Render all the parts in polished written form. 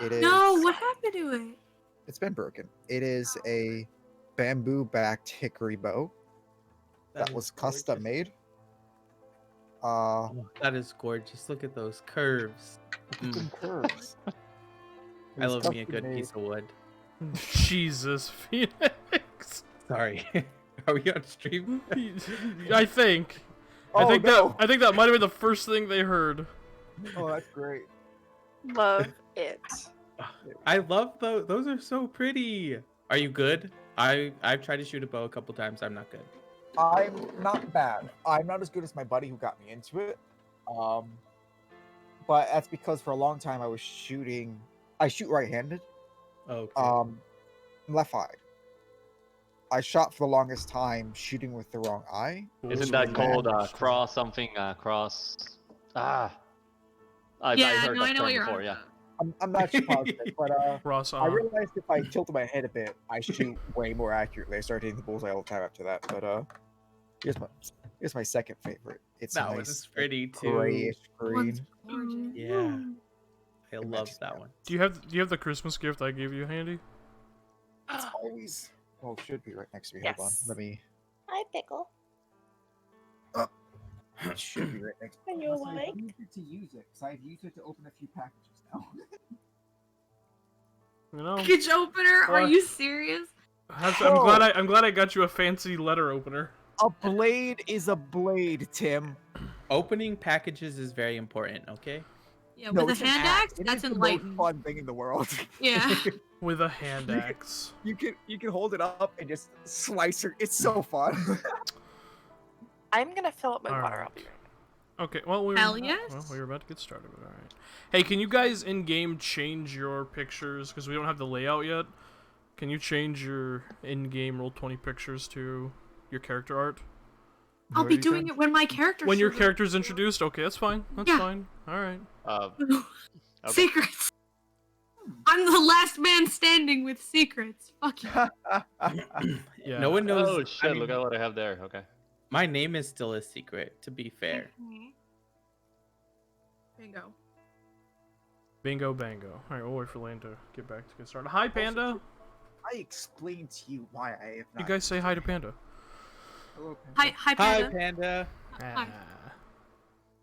It is. No, what happened to it? It's been broken. It is a bamboo-backed hickory bow that was custom made. Oh, that is gorgeous. Look at those curves. Some curves. I love me a good piece of wood. Jesus, Phoenix. Sorry. Are we on stream? I think. Oh, I think that might have been the first thing they heard. Oh, that's great. Love it. I love those. Those are so pretty. Are you good? I've tried to shoot a bow a couple times. I'm not good. I'm not bad. I'm not as good as my buddy who got me into it. But that's because for a long time I shoot right-handed. Okay. I'm left-eyed. I shot for the longest time shooting with the wrong eye. Isn't that called cross something? Cross. I heard that term before. Yeah. I'm not sure positive, but I realized if I tilted my head a bit, I shoot way more accurately. I started hitting the bullseye all the time after that. But here's my second favorite. It's that nice, one's pretty too. Grayish green. Yeah. I love that one. Do you have the Christmas gift I gave you handy? It's always it should be right next to me. Yes. Hold on, let me. Hi, Pickle. It should be right next. Are you awake? I've used it to use it because I've used it to open a few packages now. You know, Package opener? Are you serious? I'm glad I got you a fancy letter opener. A blade is a blade, Tim. Opening packages is very important. Okay. Yeah, with a hand axe, that's enlightening. The most fun thing in the world. Yeah. With a hand axe. You can hold it up and just slice her. It's so fun. I'm gonna fill up my All water. right. I'll be right back. Okay, well we were about to get started. All right. Hey, can you guys in game change your pictures because we don't have the layout yet? Can you change your in-game Roll20 pictures to your character art? I'll be doing it when my character. When your character's introduced. Okay, that's fine. That's fine. All right. Okay. Secrets. I'm the last man standing with secrets. Fuck you. Yeah. No one knows. Oh shit! Look at what I have there. Okay. My name is still a secret, to be fair. Bingo. Bingo bango. All right, we'll wait for Lane to get started. Hi, Panda. I explained to you why I have not. You guys say hi to Panda. Hello, Panda. Hi, Panda. Hi, Panda.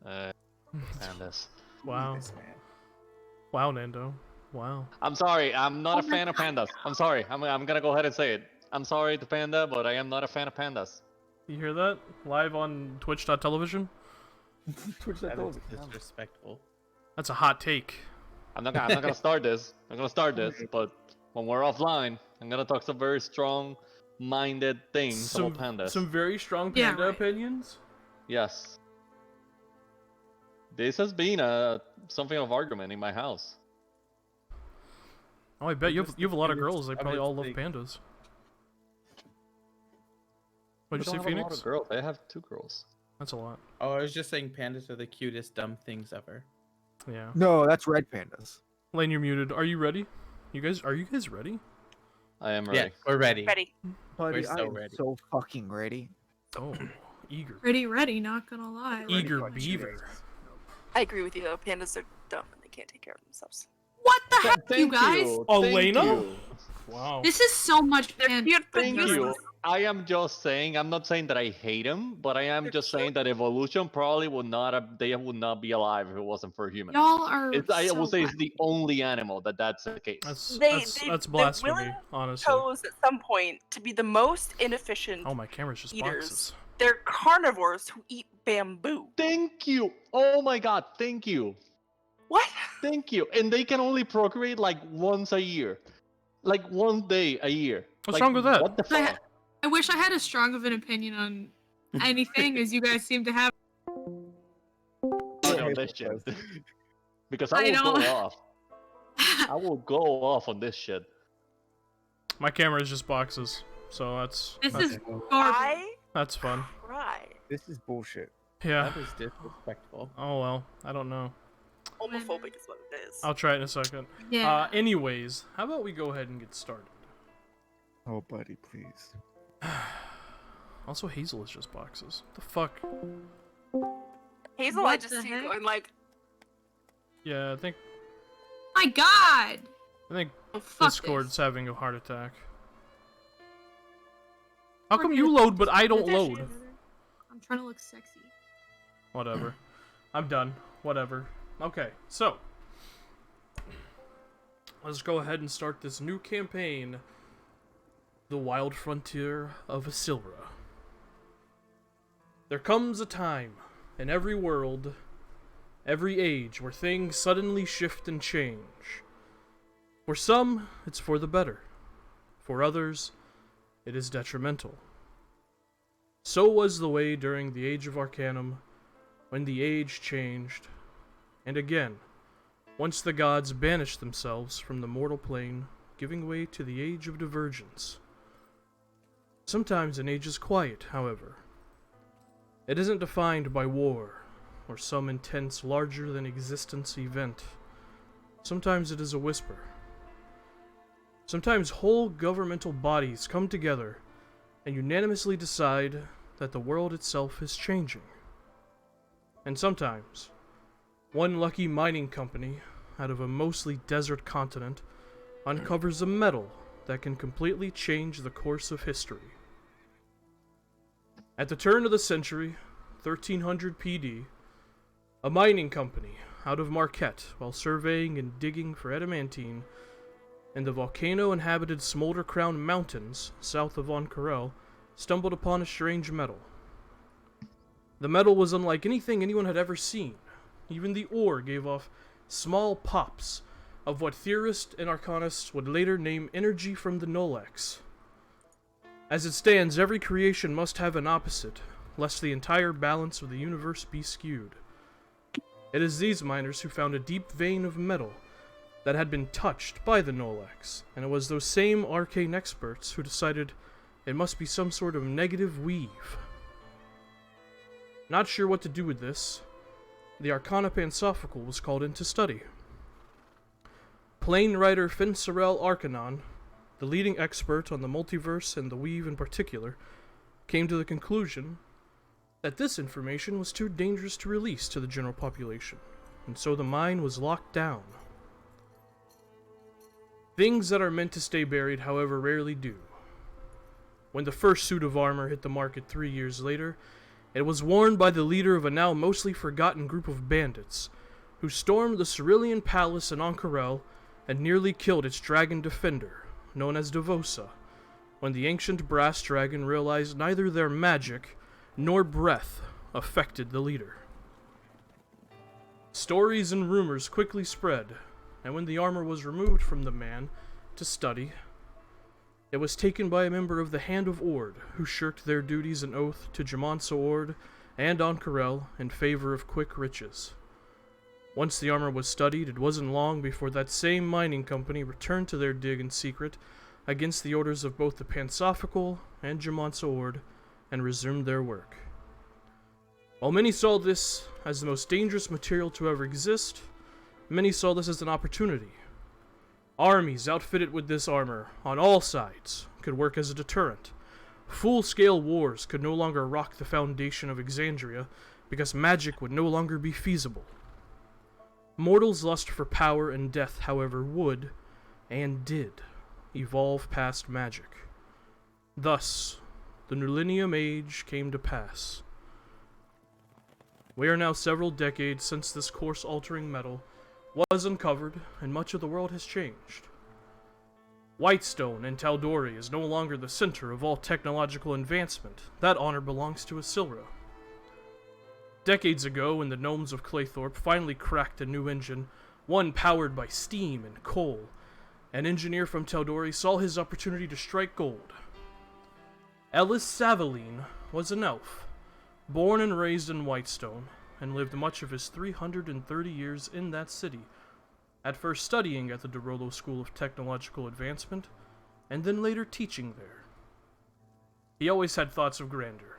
Hi. Pandas. Wow. This man. Wow, Nando. Wow. I'm sorry. I'm not a fan of pandas. I'm sorry. I'm gonna go ahead and say it. I'm sorry to Panda, but I am not a fan of pandas. You hear that? Live on Twitch.television? That is disrespectful. That's a hot take. I'm not gonna start this. I'm gonna start this, but when we're offline, I'm gonna talk some very strong-minded things about pandas. Some very strong panda opinions? Yes. This has been something of argument in my house. Oh, I bet you have a lot of girls. They probably all love pandas. What'd you say, Phoenix? A lot of girls. I have 2 girls. That's a lot. Oh, I was just saying pandas are the cutest dumb things ever. Yeah. No, that's red pandas. Lane, you're muted. Are you ready? Are you guys ready? I am ready. Yeah, we're ready. Ready. Buddy, We're so I'm ready. so fucking ready. Oh, eager. Ready, not gonna lie. Eager beaver. I agree with you though. Pandas are dumb and they can't take care of themselves. What the heck, you guys? Elena? Wow. This is so much panda. Thank you. I am just saying, I'm not saying that I hate him, but I am just saying that evolution probably would not have, they would not be alive if it wasn't for humans. Y'all are. I will say it's the only animal that's the case. That's blasphemy, honestly. Chose at some point to be the most inefficient. Oh, my camera's just eaters. boxes. They're carnivores who eat bamboo. Thank you. Oh my god, thank you. What? Thank you. And they can only procreate like once a year. Like 1 day a year. What's wrong with that? What the fuck? I wish I had as strong of an opinion on anything as you guys seem to have. On this shit. Because I will go off. I will go off on this shit. My camera is just boxes, so that's that's fun. Right. This is bullshit. Yeah. That was disrespectful. Oh well, I don't know. Homophobic is what it is. I'll try it in a second. Yeah. Anyways, how about we go ahead and get started? Oh, buddy, please. Also, Hazel is just boxes. What the fuck? Hazel, What I just the see heck? you going like. Yeah, I think. My God! I think Oh, fuck Discord's this. having a heart attack. How come you load but I don't Is that shit load? over there? I'm trying to look sexy. Whatever. I'm done. Whatever. Okay, so. Let's go ahead and start this new campaign. The Wild Frontier of Issylra. There comes a time in every world, every age, where things suddenly shift and change. For some, it's for the better. For others, it is detrimental. So was the way during the Age of Arcanum, when the age changed, and again, once the gods banished themselves from the mortal plane, giving way to the Age of Divergence. Sometimes an age is quiet, however. It isn't defined by war, or some intense larger-than-existence event. Sometimes it is a whisper. Sometimes whole governmental bodies come together and unanimously decide that the world itself is changing. And sometimes, one lucky mining company out of a mostly desert continent uncovers a metal that can completely change the course of history. At the turn of the century, 1300 PD, a mining company out of Marquette, while surveying and digging for adamantine in the volcano-inhabited Smolder Crown Mountains south of Oncarel, stumbled upon a strange metal. The metal was unlike anything anyone had ever seen. Even the ore gave off small pops of what theorists and arcanists would later name energy from the Nolex. As it stands, every creation must have an opposite, lest the entire balance of the universe be skewed. It is these miners who found a deep vein of metal that had been touched by the Nolex, and it was those same arcane experts who decided it must be some sort of negative weave. Not sure what to do with this, the Arcana Pansophical was called in to study. Plane writer Finsorel Arcanon, the leading expert on the multiverse and the weave in particular, came to the conclusion that this information was too dangerous to release to the general population, and so the mine was locked down. Things that are meant to stay buried, however, rarely do. When the first suit of armor hit the market 3 years later, it was worn by the leader of a now mostly forgotten group of bandits, who stormed the Cerulean Palace in Oncarel and nearly killed its dragon defender, known as Devosa, when the ancient brass dragon realized neither their magic nor breath affected the leader. Stories and rumors quickly spread, and when the armor was removed from the man to study, it was taken by a member of the Hand of Ord, who shirked their duties and oath to Jamansa Ord and Oncarel in favor of quick riches. Once the armor was studied, it wasn't long before that same mining company returned to their dig in secret against the orders of both the Pansophical and Jamansa Ord and resumed their work. While many saw this as the most dangerous material to ever exist, many saw this as an opportunity. Armies outfitted with this armor, on all sides, could work as a deterrent. Full-scale wars could no longer rock the foundation of Exandria, because magic would no longer be feasible. Mortals' lust for power and death, however, would, and did, evolve past magic. Thus, the Millennium Age came to pass. We are now several decades since this course-altering metal was uncovered, and much of the world has changed. Whitestone and tal'dorei is no longer the center of all technological advancement. That honor belongs to Issylra. Decades ago, when the gnomes of Claythorpe finally cracked a new engine, one powered by steam and coal, an engineer from tal'dorei saw his opportunity to strike gold. Ellis Savaline was an elf, born and raised in Whitestone, and lived much of his 330 years in that city, at first studying at the Dorolo School of Technological Advancement, and then later teaching there. He always had thoughts of grandeur,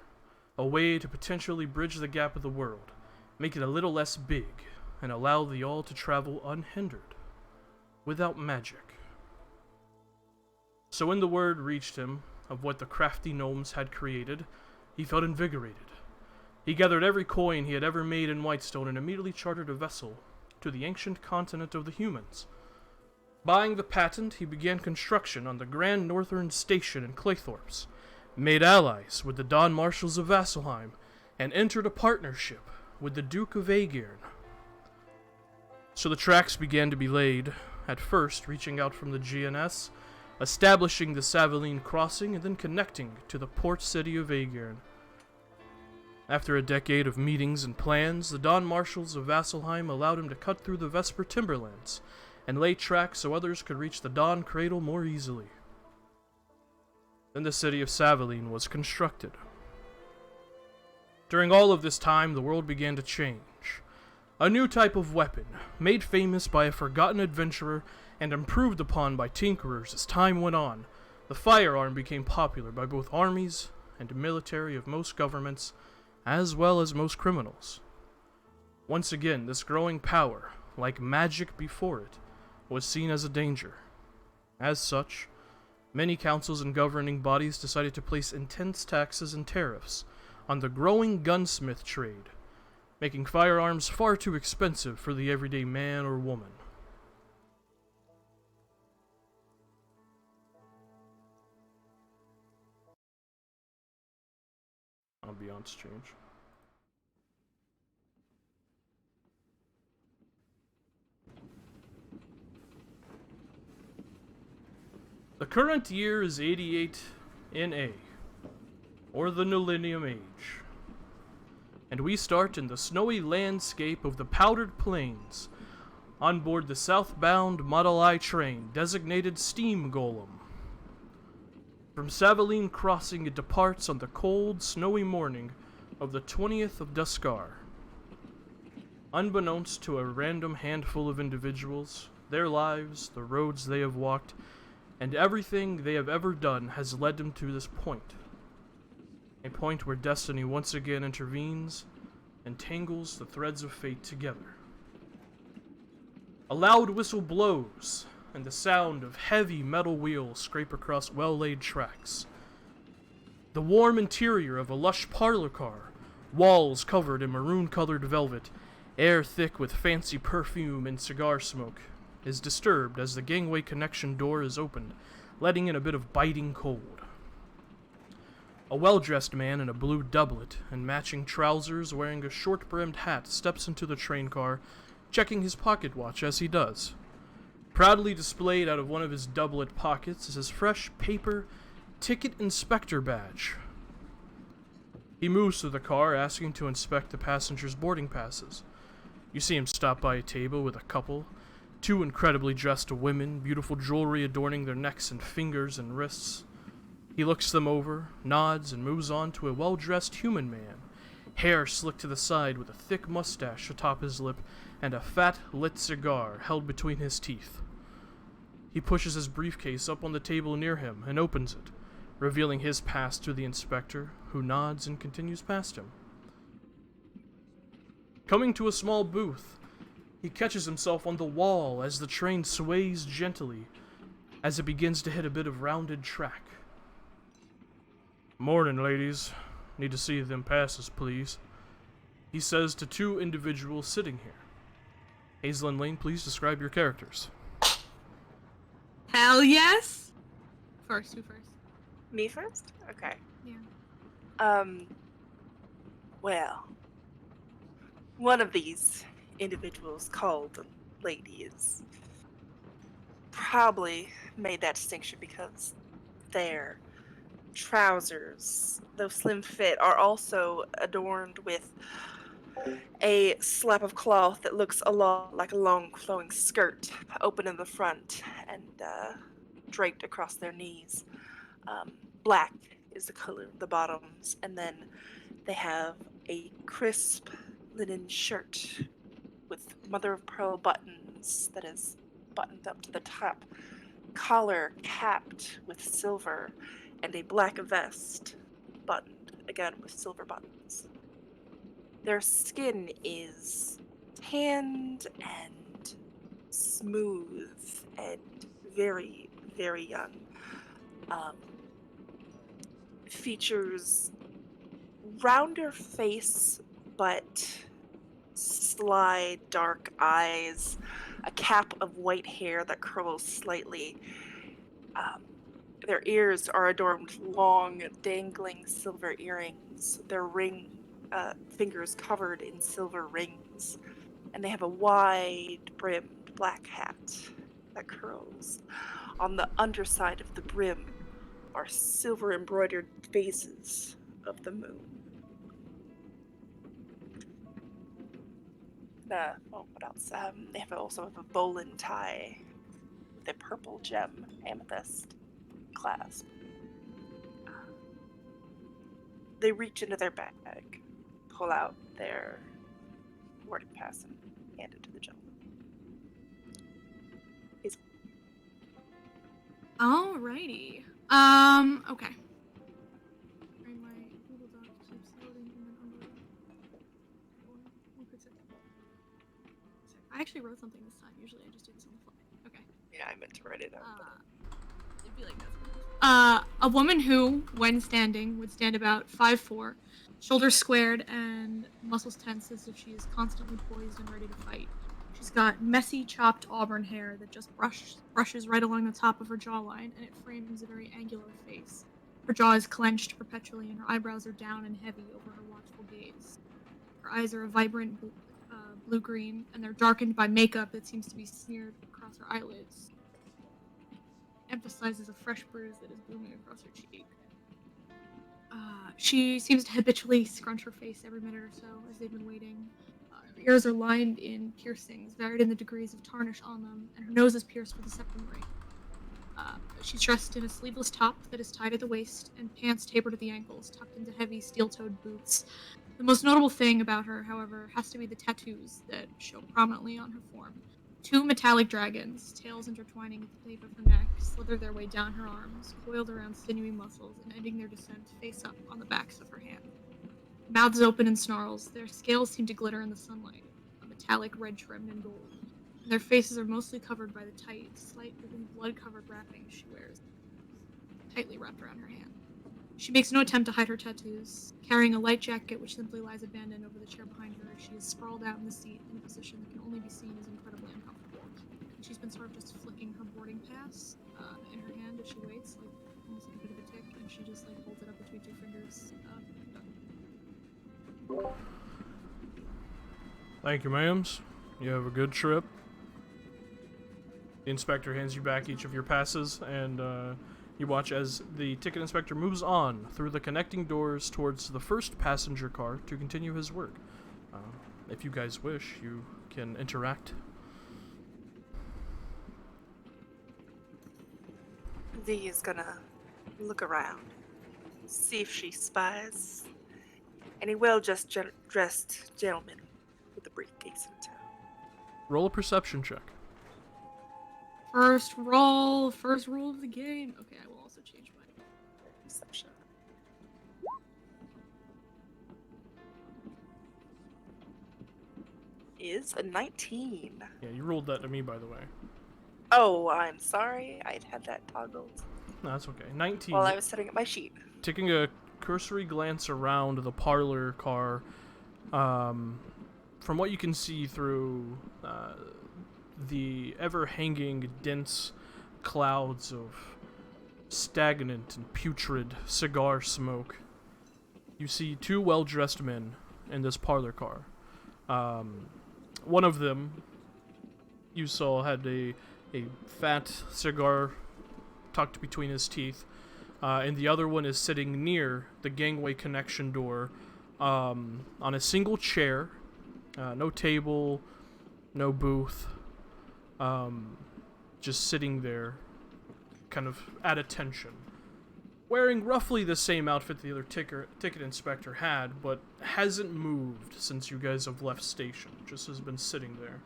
a way to potentially bridge the gap of the world, make it a little less big, and allow the all to travel unhindered, without magic. So when the word reached him of what the crafty gnomes had created, he felt invigorated. He gathered every coin he had ever made in Whitestone and immediately chartered a vessel to the ancient continent of the humans, Buying the patent, he began construction on the Grand Northern Station in Claythorpes, made allies with the Don Marshals of Vasselheim, and entered a partnership with the Duke of Aegirn. So the tracks began to be laid, at first reaching out from the GNS, establishing the Saveline crossing, and then connecting to the port city of Aegirn. After a decade of meetings and plans, the Don Marshals of Vasselheim allowed him to cut through the Vesper timberlands and lay tracks so others could reach the Dawn Cradle more easily. Then the city of Saveline was constructed. During all of this time, the world began to change. A new type of weapon, made famous by a forgotten adventurer and improved upon by tinkerers as time went on, the firearm became popular by both armies and military of most governments, as well as most criminals. Once again, this growing power, like magic before it, was seen as a danger. As such, many councils and governing bodies decided to place intense taxes and tariffs on the growing gunsmith trade, making firearms far too expensive for the everyday man or woman. Ambiance change. The current year is 88 NA, or the Millennium Age, and we start in the snowy landscape of the Powdered Plains, on board the southbound Model I train designated Steam Golem. From Saveline Crossing it departs on the cold, snowy morning of the 20th of Duskar. Unbeknownst to a random handful of individuals, their lives, the roads they have walked, and everything they have ever done has led them to this point. A point where destiny once again intervenes and tangles the threads of fate together. A loud whistle blows, and the sound of heavy metal wheels scrape across well-laid tracks. The warm interior of a lush parlor car, walls covered in maroon-colored velvet, air thick with fancy perfume and cigar smoke, is disturbed as the gangway connection door is opened, letting in a bit of biting cold. A well-dressed man in a blue doublet and matching trousers wearing a short-brimmed hat steps into the train car, checking his pocket watch as he does. Proudly displayed out of one of his doublet pockets is his fresh paper ticket inspector badge. He moves through the car, asking to inspect the passengers' boarding passes. You see him stop by a table with a couple, two incredibly dressed women, beautiful jewelry adorning their necks and fingers and wrists. He looks them over, nods, and moves on to a well-dressed human man, hair slicked to the side with a thick mustache atop his lip and a fat, lit cigar held between his teeth. He pushes his briefcase up on the table near him and opens it, revealing his pass to the inspector, who nods and continues past him. Coming to a small booth, he catches himself on the wall as the train sways gently as it begins to hit a bit of rounded track. "Morning, ladies. Need to see them passes, please," he says to two individuals sitting here. Hazel and Lane, please describe your characters. Hell yes! First, who first? Me first? Okay. Yeah. Well, one of these individuals called a lady is probably made that distinction because their trousers, though slim fit, are also adorned with a slap of cloth that looks a lot like a long flowing skirt, open in the front and draped across their knees. Black is the color of the bottoms, and then they have a crisp linen shirt with mother-of-pearl buttons that is buttoned up to the top, collar capped with silver, and a black vest buttoned, again with silver buttons. Their skin is tanned and smooth and very, very young. Features rounder face, but sly dark eyes, a cap of white hair that curls slightly. Their ears are adorned with long, dangling silver earrings. Their fingers covered in silver rings. And they have a wide-brimmed black hat that curls. On the underside of the brim are silver-embroidered phases of the moon. What else? They also have a bowline tie with a purple gem amethyst clasp. They reach into their bag, pull out their boarding pass, and hand it to the gentleman. Alrighty. Okay. My Google Doc keeps loading and then I actually wrote something this time. Usually I just do this on the fly. Okay. Yeah, I meant to write it out. It'd be like this. A woman who, when standing, would stand about 5'4", shoulders squared and muscles tense as if she is constantly poised and ready to fight. She's got messy, chopped auburn hair that just brushes right along the top of her jawline, and it frames a very angular face. Her jaw is clenched perpetually, and her eyebrows are down and heavy over her watchful gaze. Her eyes are a vibrant blue-green, and they're darkened by makeup that seems to be smeared across her eyelids. It emphasizes a fresh bruise that is blooming across her cheek. She seems to habitually scrunch her face every minute or so as they've been waiting. Her ears are lined in piercings, varied in the degrees of tarnish on them, and her nose is pierced with a septum ring. She's dressed in a sleeveless top that is tied at the waist, and pants tapered at the ankles, tucked into heavy steel-toed boots. The most notable thing about her, however, has to be the tattoos that show prominently on her form. 2 metallic dragons, tails intertwining at the nape of her neck, slither their way down her arms, coiled around sinewy muscles, and ending their descent face up on the backs of her hand. Mouths open in snarls, their scales seem to glitter in the sunlight, a metallic red trimmed in gold. And their faces are mostly covered by the tight, slightly blood-covered wrapping she wears, tightly wrapped around her hand. She makes no attempt to hide her tattoos, carrying a light jacket which simply lies abandoned over the chair behind her. She is sprawled out in the seat in a position that can only be seen as incredibly uncomfortable. And she's been sort of just flicking her boarding pass in her hand as she waits, like almost like a bit of a tick, and she just like holds it up between 2 fingers. Thank you, ma'ams. You have a good trip. The inspector hands you back each of your passes, and you watch as the ticket inspector moves on through the connecting doors towards the first passenger car to continue his work. If you guys wish, you can interact. Z is gonna look around, see if she spies any well-dressed gentleman with a briefcase in tow. Roll a perception check. First rule of the game. Okay, I will also change my Perception. Is a 19. Yeah, you rolled that to me, by the way. Oh, I'm sorry. I'd had that toggled No, that's okay. 19. while I was setting up my sheet. Taking a cursory glance around the parlor car, from what you can see through the ever-hanging dense clouds of stagnant and putrid cigar smoke, you see 2 well-dressed men in this parlor car. One of them you saw had a fat cigar tucked between his teeth, and the other one is sitting near the gangway connection door on a single chair, no table, no booth, just sitting there kind of at attention, wearing roughly the same outfit the other ticket inspector had, but hasn't moved since you guys have left station, just has been sitting there.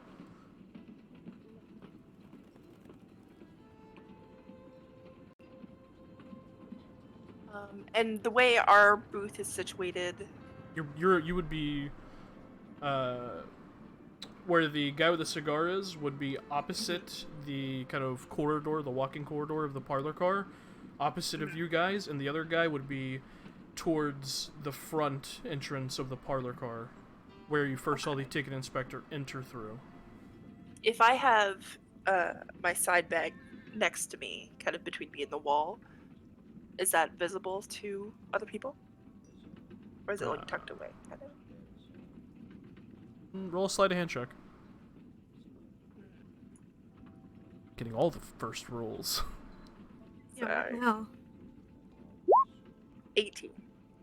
And the way our booth is situated, You would be where the guy with the cigar is would be opposite the kind of corridor, the walking corridor of the parlor car, opposite of you guys, and the other guy would be towards the front entrance of the parlor car, where you first saw the ticket inspector enter through. if I have my side bag next to me, kind of between me and the wall, is that visible to other people? Or is it like tucked away? Kind of? Roll a sleight of hand check. Getting all the first rolls. Yeah, what Sorry. the hell? 18.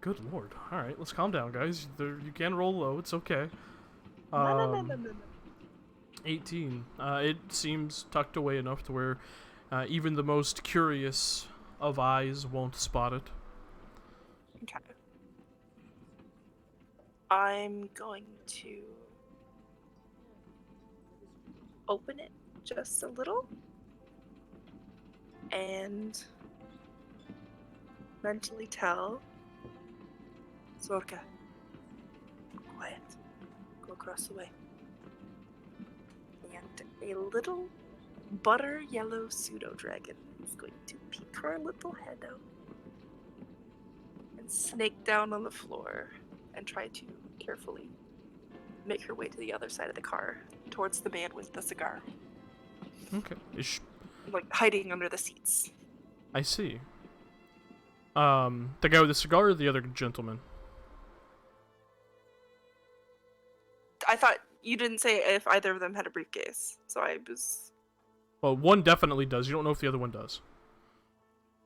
Good lord. Alright, let's calm down, guys. You can roll low, it's okay. No. 18. It seems tucked away enough to where even the most curious of eyes won't spot it. Okay. I'm going to open it just a little and mentally tell Zorka, quiet, go across the way. And a little butter yellow pseudo dragon is going to peek her little head out and snake down on the floor and try to carefully make her way to the other side of the car towards the man with the cigar, Okay. like hiding under the seats. I see. The guy with the cigar or the other gentleman? I thought you didn't say if either of them had a briefcase, so I was. Well, one definitely does. You don't know if the other one does.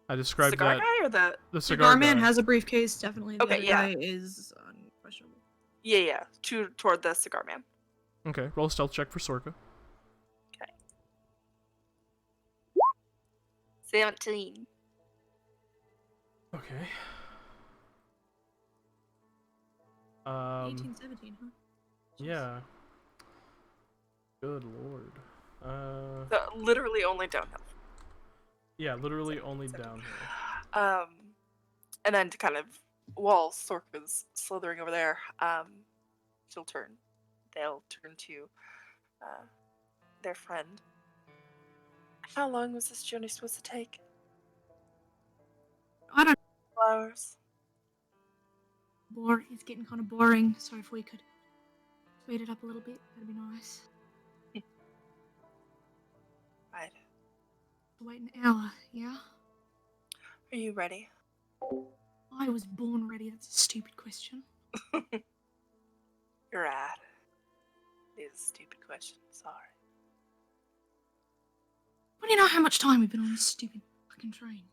I described Cigar that. guy or The Cigar cigar man guy. has a briefcase, definitely. The Okay, other yeah. guy is unquestionable. Yeah, toward the cigar man. Okay, roll a stealth check for Sorka. 17. Okay. 18, 17, huh? Yeah. Good lord. Literally only downhill. Yeah, literally only downhill. And then to kind of, while Sorka's slithering over there, they'll turn to their friend. How long was this journey supposed to take? I don't 2 hours. know. It's getting kind of boring, so if we could speed it up a little bit, that'd be nice. Right. Wait an hour, yeah? Are you ready? I was born ready, that's a stupid question. You're right. It is a stupid question. Sorry. What do you know how much time we've been on this stupid fucking train?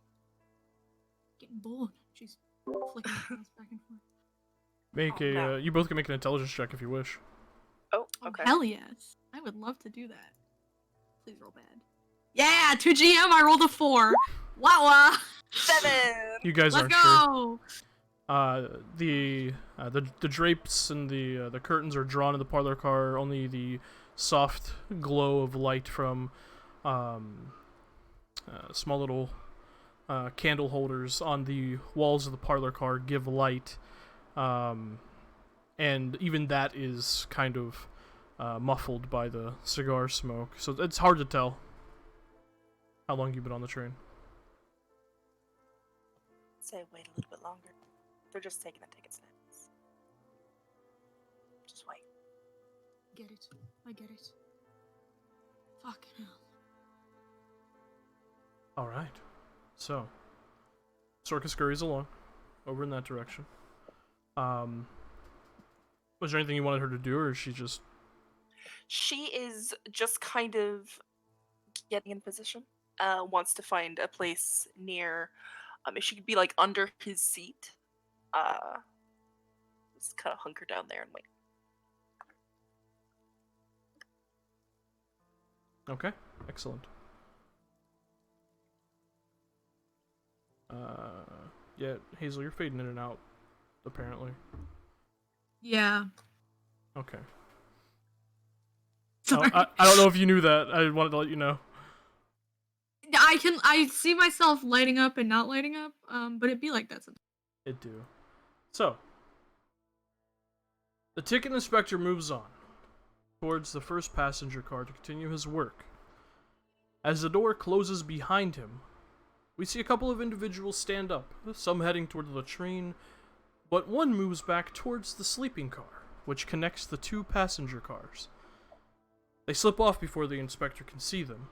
Getting bored. She's flicking her mouse back and forth. Make Oh, a. no. You both can make an intelligence check if you wish. Oh, Oh, okay. hell yes. I would love to do that. Please roll bad. Yeah, 2 GM, I rolled a 4. Wow. 7! You guys Let's aren't sure. go! The drapes and the curtains are drawn in the parlor car. Only the soft glow of light from small little candle holders on the walls of the parlor car give light, and even that is kind of muffled by the cigar smoke. So it's hard to tell how long you've been on the train. Say wait a little bit longer. They're just taking a ticket snips. Just wait. Get it. I get it. Fucking hell. Alright. So, Sorka scurries along, over in that direction. Was there anything you wanted her to do, or is she just... She is just kind of getting in position. Wants to find a place near. If she could be like under his seat. Just kind of hunker down there and wait. Okay, excellent. Yeah, Hazel, you're fading in and out, apparently. Yeah. Okay. Sorry. I don't know if you knew that. I wanted to let you know. I see myself lighting up and not lighting up, but it'd be like that sometimes. It do. So, the ticket inspector moves on towards the first passenger car to continue his work. As the door closes behind him, we see a couple of individuals stand up, some heading toward the latrine, but one moves back towards the sleeping car, which connects the two passenger cars. They slip off before the inspector can see them,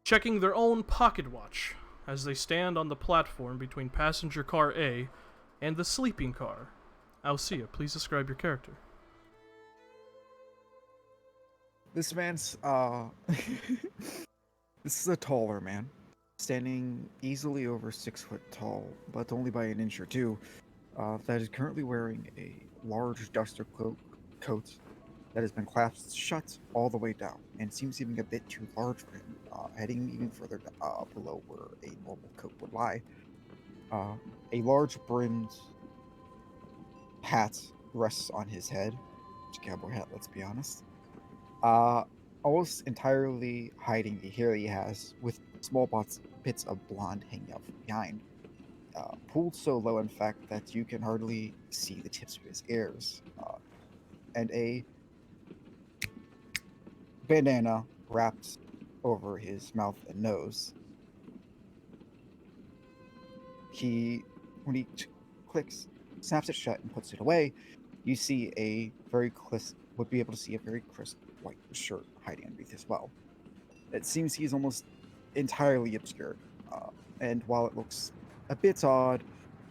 checking their own pocket watch as they stand on the platform between passenger car A and the sleeping car. Alcia, please describe your character. This man's this is a taller man, standing easily over 6 foot tall, but only by an inch or two. That is currently wearing a large duster coat that has been clasped shut all the way down, and seems even a bit too large for him, heading even further below where a normal coat would lie. A large brimmed hat rests on his head. It's a cowboy hat, let's be honest. Almost entirely hiding the hair he has, with small bits of blonde hanging out from behind. Pulled so low, in fact, that you can hardly see the tips of his ears. And a bandana wrapped over his mouth and nose. When he snaps it shut and puts it away, you see would be able to see a very crisp white shirt hiding underneath as well. It seems he's almost entirely obscured, and while it looks a bit odd,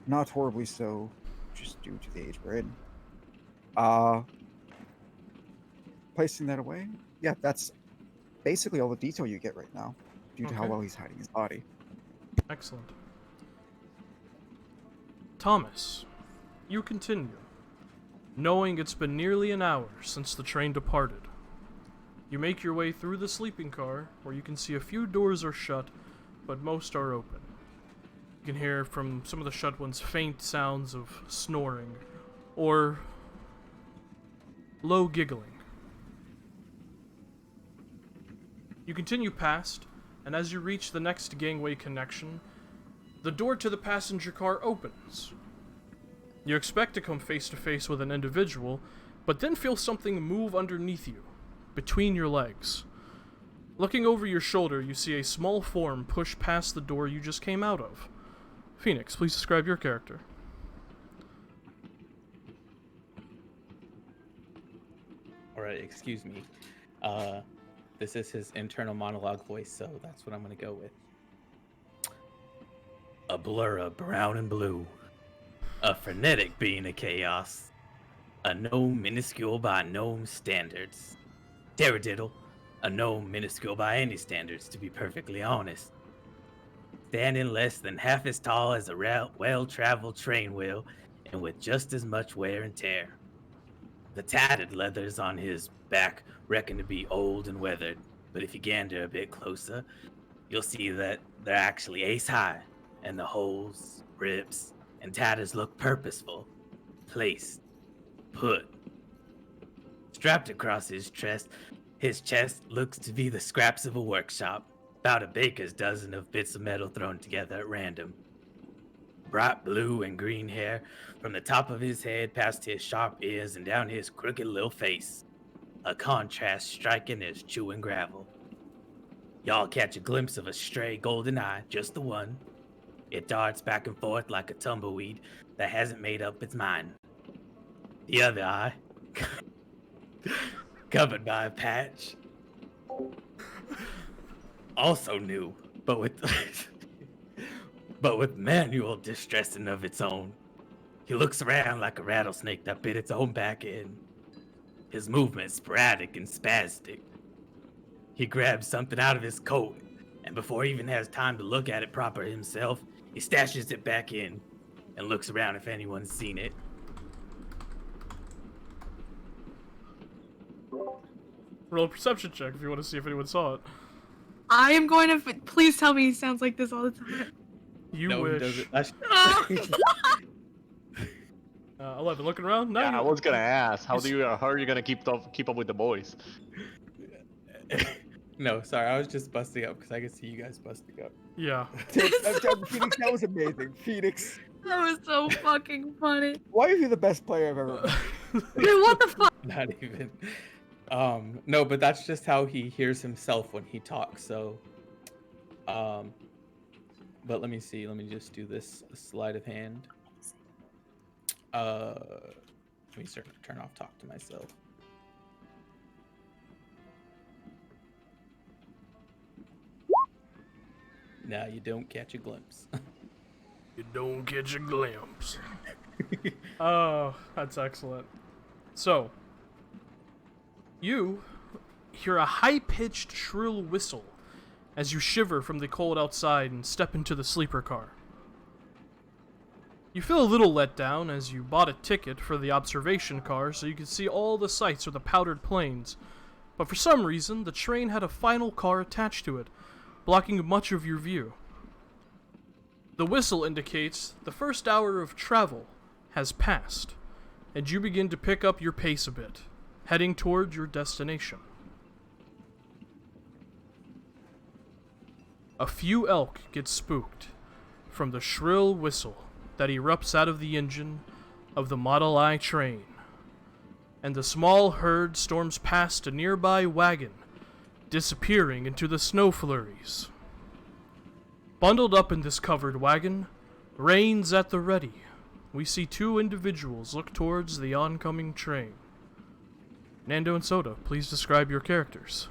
not horribly so, just due to the age we're in. Placing that away, yeah, that's basically all the detail you get right now, due to how well he's hiding his body. Excellent. Thomas, you continue, knowing it's been nearly an hour since the train departed. You make your way through the sleeping car, where you can see a few doors are shut, but most are open. You can hear from some of the shut ones faint sounds of snoring, or low giggling. You continue past, and as you reach the next gangway connection, the door to the passenger car opens. You expect to come face to face with an individual, but then feel something move underneath you, between your legs. Looking over your shoulder, you see a small form push past the door you just came out of. Phoenix, please describe your character. Alright, excuse me. This is his internal monologue voice, so that's what I'm gonna go with. A blur of brown and blue. A frenetic being of chaos. A gnome minuscule by gnome standards. Daradiddle, a gnome minuscule by any standards, to be perfectly honest. Standing less than half as tall as a well-traveled train wheel, and with just as much wear and tear. The tattered leathers on his back reckon to be old and weathered, but if you gander a bit closer, you'll see that they're actually ace-high, and the holes, rips, and tatters look purposeful, placed, put. Strapped across his chest looks to be the scraps of a workshop, about a baker's dozen of bits of metal thrown together at random. Bright blue and green hair from the top of his head past his sharp ears and down his crooked little face. A contrast striking as chewing gravel. Y'all catch a glimpse of a stray golden eye, just the one. It darts back and forth like a tumbleweed that hasn't made up its mind. The other eye, covered by a patch, also new, but with manual distressing of its own. He looks around like a rattlesnake that bit its own back end. His movement sporadic and spastic. He grabs something out of his coat, and before he even has time to look at it proper himself, he stashes it back in and looks around if anyone's seen it. Roll a perception check if you want to see if anyone saw it. I am going to. Please tell me he sounds like this all the time. You no, wish. He doesn't. 11. Looking around? No, Yeah, I was gonna ask, how are you gonna keep up with the boys? No, sorry, I was just busting up because I could see you guys busting up. Yeah. Phoenix, that was amazing. Phoenix. That was so fucking funny. Why are you the best player I've ever met? Dude, what the fuck? Not even. No, but that's just how he hears himself when he talks. So, but let me see. Let me just do this sleight of hand. Let me turn off talk to myself. Now you don't catch a glimpse. You don't catch a glimpse. Oh, that's excellent. So, you hear a high-pitched, shrill whistle as you shiver from the cold outside and step into the sleeper car. You feel a little let down as you bought a ticket for the observation car so you could see all the sights of the powdered plains, but for some reason the train had a final car attached to it, blocking much of your view. The whistle indicates the first hour of travel has passed, and you begin to pick up your pace a bit, heading toward your destination. A few elk get spooked from the shrill whistle that erupts out of the engine of the Model I train, and the small herd storms past a nearby wagon, disappearing into the snow flurries. Bundled up in this covered wagon, reins at the ready, we see two individuals look towards the oncoming train. Nando and Soda, please describe your characters.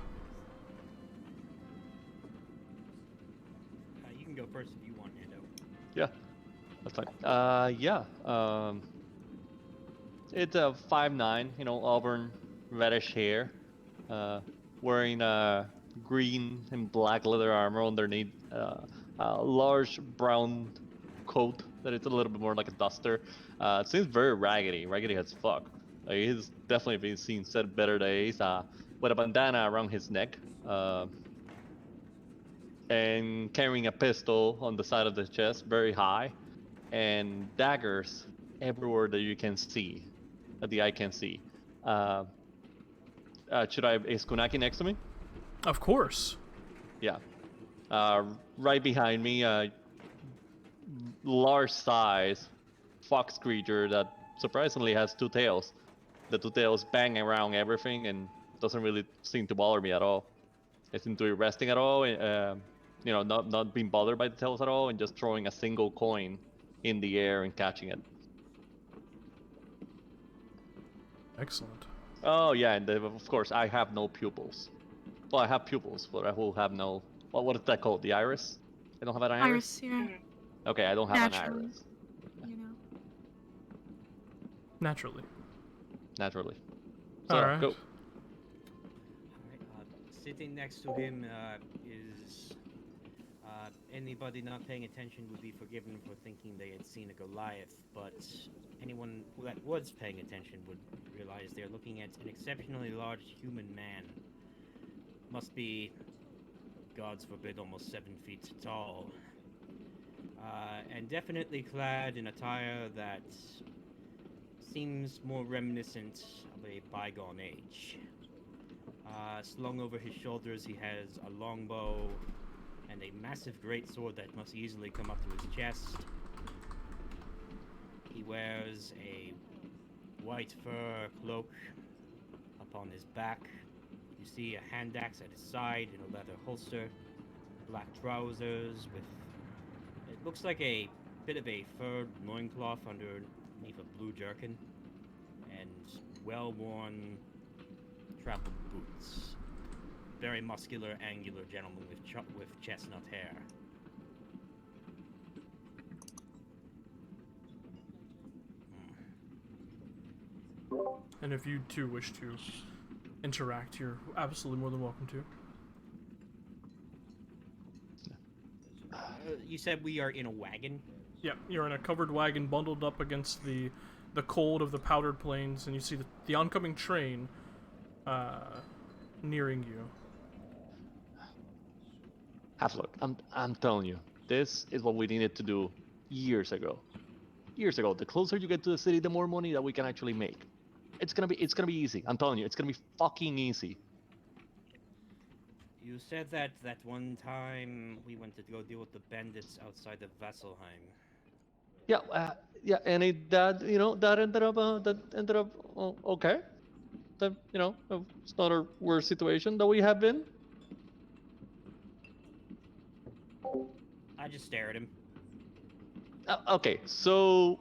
You can go first if you want, Nando. Yeah, that's fine. It's a 5'9", auburn, reddish hair, wearing green and black leather armor underneath a large brown coat that is a little bit more like a duster. It seems very raggedy as fuck. He's definitely been seen said better days. With a bandana around his neck, and carrying a pistol on the side of the chest, very high, and daggers everywhere that you can see, that the eye can see. Is Kunaki next to me? Of course. Yeah. Right behind me, large size fox creature that surprisingly has two tails. The two tails bang around everything and doesn't really seem to bother me at all. It seems to be resting at all, not being bothered by the tails at all, and just throwing a single coin in the air and catching it. Excellent. Oh yeah, and of course I have no pupils. Well, I have pupils, but I will have no. What is that called? The iris? I don't have an iris. Iris, yeah. Okay, I don't have Naturally. an iris. You know. Naturally. Naturally. So, Alright. go. Alright, sitting next to him is anybody not paying attention would be forgiven for thinking they had seen a Goliath, but anyone that was paying attention would realize they're looking at an exceptionally large human man. Must be, gods forbid, almost 7 feet tall. And definitely clad in attire that seems more reminiscent of a bygone age. Slung over his shoulders, he has a longbow and a massive greatsword that must easily come up to his chest. He wears a white fur cloak upon his back. You see a hand axe at his side in a leather holster, black trousers with, it looks like a bit of a furred loincloth underneath a blue jerkin, and well-worn travel boots. Very muscular, angular gentleman with chestnut hair. And if you two wish to interact, you're absolutely more than welcome to. You said we are in a wagon? Yeah, you're in a covered wagon bundled up against the cold of the powdered plains, and you see the oncoming train nearing you. Look, I'm telling you, this is what we needed to do years ago. Years ago. The closer you get to the city, the more money that we can actually make. It's gonna be easy. I'm telling you, it's gonna be fucking easy. You said that one time we went to go deal with the bandits outside of Vasselheim. Yeah, and that ended up okay. That it's not a worse situation that we have been. I just stare at him. Okay, so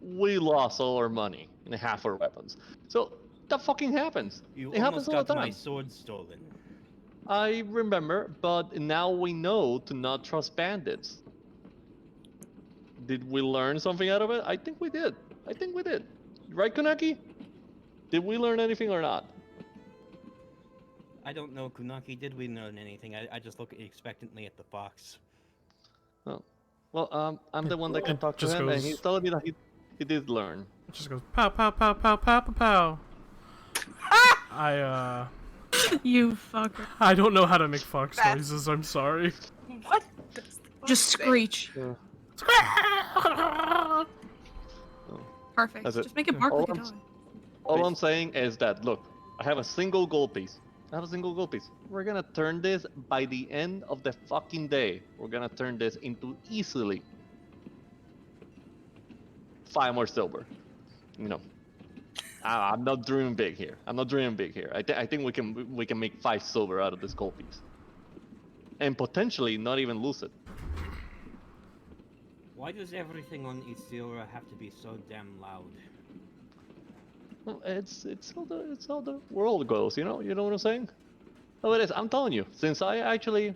we lost all our money and half our weapons. So that fucking happens. You It happens almost all the got my time. sword stolen. I remember, but now we know to not trust bandits. Did we learn something out of it? I think we did. I think we did. Right, Kunaki? Did we learn anything or not? I don't know, Kunaki. Did we learn anything? I just look expectantly at the fox. Oh. Well, I'm the one that can It talk to just him, and goes- he's telling me that he did learn. It just goes pow pow pow pow pow pow pow. I You fucker. I don't know how to make fox That's- noises. I'm sorry. What does the Just fox say? screech. Perfect. That's it. Just make it bark All like a I'm- dog. All I'm saying is that, look, I have a single gold piece. We're gonna turn this by the end of the fucking day. We're gonna turn this into easily 5 more silver. You know, I'm not dreaming big here. I think we can make 5 silver out of this gold piece, and potentially not even lose it. Why does everything on Issylra have to be so damn loud? Well, it's how the world goes, you know what I'm saying? Oh, it is. I'm telling you, since I actually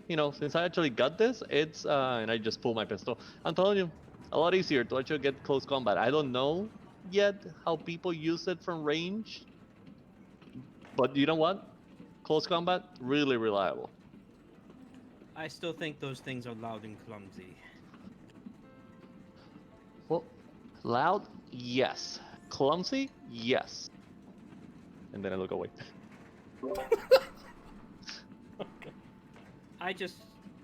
got this, it's and I just pulled my pistol. I'm telling you, a lot easier to actually get close combat. I don't know yet how people use it from range, but you know what? Close combat, really reliable. I still think those things are loud and clumsy. Well, loud, yes. Clumsy, yes. And then I look away. I just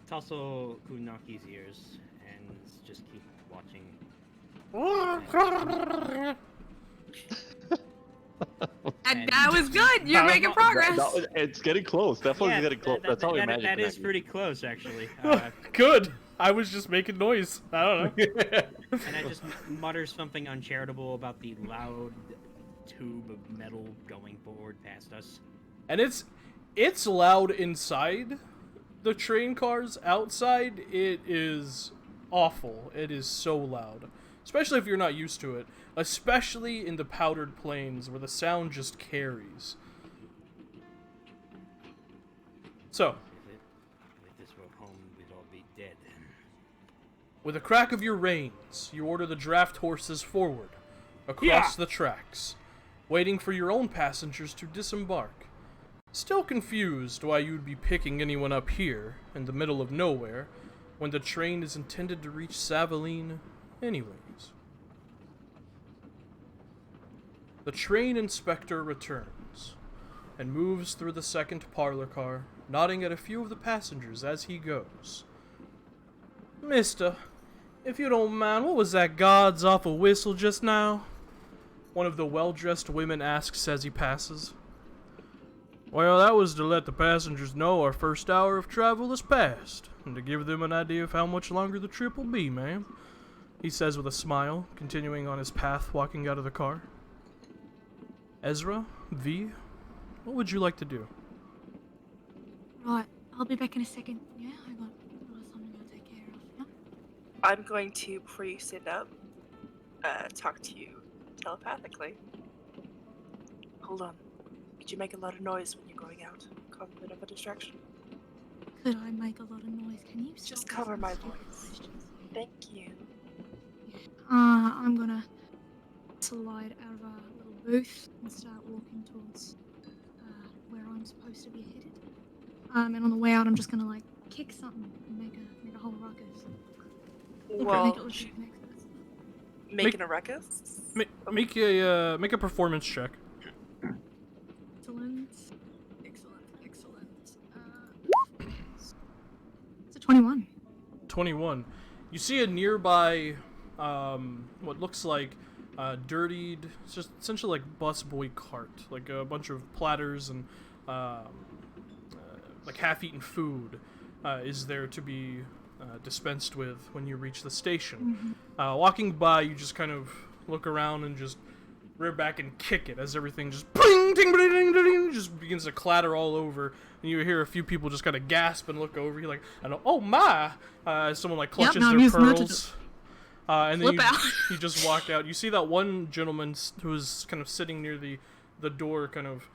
tussle Kunaki's ears and just keep watching. And that was good. You're making progress. It's getting close. Definitely getting close. That's how we imagine That is connecting. pretty close, actually. Good. I was just making noise. I don't know. And I just mutter something uncharitable about the loud tube of metal going forward past us. And it's loud inside the train cars. Outside, it is awful. It is so loud. Especially if you're not used to it. Especially in the powdered plains where the sound just carries. So, If this were home, we'd all be dead. with a crack of your reins, you order the draft horses forward, across the tracks, waiting for your own passengers to disembark. Still confused why you'd be picking anyone up here, in the middle of nowhere, when the train is intended to reach Savaline anyways. The train inspector returns, and moves through the second parlor car, nodding at a few of the passengers as he goes. Mister, if you don't mind, what was that god's awful whistle just now? One of the well-dressed women asks as he passes. Well, that was to let the passengers know our first hour of travel is past, and to give them an idea of how much longer the trip will be, ma'am, he says with a smile, continuing on his path, walking out of the car. Ezra, V, what would you like to do? Right, I'll be back in a second. Yeah, I got something to take care of. Yeah? I'm going to, before you sit up, talk to you telepathically. Hold on. Could you make a lot of noise when you're going out? Cause a bit of a distraction. Could I make a lot of noise? Can you Just stop cover asking my stupid voice. questions? Thank you. I'm gonna slide out of our little booth and start walking towards where I'm supposed to be headed. And on the way out, I'm just gonna like kick something and make a whole ruckus. Make it Well, look like an exodus. making a ruckus? Make a performance check. Excellent. It's a 21. 21. You see a nearby, what looks like dirtied, it's just essentially like busboy cart, like a bunch of platters and like half-eaten food is there to be dispensed with when you reach the station. Walking by, you just kind of look around and just rear back and kick it as everything just bling, ding, ding, ding, ding, just begins to clatter all over, and you hear a few people just kind of gasp and look over. You're like, oh my! As someone like clutches no, I'm their using that to pearls. And then flip out. you just walk out. You see that one gentleman who is kind of sitting near the door, kind of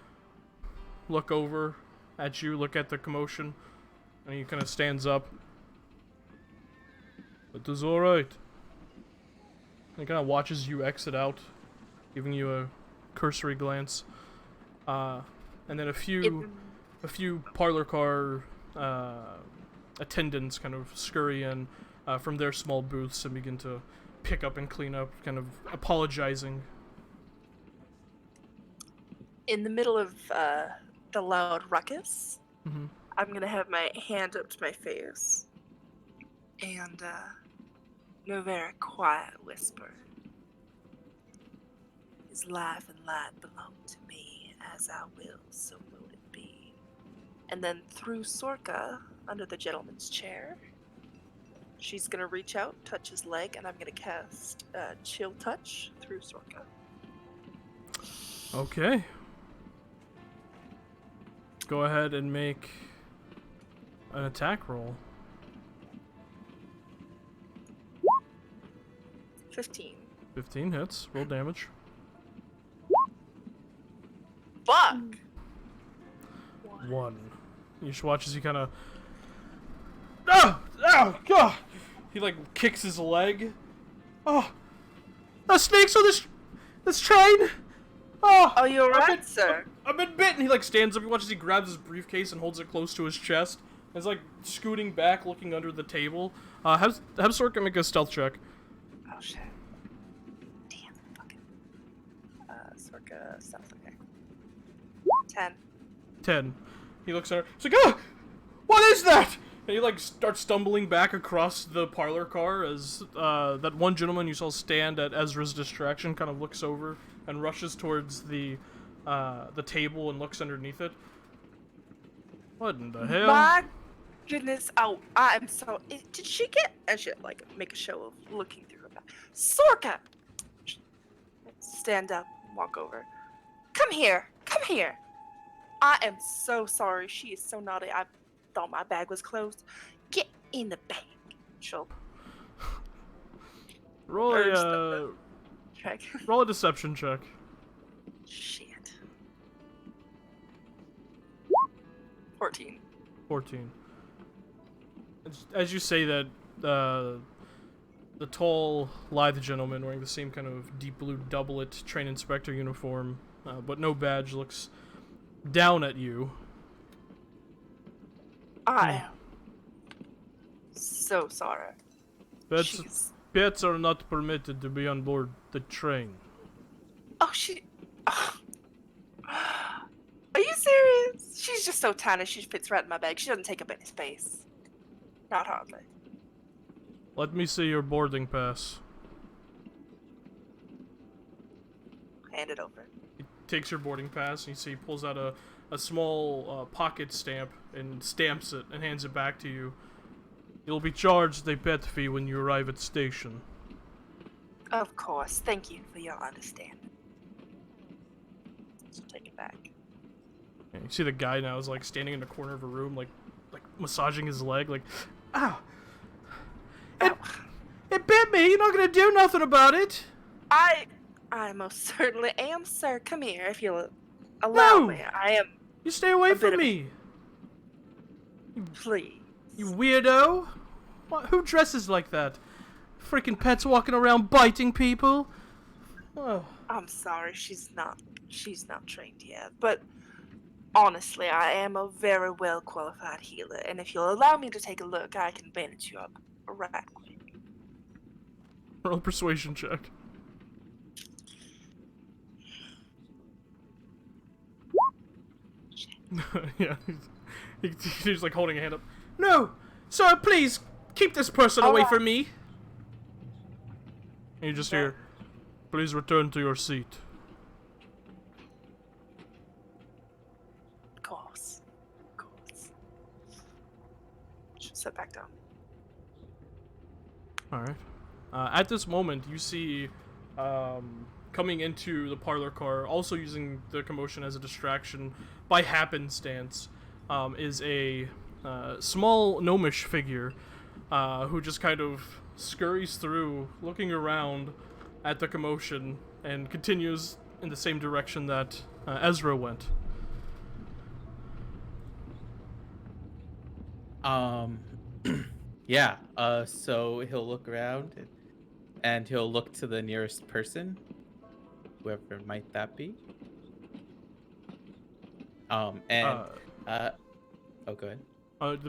look over at you, look at the commotion, and he kind of stands up. It is all right. He kind of watches you exit out, giving you a cursory glance. And then a few parlor car attendants kind of scurry in from their small booths and begin to pick up and clean up, kind of apologizing. In the middle of the loud ruckus, Mm-hmm. I'm gonna have my hand up to my face and in a very quiet whisper, "His life and light belong to me, as I will, so will it be." And then through Sorka, under the gentleman's chair, she's gonna reach out, touch his leg, and I'm gonna cast Chill Touch through Sorka. Okay. Go ahead and make an attack roll. 15. 15 hits. Roll damage. Fuck! 1. You just watch as he kind of... Oh, God! He, like, kicks his leg. Oh! Snakes on this train! Oh! Oh, you alright, sir? I've been bitten! He, like, stands up. You watch as he grabs his briefcase and holds it close to his chest. He's, like, scooting back, looking under the table. Have Sorka make a stealth check. Oh, shit. Damn, fucking. Sorka, stealth, okay. 10. 10. He looks at her. He's like, oh! What is that? And he, like, starts stumbling back across the parlor car as that one gentleman you saw stand at Ezra's distraction kind of looks over and rushes towards the table and looks underneath it. What in the hell? My goodness. Oh, I am so. Did she get. I should, like, make a show of looking through her back. Sorka! Stand up, walk over. Come here. Come here. I am so sorry. She is so naughty. I thought my bag was closed. Get in the bag. She'll Roll urge a the check. roll a deception check. Shit. 14. 14. As you say that, the tall, lithe gentleman wearing the same kind of deep blue doublet train inspector uniform, but no badge, looks down at you. I am so sorry. Jeez. Pets are not permitted to be on board the train. Oh, she. Oh. Are you serious? She's just so tiny. She fits right in my bag. She doesn't take up any space. Not hardly. Let me see your boarding pass. Hand it over. He takes your boarding pass, and you see he pulls out a small pocket stamp and stamps it and hands it back to you. You'll be charged a pet fee when you arrive at station. Of course. Thank you for your understanding. So take it back. And you see the guy now is like standing in the corner of a room, like massaging his leg, like, ow! It bit me. You're not gonna do nothing about it. I most certainly am, sir. Come here, if you'll allow No! me. I am. You stay away A bit from of- me. Please. You weirdo! What, who dresses like that? Freaking pets walking around biting people? Oh. I'm sorry. She's not trained yet, but honestly, I am a very well qualified healer, and if you'll allow me to take a look, I can bandage you up right quick. Roll a persuasion check. Yeah, he's like holding a hand up. No! Sir, please! Keep this person away from me! And you just hear, please return to your seat. Of course. She'll sit back down. Alright. At this moment, you see, coming into the parlor car, also using the commotion as a distraction, by happenstance, is a small gnomish figure who just kind of scurries through, looking around at the commotion, and continues in the same direction that Ezra went. Um, yeah. So he'll look around and he'll look to the nearest person, whoever might that be. And Uh, oh, go ahead.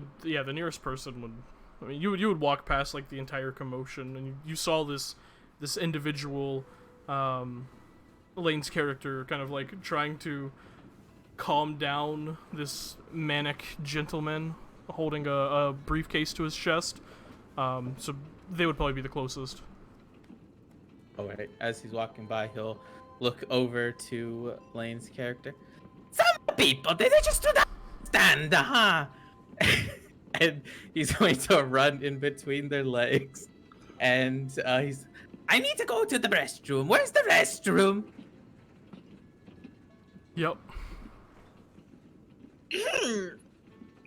the nearest person would. I mean, you would walk past like the entire commotion, and you saw this individual, Lane's character, kind of like trying to calm down this manic gentleman holding a briefcase to his chest. So they would probably be the closest. All right. As he's walking by, he'll look over to Lane's character. Some people, they just do not stand, huh? And he's going to run in between their legs. And I need to go to the restroom. Where's the restroom? Yep.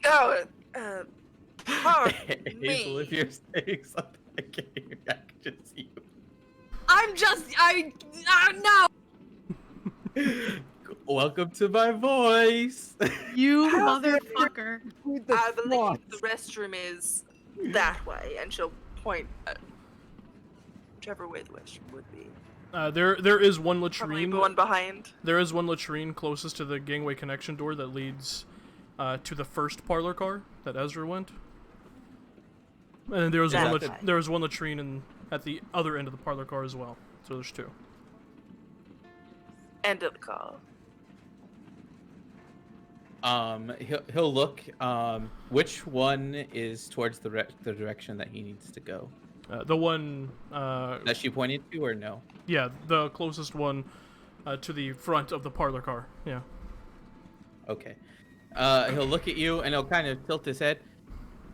Oh, pardon Hazel, if me. you're saying something, I can't hear you. I can just see No! Welcome to my voice. You How motherfucker. I believe the restroom is that way, and she'll point at whichever way the restroom would be. There is one Probably latrine. the one behind. There is one latrine closest to the gangway connection door that leads to the first parlor car that Ezra went. And there was there was one latrine at the other end of the parlor car as well. So there's two. End of the call. He'll look. Which one is towards the direction that he needs to go? The one. That she pointed to, or no? Yeah, the closest one to the front of the parlor car. Yeah. Okay. He'll look at you and he'll kind of tilt his head.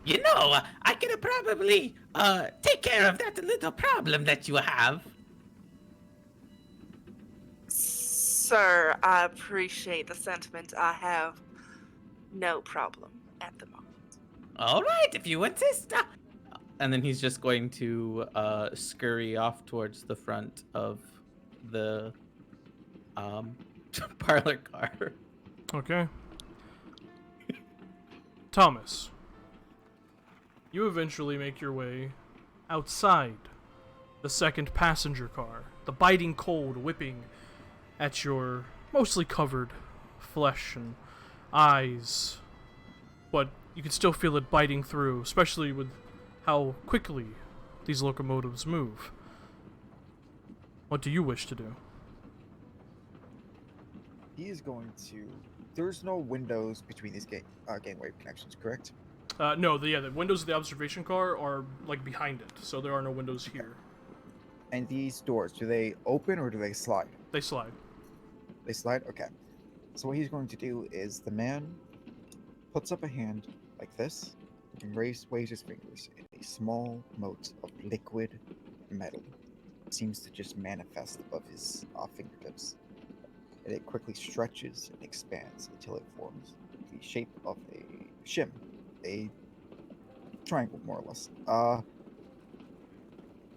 You know, I can probably take care of that little problem that you have. Sir, I appreciate the sentiment. I have no problem at the moment. All right, if you insist. And then he's just going to scurry off towards the front of the parlor car. Okay. Thomas, you eventually make your way outside the second passenger car, the biting cold whipping at your mostly covered flesh and eyes, but you can still feel it biting through, especially with how quickly these locomotives move. What do you wish to do? He is going to. There's no windows between these gangway connections, correct? No, the windows of the observation car are like behind it, so there are no windows here. And these doors, do they open or do they slide? They slide. They slide? Okay. So what he's going to do is the man puts up a hand like this and waves his fingers. A small mote of liquid metal seems to just manifest above his fingertips. And it quickly stretches and expands until it forms the shape of a shim, a triangle more or less.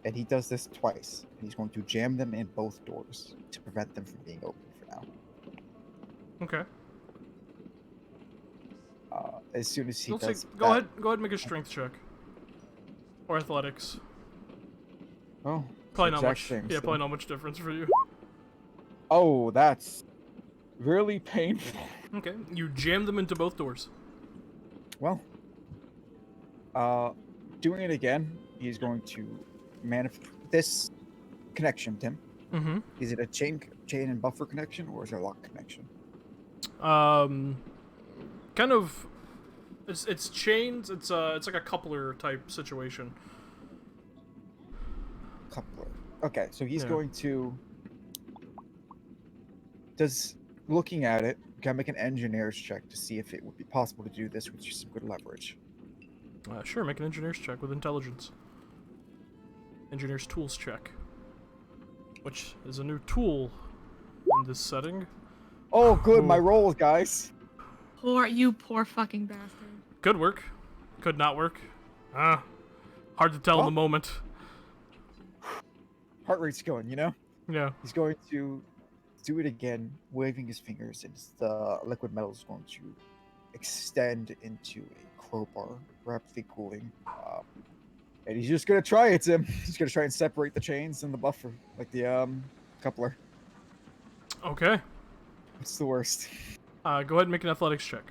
And he does this twice. And he's going to jam them in both doors to prevent them from being open for now. Okay. As soon as he Go does ahead and make a strength check. Or athletics. Oh, Probably not exact much. same, Yeah, so- probably not much difference for you. Oh, that's really painful. Okay, you jam them into both doors. Well, doing it again, he's going to this connection, Tim. Mm-hmm. Is it a chain and buffer connection, or is it a lock connection? Kind of. It's chains. It's like a coupler type situation. Coupler. Okay, so he's Yeah. going to. Looking at it, can I make an engineer's check to see if it would be possible to do this with just some good leverage? Sure, make an engineer's check with intelligence. Engineer's tools check, which is a new tool in this setting. Oh, good, my Cool. rolls, guys. Poor fucking bastard. Could work, could not work. Hard to tell in the moment. Heart rate's going, you know? Yeah. He's going to do it again, waving his fingers, and the liquid metal is going to extend into a crowbar, rapidly cooling. And he's just gonna try it, Tim. He's gonna try and separate the chains and the buffer, like the coupler. Okay. What's the worst? Go ahead and make an athletics check.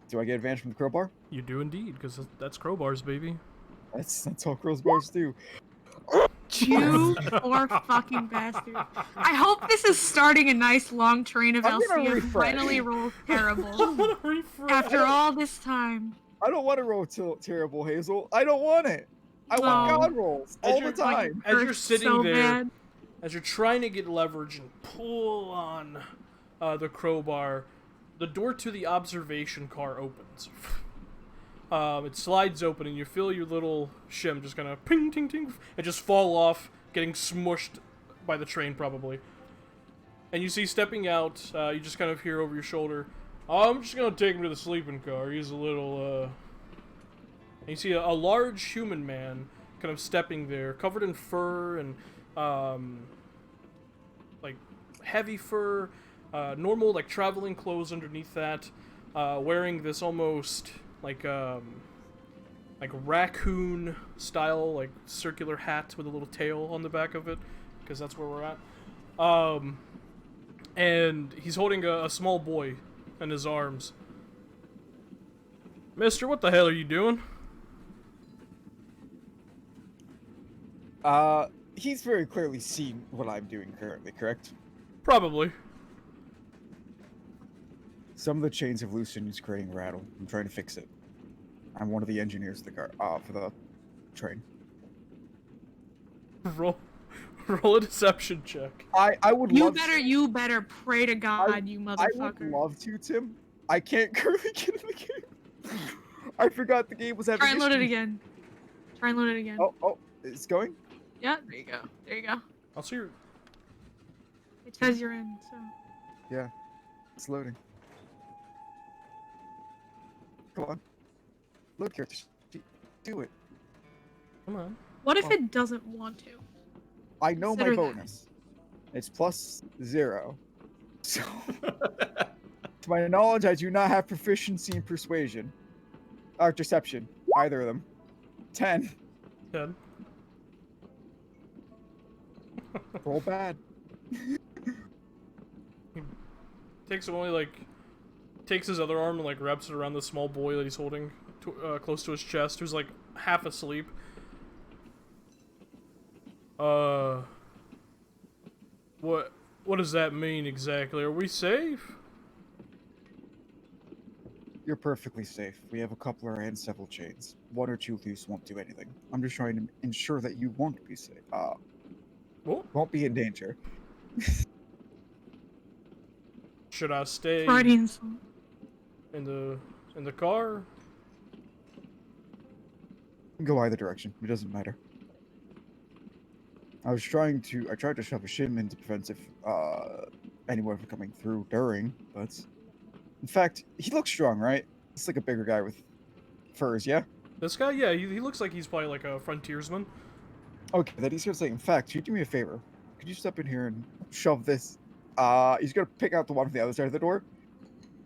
Do I get advantage from the crowbar? You do indeed, because that's crowbars, baby. That's all crowbars do. You poor fucking bastard. I hope this is starting a nice long train of I'm gonna LCM refresh. finally rolls terrible. After all this time. I don't want to roll terrible, Hazel. I don't want it. I want No. God rolls all the time. As you're Hurts sitting so there, bad. as you're trying to get leverage and pull on the crowbar, the door to the observation car opens. It slides open, and you feel your little shim just kind of ping, ting, ting, and just fall off, getting smushed by the train, probably. And you see stepping out, you just kind of hear over your shoulder, I'm just going to take him to the sleeping car. He's a little, And you see a large human man kind of stepping there, covered in fur and, like, heavy fur, normal, like, traveling clothes underneath that, wearing this almost, like raccoon style, like, circular hat with a little tail on the back of it, because that's where we're at. And he's holding a small boy in his arms. Mister, what the hell are you doing? He's very clearly seen what I'm doing currently, correct? Probably. Some of the chains have loosened, it's creating rattle. I'm trying to fix it. I'm one of the engineers of the car, for the train. Roll a deception check. I would You love better pray to God, you I would motherfucker. love to, Tim. I can't currently get in the game. I forgot the game was having Try and load it issues. again. Try and load it again. Oh, it's going? Yeah, there you go. There you go. I'll see your... It says you're in, so. Yeah, it's loading. Come on. Look here. Do it. Come on. What if Oh. it doesn't want to? I know my Consider that. bonus. It's +0. So, to my knowledge, I do not have proficiency in persuasion. Or deception. Either of them. 10. 10. Roll bad. Takes him only, like... Takes his other arm and, like, wraps it around the small boy that he's holding close to his chest, who's, like, half asleep. What does that mean exactly? Are we safe? You're perfectly safe. We have a coupler and several chains. 1 or 2 loose won't do anything. I'm just trying to ensure that you won't be safe. What? Won't be in danger. Should I stay Freudian slip. in the car? Go either direction. It doesn't matter. I tried to shove a shim in to prevent anyone from coming through during, but in fact, he looks strong, right? He's like a bigger guy with furs, yeah? This guy? Yeah, he looks like he's probably like a frontiersman. Okay, then he's gonna say, in fact, could you do me a favor? Could you step in here and shove this? He's gonna pick out the one from the other side of the door.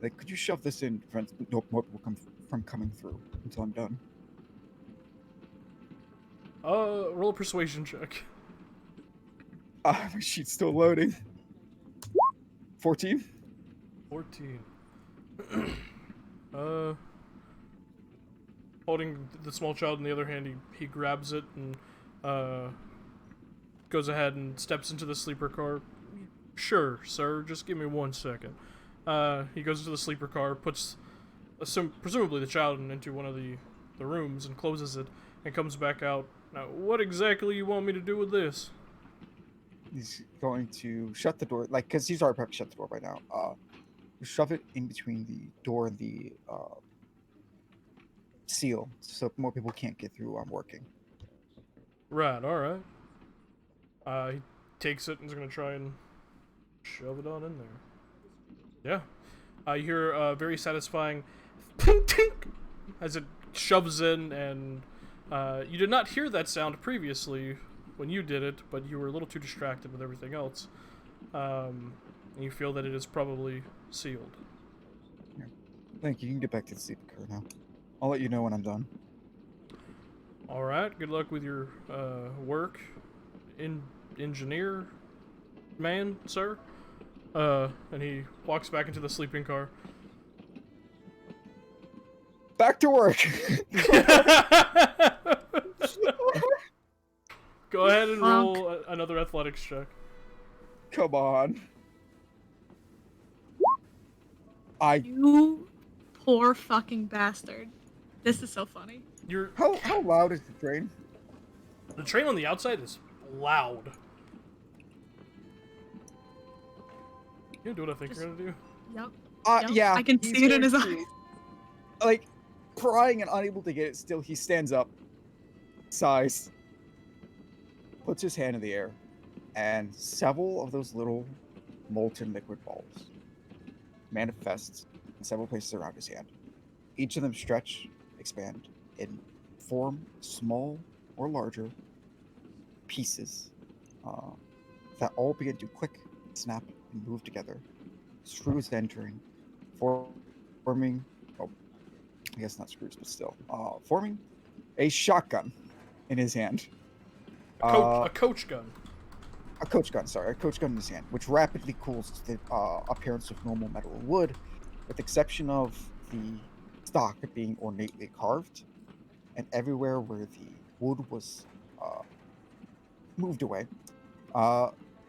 Like, could you shove this in to prevent more people from coming through until I'm done? Roll a persuasion check. My sheet's still loading. 14? 14. Holding the small child in the other hand, he grabs it and goes ahead and steps into the sleeper car. Sure, sir, just give me 1 second. He goes into the sleeper car, puts presumably the child into one of the rooms and closes it and comes back out. Now, what exactly you want me to do with this? He's going to shut the door, like, because he's already probably shut the door by now. Shove it in between the door and the seal, so more people can't get through while I'm working. Right, alright. He takes it and is going to try and shove it on in there. Yeah. You hear a very satisfying tink tink as it shoves in, and you did not hear that sound previously when you did it, but you were a little too distracted with everything else. And you feel that it is probably sealed. Yeah. Thank you. You can get back to the sleeping car now. I'll let you know when I'm done. All right. Good luck with your work, engineer, man, sir. And he walks back into the sleeping car. Back to work. Go ahead and Bonk. roll another athletics check. Come on. You poor fucking bastard. This is so funny. You're How loud is the train? the train on the outside is loud. You do what I think you're gonna do. Yep. Yep, Yeah. I can he's see it in going his to, eyes. Like, prying and unable to get it still, he stands up, sighs, puts his hand in the air, and several of those little molten liquid balls manifest in several places around his hand. Each of them stretch, expand, and form small or larger pieces that all begin to click, snap, and move together. Screws entering, forming, oh, I guess not screws, but still, forming a shotgun in his hand. A coach gun. A coach gun in his hand, which rapidly cools to the appearance of normal metal or wood, with the exception of the stock being ornately carved, and everywhere where the wood was moved away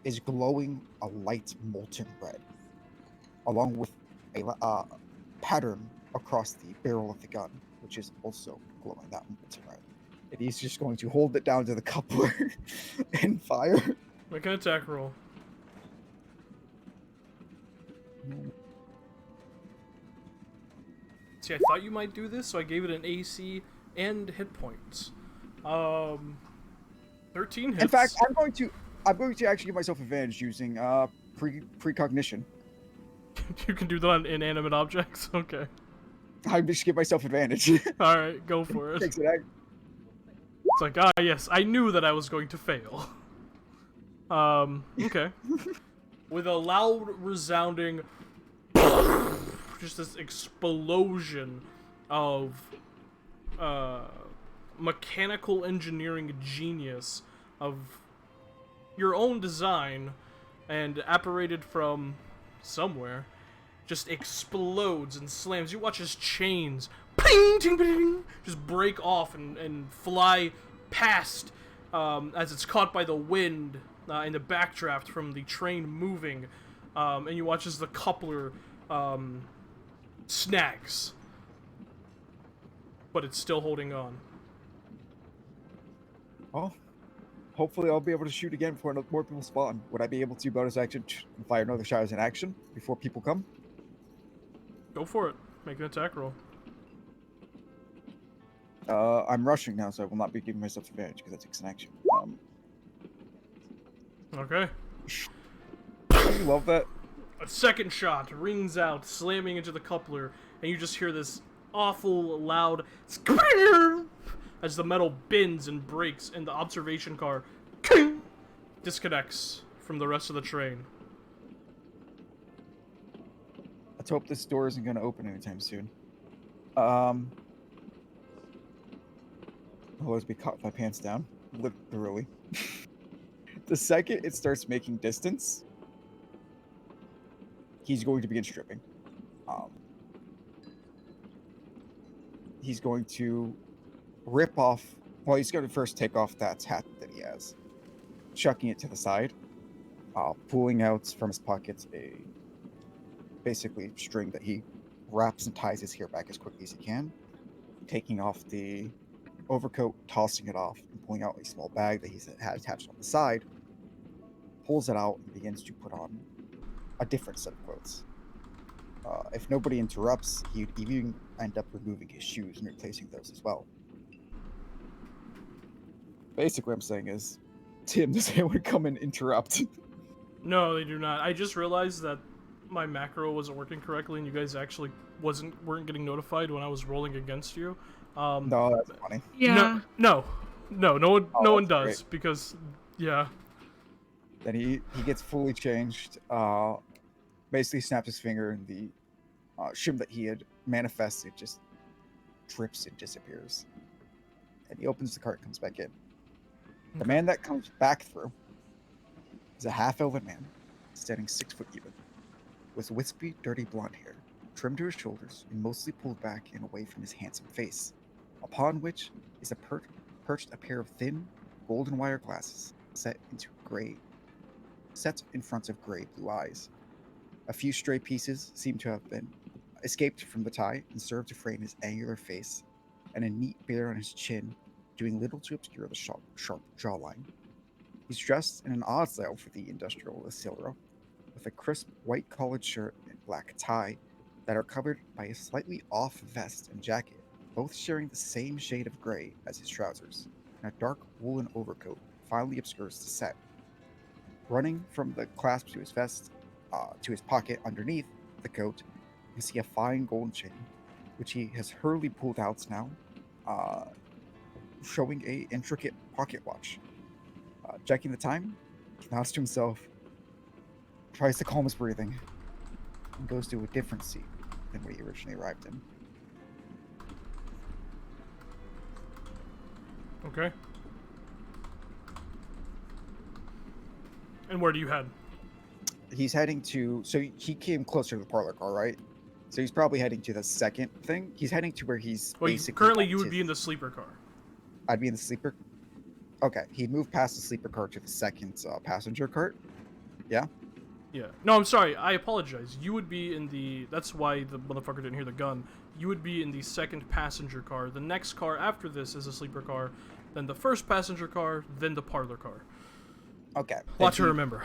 is glowing a light molten red, along with a pattern across the barrel of the gun, which is also glowing that molten red. And he's just going to hold it down to the coupler and fire. Make an attack roll. See, I thought you might do this, so I gave it an AC and hit points. 13 hits. In fact, I'm going to actually give myself advantage using precognition. You can do that on inanimate objects? Okay. I just give myself advantage. Alright, go for it. Takes it out. It's like, yes, I knew that I was going to fail. Okay. With a loud, resounding, just this explosion of, mechanical engineering genius of your own design and apparated from somewhere, just explodes and slams. You watch his chains ping, ting, ping, just break off and fly past as it's caught by the wind in the backdraft from the train moving, and you watch as the coupler snags, but it's still holding on. Well, hopefully I'll be able to shoot again before more people spawn. Would I be able to bonus action fire another shot as an action before people come? Go for it. Make an attack roll. I'm rushing now, so I will not be giving myself advantage because that takes an action. Okay. I love that. A second shot rings out, slamming into the coupler, and you just hear this awful loud as the metal bends and breaks, and the observation car disconnects from the rest of the train. Let's hope this door isn't going to open anytime soon. I'll always be caught with my pants down, literally. The second it starts making distance, he's going to begin stripping. He's going to rip off. Well, he's going to first take off that hat that he has, chucking it to the side, pulling out from his pockets a basically string that he wraps and ties his hair back as quickly as he can, taking off the overcoat, tossing it off, and pulling out a small bag that he's had attached on the side, pulls it out and begins to put on a different set of clothes. If nobody interrupts, he'd even end up removing his shoes and replacing those as well. Basically, what I'm saying is, Tim, does anyone come and interrupt? No, they do not. I just realized that my macro wasn't working correctly, and you guys actually weren't getting notified when I was rolling against you. No, that's funny. Yeah. No one does, great. because, yeah. Then he gets fully changed, basically snaps his finger, and the shim that he had manifested just drips and disappears. And he opens the cart and comes back in. The Okay. man that comes back through is a half-elven man, standing 6 foot even, with wispy, dirty blonde hair, trimmed to his shoulders and mostly pulled back and away from his handsome face, upon which is perched a pair of thin, golden wire glasses set in front of gray blue eyes. A few stray pieces seem to have been escaped from the tie and serve to frame his angular face, and a neat beard on his chin, doing little to obscure the sharp jawline. He's dressed in an odd style for the industrial Issylra, with a crisp white collared shirt and black tie that are covered by a slightly off vest and jacket, both sharing the same shade of gray as his trousers, and a dark woolen overcoat finally obscures the set. Running from the clasp to his vest to his pocket underneath the coat, you see a fine gold chain, which he has hurriedly pulled out now, showing a intricate pocket watch. Checking the time, he nods to himself, tries to calm his breathing, and goes to a different seat than what he originally arrived in. Okay. And where do you head? He's heading to, so he came closer to the parlor car, right? So he's probably heading to the second thing. He's heading to where he's Well, basically... currently at you would his- be in the sleeper car. I'd be in the sleeper. Okay, he moved past the sleeper cart to the second passenger cart. Yeah? Yeah. No, I'm sorry. I apologize. You would be in the... That's why the motherfucker didn't hear the gun. You would be in the second passenger car. The next car after this is a sleeper car. Then the first passenger car. Then the parlor car. Okay. Lot to remember.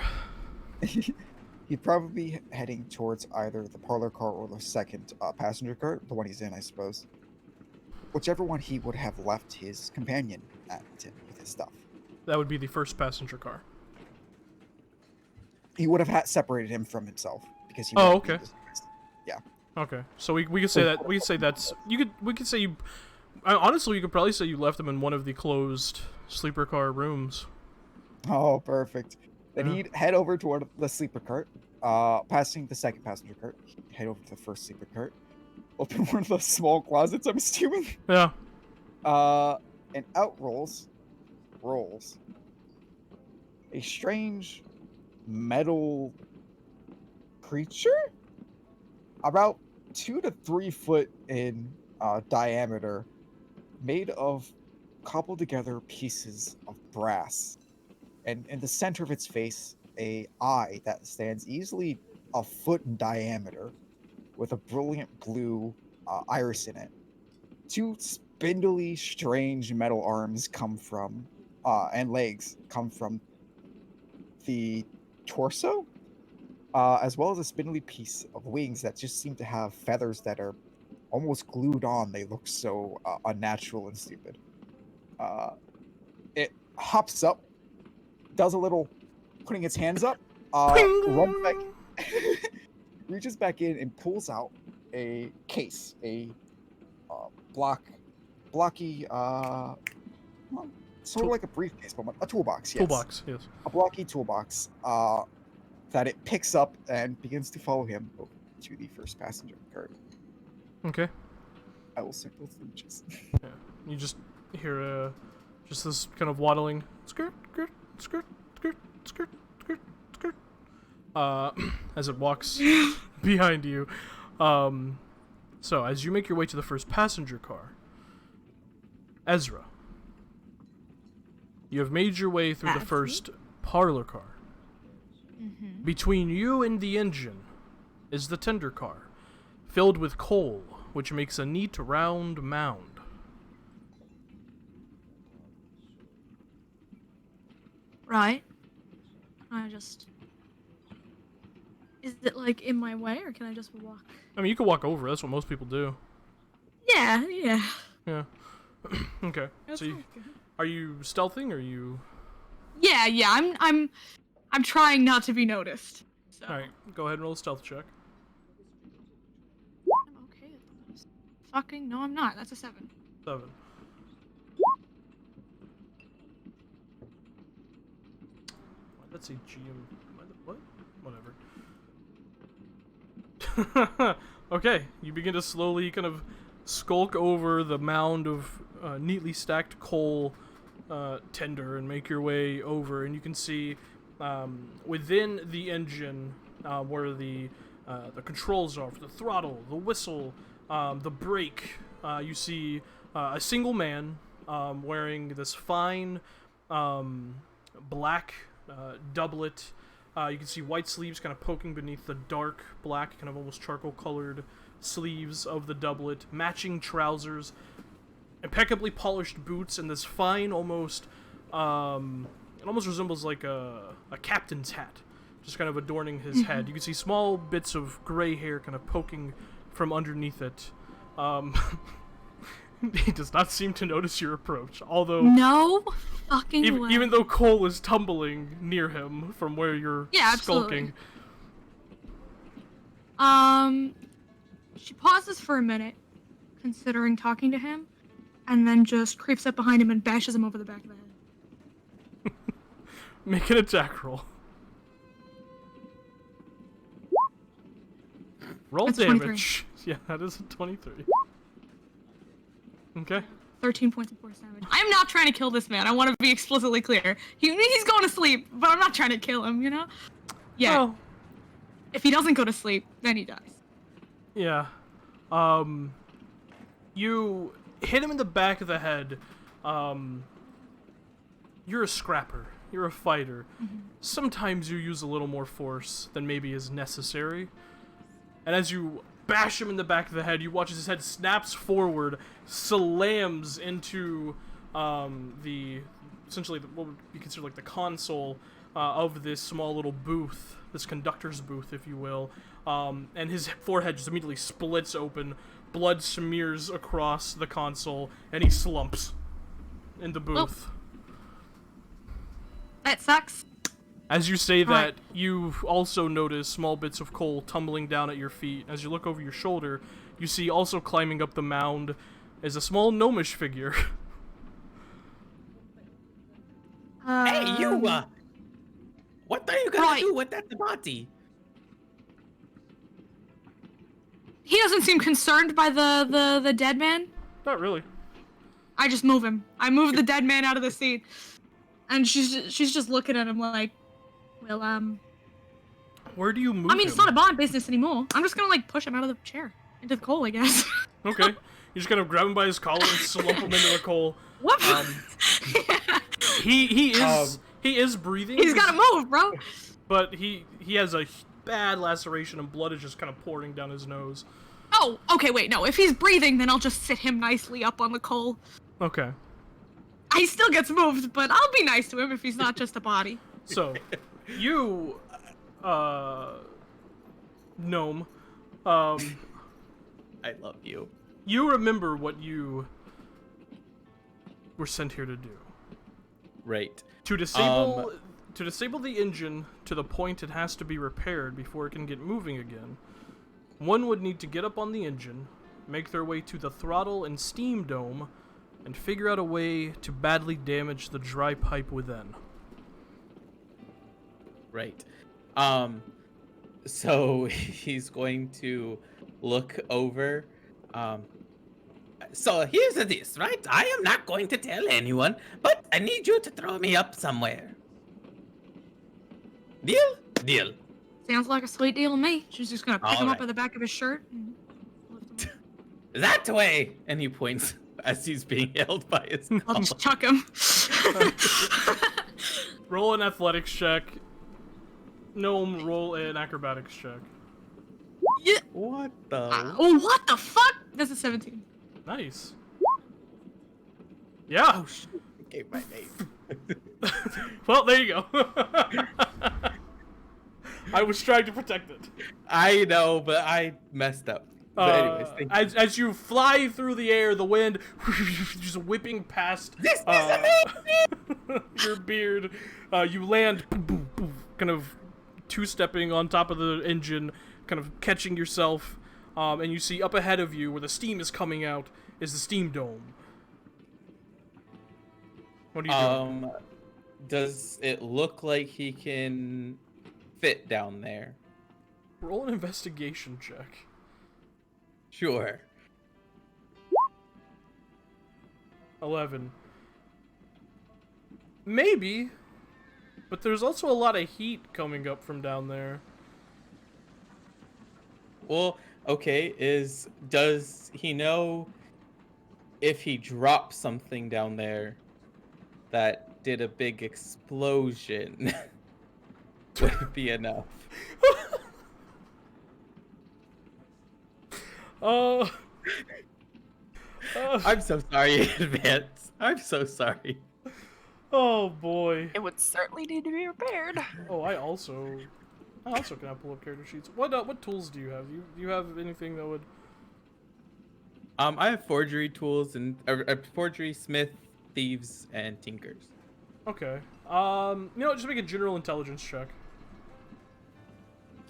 He'd probably be heading towards either the parlor car or the second passenger cart, the one he's in, I suppose. Whichever one he would have left his companion at with his stuff. That would be the first passenger car. He would have separated him from himself because he. Oh, wouldn't be okay. disguised. Yeah. Okay. So we could say that. We could say that's... We could say you... Honestly, you could probably say you left him in one of the closed sleeper car rooms. Oh, perfect. Then Yeah. he'd head over toward the sleeper cart, passing the second passenger cart. He'd head over to the first sleeper cart, open one of those small closets, I'm assuming. Yeah. And out rolls a strange metal creature, about 2 to 3 foot in diameter, made of cobbled together pieces of brass. And in the center of its face, a eye that stands easily a foot in diameter, with a brilliant blue iris in it. 2 spindly, strange metal arms come from, and legs come from the torso, as well as a spindly piece of wings that just seem to have feathers that are almost glued on. They look so unnatural and stupid. It hops up, does a little putting its hands up, runs back, reaches back in and pulls out a case, a blocky, well, sort of like a briefcase, but a toolbox. Yes. Toolbox. Yes. A blocky toolbox that it picks up and begins to follow him over to the first passenger cart. Okay. I will send both images. Yeah. You just hear just this kind of waddling skirt, skirt, skirt, skirt, skirt, skirt, skirt. As it walks behind you. So as you make your way to the first passenger car, Ezra, you have made your way through the That's first parlor car. Mm-hmm. Between you and the engine is the tender car, filled with coal, which makes a neat round mound. Right. Can I just... Is it, like, in my way, or can I just walk? I mean, you can walk over. That's what most people do. Yeah, yeah. Yeah. Okay. That's So, okay. are you stealthing, or are you... Yeah, I'm trying not to be noticed. So. Alright, go ahead and roll a stealth check. I'm okay at this. Fucking no, I'm not. That's a 7. 7. Let's see, GM... What? Whatever. Okay, you begin to slowly kind of skulk over the mound of neatly stacked coal tender and make your way over, and you can see within the engine where the controls are for the throttle, the whistle, the brake. You see a single man wearing this fine black doublet. You can see white sleeves kind of poking beneath the dark black, kind of almost charcoal colored sleeves of the doublet, matching trousers, impeccably polished boots, and this fine almost it almost resembles like a captain's hat, just kind of adorning his head. You can see small bits of gray hair kind of poking from underneath it. He does not seem to notice your approach, although No fucking way. even though Cole is tumbling near him from where you're skulking. She pauses for a minute, considering talking to him, and then just creeps up behind him and bashes him over the back of the head. Make an attack roll. Roll That's damage. 23. Yeah, that is a 23. Okay. 13 points of force damage. I'm not trying to kill this man. I want to be explicitly clear. He's going to sleep, but I'm not trying to kill him, you know? Yeah. Well, If he doesn't go to sleep, then he dies. yeah. You hit him in the back of the head. You're a scrapper. You're a fighter. Sometimes you use a little more force than maybe is necessary. And as you bash him in the back of the head, you watch as his head snaps forward, slams into essentially what would be considered like the console of this small little booth, this conductor's booth, if you will. And his forehead just immediately splits open, blood smears across the console, and he slumps in the booth. That sucks. As you say that, Right. you also notice small bits of coal tumbling down at your feet. As you look over your shoulder, you see also climbing up the mound is a small gnomish figure. Hey, you, what are you gonna Right. do with that body? He doesn't seem concerned by the dead man. Not really. I just move him. I move the dead man out of the seat. And she's just looking at him like, well, Where do you move I mean, him? it's not a Bond business anymore. I'm just gonna, like, push him out of the chair. Into the coal, I guess. Okay. You just kind of grab him by his collar and slump him into the coal. Whoop! He is breathing. He's gotta move, bro! But he has a bad laceration and blood is just kind of pouring down his nose. Oh, okay, wait, no. If he's breathing, then I'll just sit him nicely up on the coal. Okay. He still gets moved, but I'll be nice to him if he's not just a body. So, you, gnome, I love you. you remember what you were sent here to do. Right. To disable the engine to the point it has to be repaired before it can get moving again, one would need to get up on the engine, make their way to the throttle and steam dome, and figure out a way to badly damage the dry pipe within. Right. So he's going to look over. So here's this, right? I am not going to tell anyone, but I need you to throw me up somewhere. Deal? Deal. Sounds like a sweet deal to me. She's just gonna pick him up Alright. by the back of his shirt and lift him up. That way! And he points as he's being held by his I'll collar. just chuck him. Roll an athletics check. Gnome, roll an acrobatics check. Yeah. What the? Oh, what the fuck? That's a 17. Nice. Yeah. Oh shit! He gave my name. Well, there you go. I was trying to protect it. I know, but I messed up. But anyways, thank you. As you fly through the air, the wind just whipping past This is amazing! your beard. You land, boom, boom, boom, kind of two-stepping on top of the engine, kind of catching yourself, and you see up ahead of you, where the steam is coming out, is the steam dome. What are you doing? Does it look like he can fit down there? Roll an investigation check. Sure. 11. Maybe, but there's also a lot of heat coming up from down there. Well, okay, does he know if he dropped something down there that did a big explosion? Would it be enough? Uh, I'm so sorry in advance. I'm so sorry. oh boy. It would certainly need to be repaired. Oh, I also can pull up character sheets. What tools do you have? Do you have anything that would? I have forgery tools and forgery, smith, thieves, and tinkers. Okay. Just make a general intelligence check.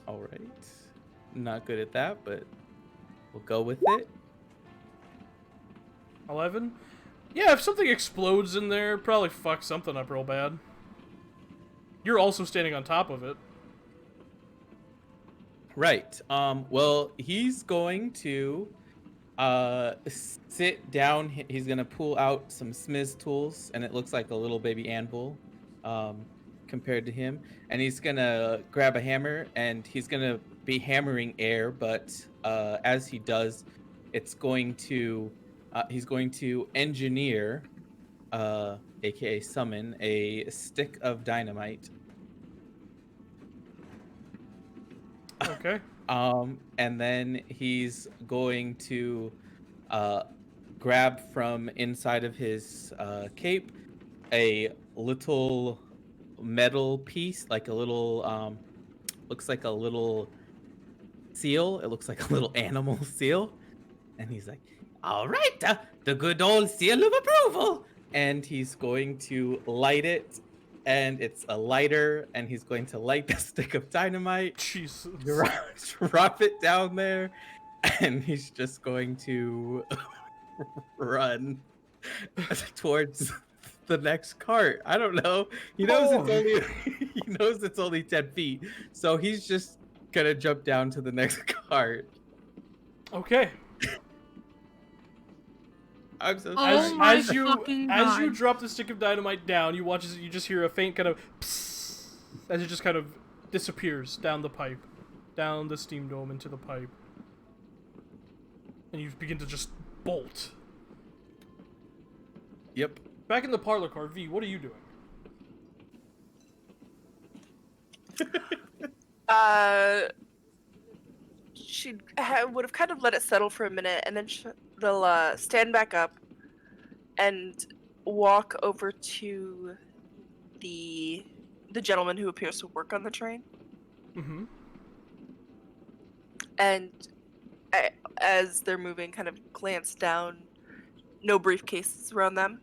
All right. Not good at that, but we'll go with it. 11. Yeah, if something explodes in there, probably fuck something up real bad. You're also standing on top of it. Right. Well, he's going to sit down. He's gonna pull out some smith's tools, and it looks like a little baby anvil, compared to him. And he's gonna grab a hammer, and he's gonna be hammering air. But as he does, he's going to engineer, aka summon, a stick of dynamite. Okay. And then he's going to grab from inside of his cape a little metal piece, like a little, looks like a little seal. It looks like a little animal seal. And he's like, all right, the good old seal of approval. And he's going to light it. And it's a lighter, and he's going to light the stick of dynamite. Jesus. Drop it down there, and he's just going to run towards the next cart. I don't know. He knows it's only 10 feet, so he's just gonna jump down to the next cart. Okay. I'm so Oh my as you fucking God. drop the stick of dynamite down, you just hear a faint kind of psst as it just kind of disappears down the pipe, down the steam dome into the pipe, and you begin to just bolt. Yep. Back in the parlor car, V, what are you doing? She would have kind of let it settle for a minute, and then they'll stand back up and walk over to the gentleman who appears to work on the train. Mm-hmm. And as they're moving, kind of glance down. No briefcases around them.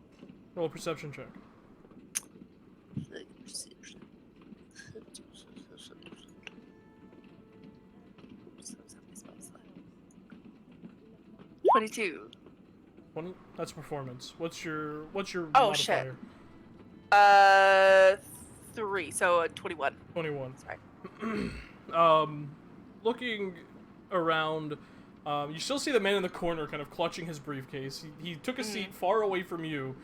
Roll a perception check. 22. 20? That's performance. What's your Oh, shit. modifier? 3, so 21. 21. Sorry. Looking around, you still see the man in the corner kind of clutching his briefcase. He took a seat far away from you,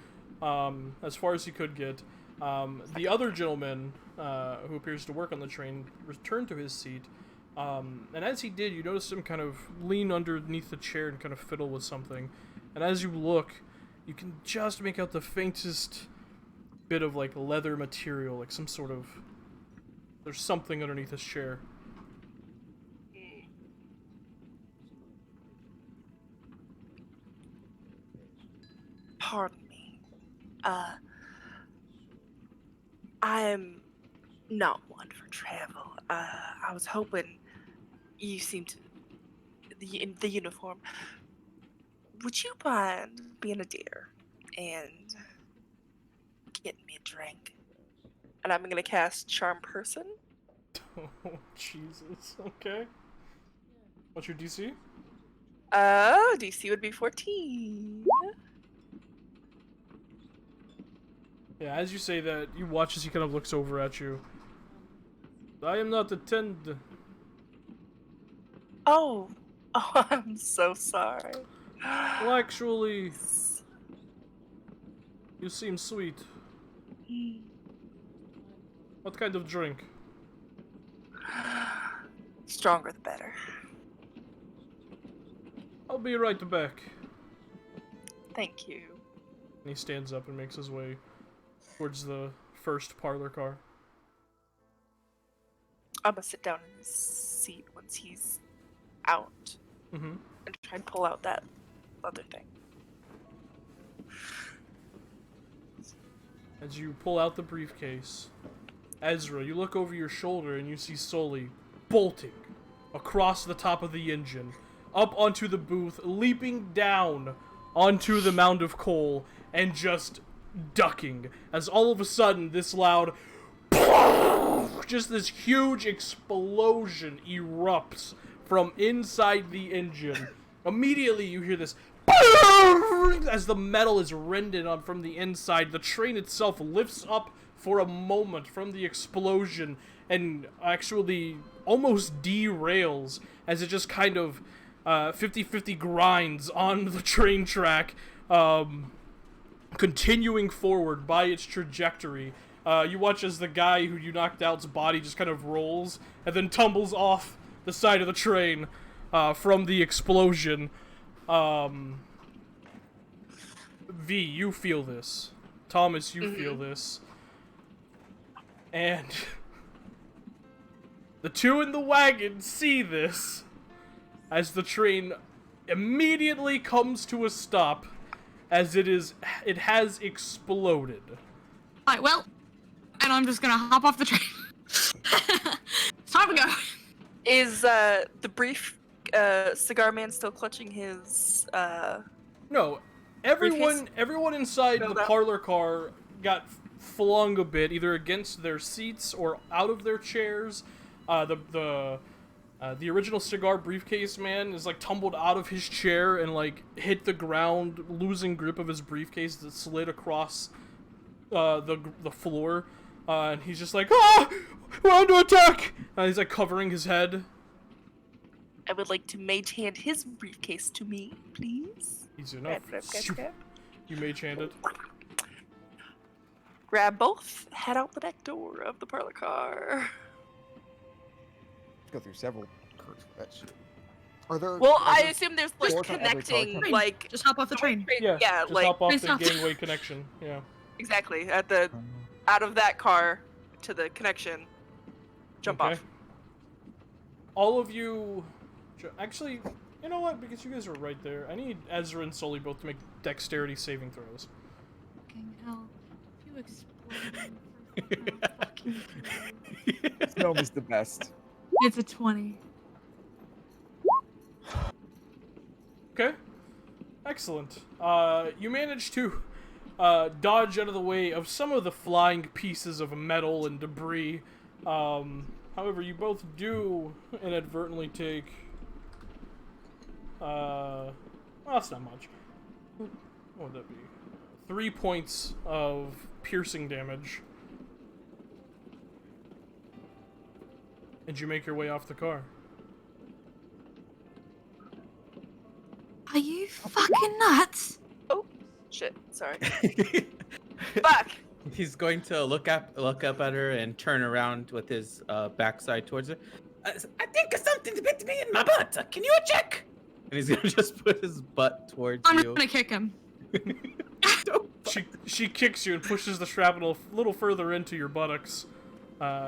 as far as he could get. The other gentleman, who appears to work on the train, returned to his seat. And as he did, you notice him kind of lean underneath the chair and kind of fiddle with something. And as you look, you can just make out the faintest bit of, like, leather material, like some sort of... There's something underneath his chair. Pardon me. I'm not one for travel. I was hoping you seemed in the uniform. Would you mind being a dear and getting me a drink? And I'm gonna cast Charm Person. Oh, Jesus. Okay. What's your DC? DC would be 14. Yeah, as you say that, you watch as he kind of looks over at you. I am not attend. Oh, I'm so sorry. Well, actually, You seem sweet. What kind of drink? Stronger the better. I'll be right back. Thank you. And he stands up and makes his way towards the first parlor car. I'm gonna sit down in his seat once he's out Mm-hmm. and try and pull out that other thing. As you pull out the briefcase, Ezra, you look over your shoulder and you see Sully bolting across the top of the engine, up onto the booth, leaping down onto the mound of coal, and just ducking. As all of a sudden, this loud, just this huge explosion erupts from inside the engine. Immediately, you hear this as the metal is rended on from the inside. The train itself lifts up for a moment from the explosion and actually almost derails as it just kind of 50-50 grinds on the train track, continuing forward by its trajectory. You watch as the guy who you knocked out's body just kind of rolls and then tumbles off the side of the train from the explosion. V, you feel this. Thomas, you feel this. And the two in the wagon see this as the train immediately comes to a stop as it has exploded. Alright, well, and I'm just gonna hop off the train. It's time to go. Is the brief cigar man still clutching his No, everyone inside No, the that- parlor car got flung a bit, either against their seats or out of their chairs. The original cigar briefcase man is like tumbled out of his chair and like hit the ground, losing grip of his briefcase that slid across the floor. And he's just like, we're under attack! And he's like covering his head. I would like to mage hand his briefcase to me, please. Easy enough. You mage hand it. Grab both, head out the back door of the parlor car. Go through several cars for that shit. Are there? Well, are I there assume there's like doors on every car connecting, company? like Just hop off the train. Yeah, just like hop off Train the stopped. gangway connection. Yeah. exactly at the out of that car to the connection. Jump Okay. off. All of you... Actually, you know what? Because you guys are right there, I need Ezra and Sully both to make dexterity saving throws. Fucking hell. If you explode how fucking Gnome is the best. It's a 20. Okay. Excellent. You managed to dodge out of the way of some of the flying pieces of metal and debris. However, you both do inadvertently take... well, that's not much. What would that be? 3 points of piercing damage. And you make your way off the car. Are you fucking nuts? Oh, shit. Sorry. Fuck. He's going to look up at her and turn around with his backside towards her. I think something's bit me in my butt. Can you check? And he's gonna just put his butt towards I'm you. just gonna kick him. She kicks you and pushes the shrapnel a little further into your buttocks.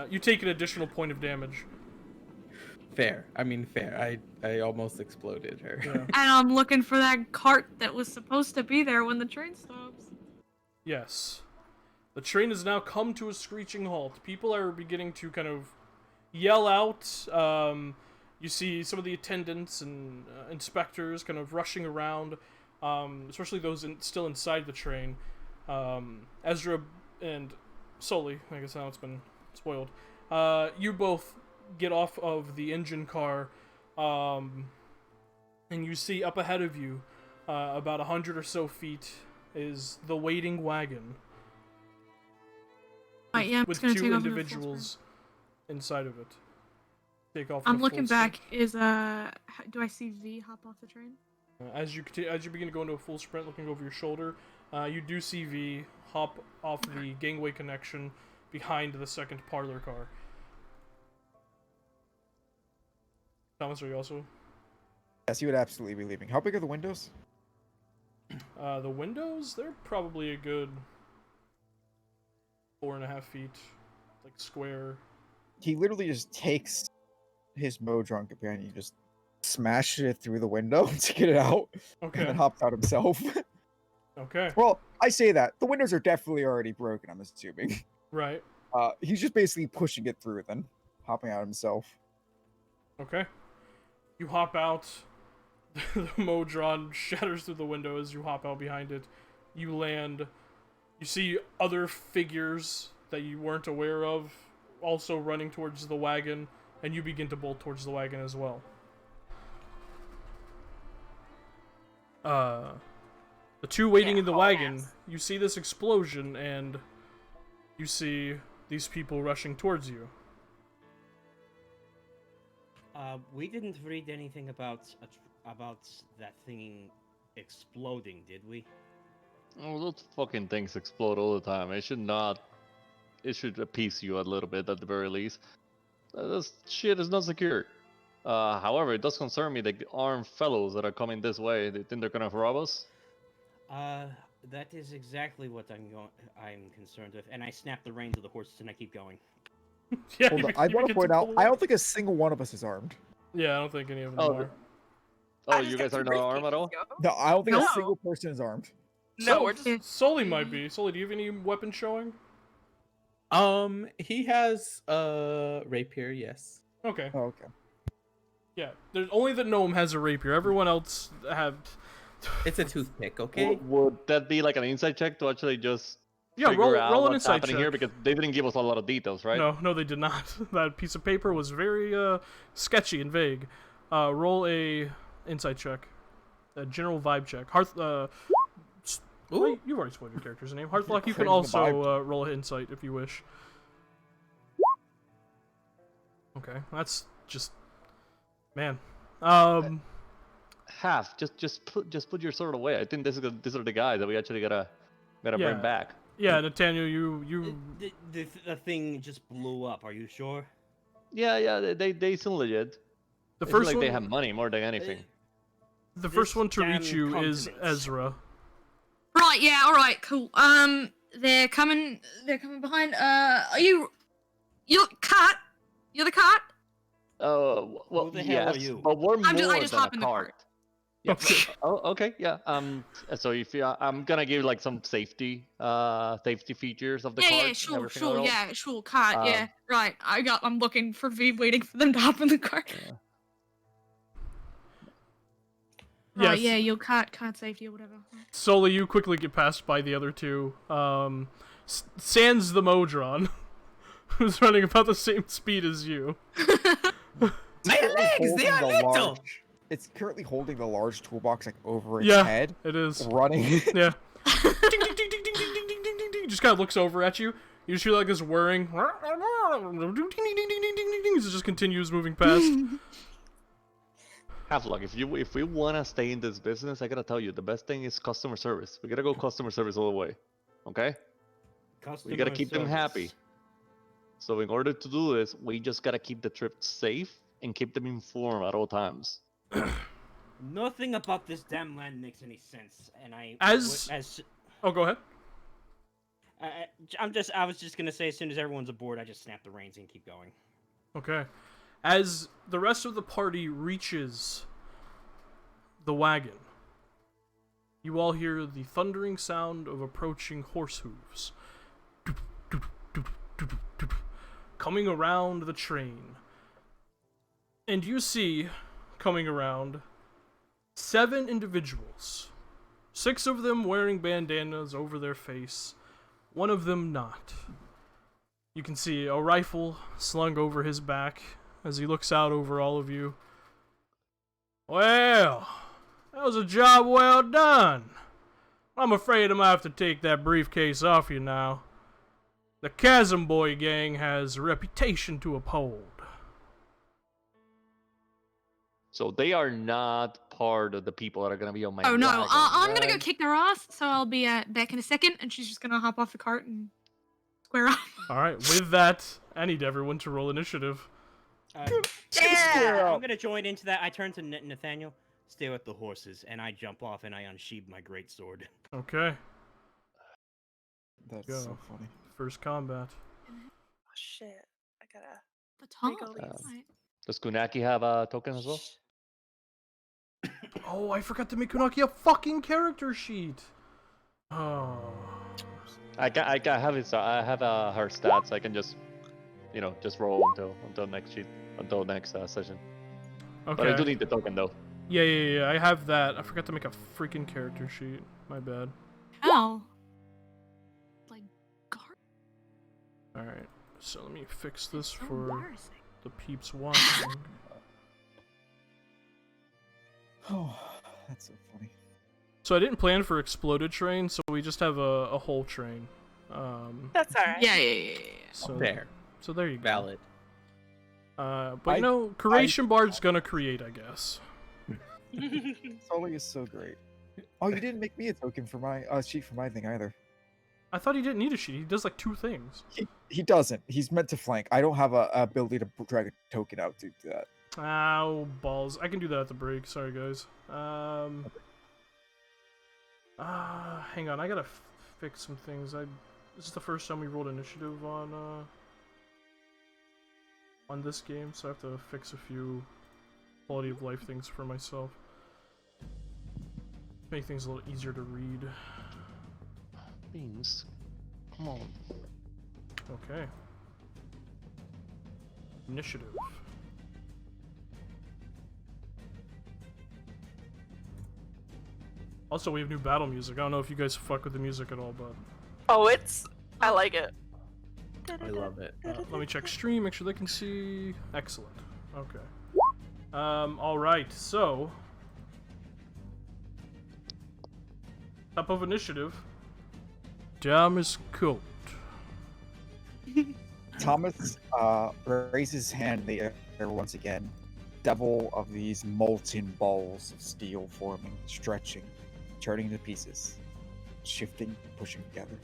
You take an additional point of damage. Fair. I mean, fair. I almost exploded her. Yeah. And I'm looking for that cart that was supposed to be there when the train stops. Yes. The train has now come to a screeching halt. People are beginning to kind of yell out. You see some of the attendants and inspectors kind of rushing around, especially those still inside the train. Ezra and Sully, I guess now it's been spoiled. You both get off of the engine car, and you see up ahead of you, about 100 or so feet, is the waiting wagon. Right, yeah, I'm With just gonna two take off into full individuals inside of it. Take off. I'm into looking full sprint. back. Do I see V hop off the train? As you begin to go into a full sprint, looking over your shoulder, You do see V hop off the gangway connection behind the second parlor car. Thomas, are you also? Yes, you would absolutely be leaving. How big are the windows? The windows, they're probably a good 4.5 feet, like square. He literally just takes his Modron companion, just smashes it through the window to get it out, and Okay. then hops out himself. Okay. Well, I say that. The windows are definitely already broken, I'm assuming. Right. He's just basically pushing it through, then hopping out himself. Okay. You hop out. The Modron shatters through the window as you hop out behind it. You land. You see other figures that you weren't aware of also running towards the wagon, and you begin to bolt towards the wagon as well. The two waiting in the wagon, you see this explosion, and you see these people rushing towards you. We didn't read anything about that thing exploding, did we? Oh, those fucking things explode all the time. It should not. It should appease you a little bit at the very least. This shit is not secure. However, it does concern me the armed fellows that are coming this way. They think they're gonna rob us. That is exactly what I'm concerned with. And I snap the reins of the horses and I keep going. Yeah, Hold on, I want to point out, I don't think a single one of us is armed. Yeah, I don't think any of them Oh, are. Oh, you guys are not armed at all? No, I don't think No. a single person is armed. No, we're just. Sully might be. Sully, do you have any weapons showing? He has a rapier, yes. Okay. Oh, okay. Yeah, there's only the gnome has a rapier. Everyone else have. It's a toothpick, okay? Would that be like an insight check to actually just Yeah, figure out roll an what's insight happening check. here? Because they didn't give us a lot of details, right? No, they did not. That piece of paper was very sketchy and vague. Roll a insight check, a general vibe check. Wait, you've already spoiled your character's name. Hearthlock, you can Crazy the also roll an insight if you wish. Okay, that's just man. Half. Just put your sword away. I think these are the guys that we actually gotta Yeah. bring back. Yeah, Nathaniel, you. The thing just blew up. Are you sure? Yeah. They seem legit. The It's first like one. they have money more than anything. The first This one to reach damn you is continent. Ezra. Right, yeah, alright, cool. They're coming behind, are you're the cart? You're the cart? Well, Who the hell are yes, you? but we're more I just than hop a in the cart. cart. Yeah. Okay. Oh, okay. Yeah. So if you, I'm gonna give like some safety features of the cart. Yeah, and sure, everything sure, else. yeah, sure, cart, Um, yeah. Right, I'm looking for V, waiting for them to hop in the cart. Yeah. Right, Yes. yeah, your cart safety or whatever. Solely, you quickly get passed by the other two. Sans the Modron, who's running about the same speed as you. My legs, they are little! It's currently holding the large toolbox like over its Yeah. head, It is. running. Yeah. Ding, ding, ding, ding, ding, ding, ding, ding, ding, ding. Just kind of looks over at you. You just hear like this whirring. Ding, ding, ding, ding, ding, ding, ding. It just continues moving past. Havelock, if we wanna stay in this business, I gotta tell you, the best thing is customer service. We gotta go customer service all the way. Okay? We gotta keep them happy. So in order to do this, we just gotta keep the trip safe and keep them informed at all times. Nothing about this damn land makes any sense, and Oh, go ahead. I was just gonna say, as soon as everyone's aboard, I just snap the reins and keep going. Okay. As the rest of the party reaches the wagon, you all hear the thundering sound of approaching horse hooves. Coming around the train. And you see, coming around, 7 individuals. 6 of them wearing bandanas over their face, 1 of them not. You can see a rifle slung over his back as he looks out over all of you. Well, that was a job well done. I'm afraid I'm gonna have to take that briefcase off you now. The Chasm Boy gang has a reputation to uphold. So they are not part of the people that are gonna be on my Oh no, wagon, I'm gonna go right? kick their ass, so I'll be back in a second, and she's just gonna hop off the cart and square up. All right. With that, I need everyone to roll initiative. Yeah! I'm gonna join into that. I turn to Nathaniel. Stay with the horses, and I jump off and I unsheathe my greatsword. Okay. That's Go. so funny. First combat. Oh shit. I gotta The tongue. Wiggle these. Right. Does Kunaki have a token as well? Oh, I forgot to make Kunaki a fucking character sheet. Oh. I have it. I have her stats. I can just, just roll until next sheet, until next session. Okay. But I do need the token though. Yeah. I have that. I forgot to make a freaking character sheet. My bad. How? Like, garbage. All right. So let me fix this So for embarrassing. the peeps watching. Oh, that's so funny. So I didn't plan for exploded train, so we just have a whole train. That's alright. Yeah. So Fair. So there you go. Valid. But Creation Bard's gonna create, I guess. Sully is so great. Oh, you didn't make me a token for my sheet for my thing either. I thought he didn't need a sheet. He does like 2 things. He doesn't. He's meant to flank. I don't have a ability to drag a token out to do that. Ow, balls. I can do that at the break. Sorry, guys. Hang on. I gotta fix some things. This is the first time we rolled initiative on this game, so I have to fix a few quality of life things for myself. Make things a little easier to read. Beans, come on. Okay. Initiative. Also, we have new battle music. I don't know if you guys fuck with the music at all, but Oh, I like it. I love it. let me check stream, make sure they can see. Excellent. Okay. Alright, so top of initiative. Thomas Colt. Thomas raises his hand in the air once again. Devil of these molten balls of steel forming, stretching, turning to pieces, shifting, pushing together,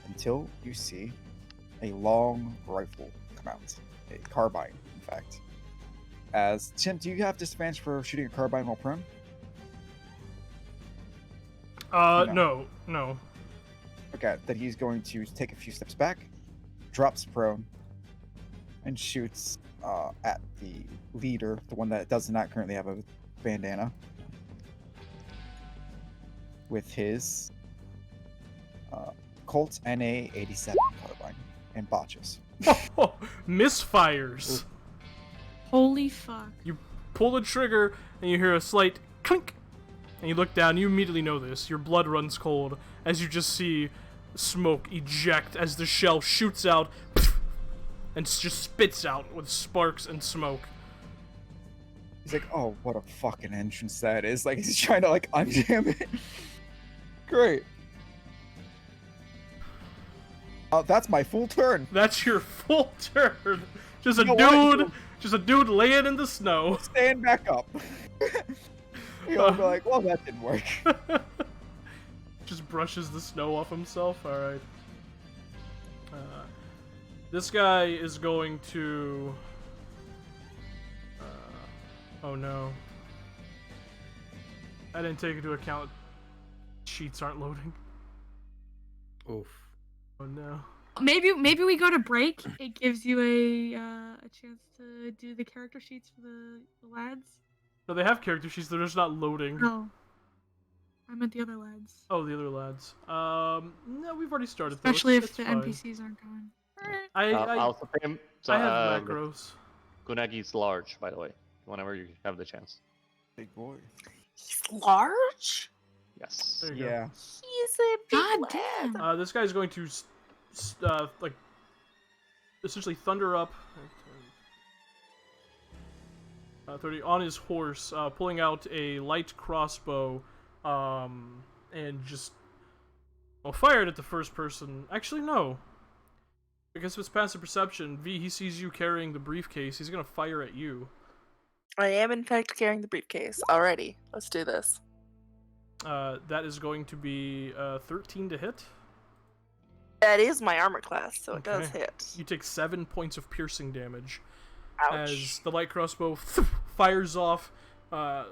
until you see a long rifle come out. A carbine, in fact. As Tim, do you have disadvantage for shooting a carbine while prone? No. Okay, then he's going to take a few steps back, drops prone, and shoots at the leader, the one that does not currently have a bandana, with his Colt NA-87 carbine, and botches. Misfires. Holy fuck. You pull the trigger, and you hear a slight clink. And you look down, you immediately know this. Your blood runs cold as you just see smoke eject as the shell shoots out and just spits out with sparks and smoke. He's like, oh, what a fucking entrance that is. Like, he's trying to, like, unjam it. Great. That's my full turn. That's your full turn. Just a You know what? dude, just a dude laying in the snow. Stand back up. He'll be like, well, that didn't work. Just brushes the snow off himself. All right. This guy is going to. Oh no. I didn't take into account. Sheets aren't loading. Oof. Oh no. Maybe we go to break. It gives you a chance to do the character sheets for the lads. No, they have character sheets. They're just not loading. No, I meant the other lads. Oh, the other lads. No, we've already started. Especially though. if the fine. NPCs aren't going. Alright. I Also, Tim, so, I have macros. Kunagi's large, by the way. Whenever you have the chance. Big boy. He's large? Yes. There you go. Yeah. He's a big God lad. damn. This guy's going to, like, essentially thunder up. 30 on his horse, pulling out a light crossbow, and just, well, fired at the first person. Actually, no. Because of his passive perception, V, he sees you carrying the briefcase. He's gonna fire at you. I am in fact carrying the briefcase. Alrighty, let's do this. That is going to be 13 to hit. That is my armor class, so it does Okay. hit. You take 7 points of piercing damage Ouch. as the light crossbow fires off,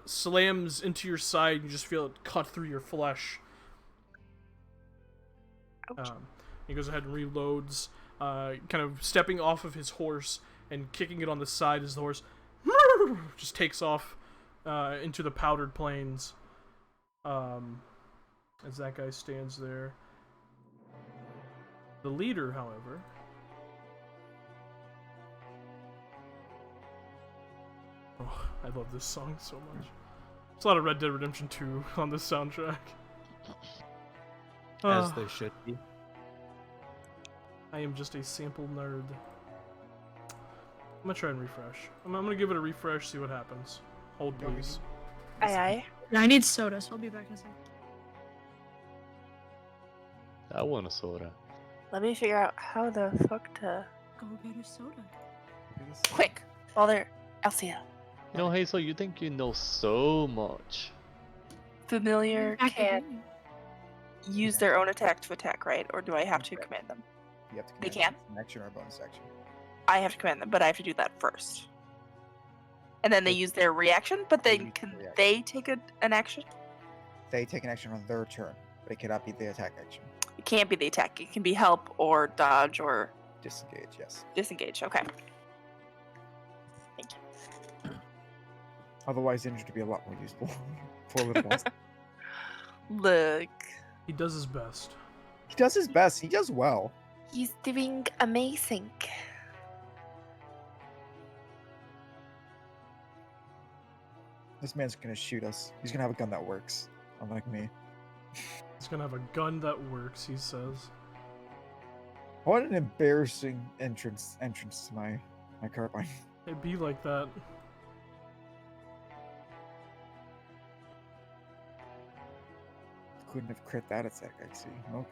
slams into your side, and you just feel it cut through your flesh. Ouch. He goes ahead and reloads, kind of stepping off of his horse and kicking it on the side as the horse just takes off into the powdered plains. As that guy stands there. The leader, however, oh, I love this song so much. There's a lot of Red Dead Redemption 2 on this soundtrack. As there should be. I am just a sample nerd. I'm gonna try and refresh. I'm gonna give it a refresh, see what happens. Hold, please. Aye. Yeah, I need soda, so I'll be back in a second. I want a soda. Let me figure out how the fuck to. Go get a soda. Quick! While they're. Alcia. You know, Hazel, you think you know so much. Familiar can Academia. use their own attack to attack, right? Or do I have to command them? You have to They command can? an action or a bonus action. I have to command them, but I have to do that first. And then they use their reaction, but They then use can their reaction. they take an action? They take an action on their turn, but it cannot be the attack action. It can't be the attack. It can be help or dodge or Disengage, yes. disengage. Okay. Thank you. Otherwise, injured to be a lot more useful for little boss. Look. He does his best. He does his best. He does well. He's doing amazing. This man's gonna shoot us. He's gonna have a gun that works, unlike me. He's gonna have a gun that works, he says. What an embarrassing entrance to my carbine. It'd be like that. Couldn't have crit that attack, I see. Okay.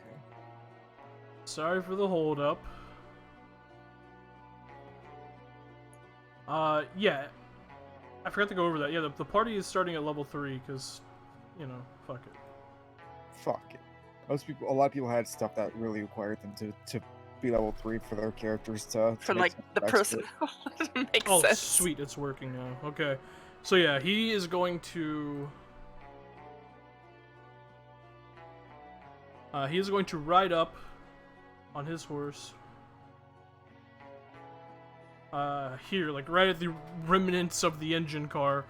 Sorry for the hold up. Yeah. I forgot to go over that. Yeah, the party is starting at level 3, because, you know, fuck it. Fuck it. A lot of people had stuff that really required them to be level 3 for their characters to For make like some the expert. person. Makes Oh, sense. sweet, it's working now. Okay. So yeah, he is going to... he is going to ride up on his horse. Here, like right at the remnants of the engine car,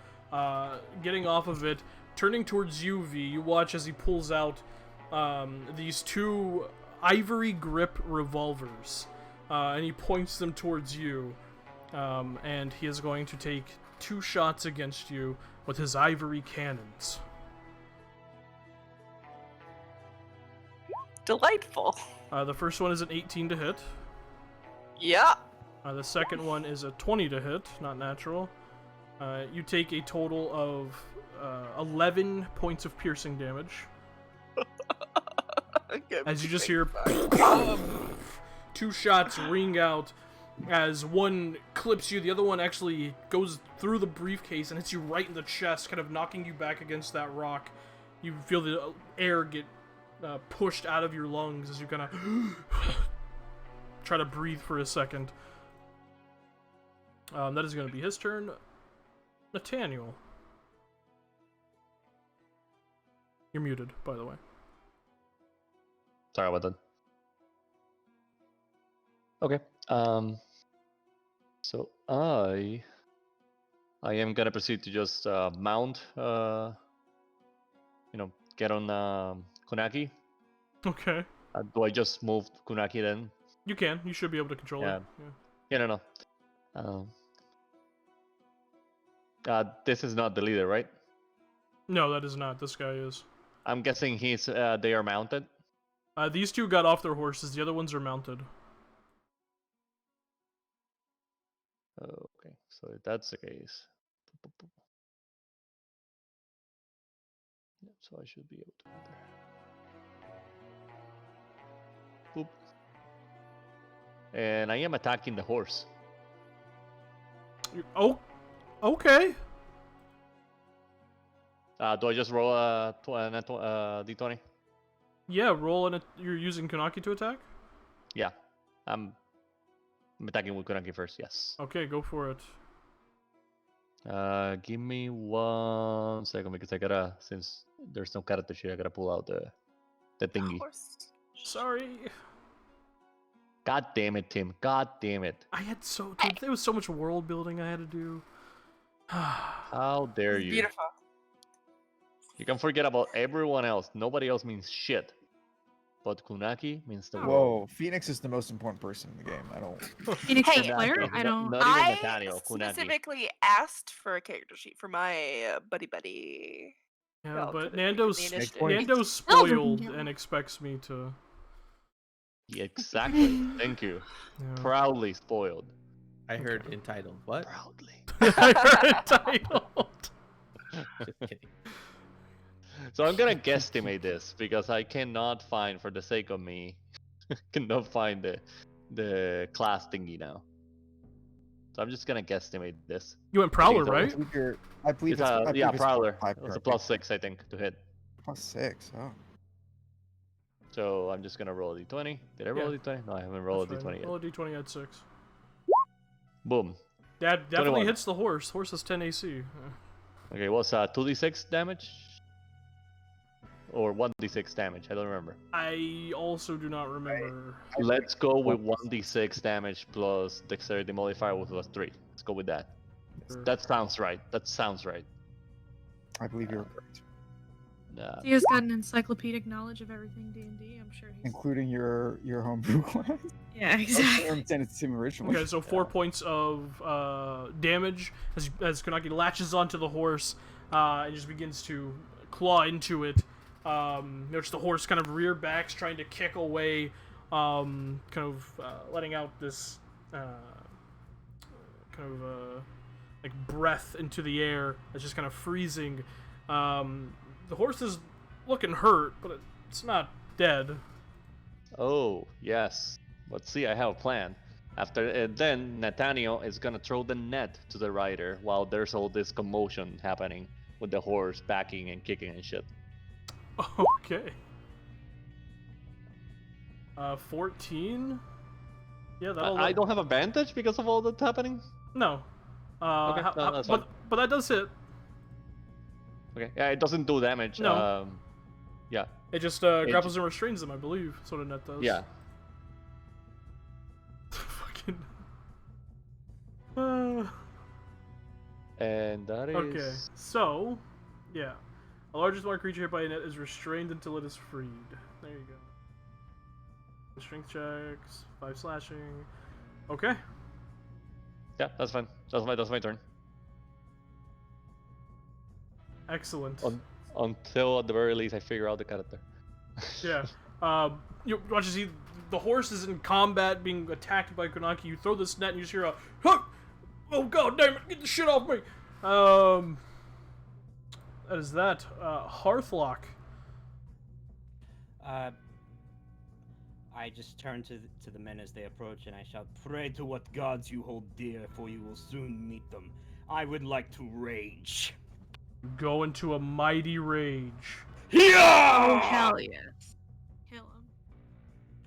getting off of it, turning towards you, V. You watch as he pulls out these 2 ivory grip revolvers, and he points them towards you, and he is going to take 2 shots against you with his ivory cannons. Delightful. The first one is an 18 to hit. Yeah. The second one is a 20 to hit, not natural. You take a total of 11 points of piercing damage. As you just hear 2 shots ring out as one clips you, the other one actually goes through the briefcase and hits you right in the chest, kind of knocking you back against that rock. You feel the air get pushed out of your lungs as you kind of try to breathe for a second. That is going to be his turn. Nathaniel. You're muted, by the way. Sorry about that. Okay. So I am gonna proceed to just mount. Get on Kunaki. Okay. Do I just move Kunaki then? You can. You should be able to control Yeah. it. Yeah, no. This is not the leader, right? No, that is not. This guy is. I'm guessing they are mounted. These 2 got off their horses. The other ones are mounted. Okay, so if that's the case. Yep, so I should be able to enter. Boop. And I am attacking the horse. Oh, okay. Do I just roll a d20? Yeah, roll and you're using Kanaki to attack? Yeah. I'm attacking with Kunaki first, yes. Okay, go for it. Give me 1 second because I gotta, since there's no character sheet, I gotta pull out the Of thingy. course. Sorry. God damn it, Tim. God damn it. There was so much world building I had to do. How dare you? Beautiful. You can forget about everyone else. Nobody else means shit. But Kunaki means the world. Whoa, Phoenix is the most important person in the game. I don't. Phoenix Hey, player? Kunaki, I don't. Not even I Nathaniel, Kunaki. specifically asked for a character sheet for my buddy. Yeah, Well, but could've Nando's taken the initiative. point. Nando's Silver spoiled can do and it. expects me to. Yeah, exactly. Thank you. Yeah. Proudly spoiled. I heard entitled. What? Proudly. Entitled. Just kidding. So I'm gonna guesstimate this because I cannot find, for the sake of me, cannot find the class thingy now. So I'm just gonna guesstimate this. You went Prowler, it's a- right? I believe It's it's, a, I believe yeah, it's Prowler. five It was a correct. +6, I think, to hit. +6. Oh. So I'm just gonna roll a d20. Did I roll a Yeah. d20? No, I haven't rolled a That's right. d20 yet. Roll a d20 at 6. Boom. That definitely 21. hits the horse. Horse has 10 AC. Okay, what's 2d6 damage? Or 1d6 damage? I don't remember. I also do not remember. Let's go with 1d6 damage plus dexterity modifier with +3. Let's go with that. Sure. That sounds right. That sounds right. I believe you're correct, Theo's got an encyclopedic knowledge of everything D&D. I'm sure he's. including your homebrew class. Yeah, That's exactly. what I intended to him originally. Okay, so 4 points of damage as Kanaki latches onto the horse and just begins to claw into it. Notice the horse kind of rear backs, trying to kick away, letting out this like breath into the air that's just kind of freezing. The horse is looking hurt, but it's not dead. Oh, yes. Let's see, I have a plan. After then, Nathaniel is gonna throw the net to the rider while there's all this commotion happening with the horse backing and kicking and shit. Okay. 14? Yeah, that'll I don't have advantage because of all that's happening? No. Okay, no, that's fine. but that does hit. Okay, yeah, it doesn't do damage. No. Yeah, It just grapples and restrains them, I believe. That's what a net does. yeah. Fucking. And that is... Okay, so, yeah. A largest marked creature hit by a net is restrained until it is freed. There you go. Strength checks, 5 slashing. Okay. Yeah, that's fine. That's my turn. Excellent. Until at the very least I figure out the character. Yeah. You watch as the horse is in combat being attacked by Konaki. You throw this net and you just hear a "Huh! Oh god damn it, get the shit off me!" That is that. Hearthlock. I just turn to the men as they approach, and I shout, "Pray to what gods you hold dear, for you will soon meet them. I would like to rage." Go into a mighty rage. Oh, Yeah! hell yes. Kill him.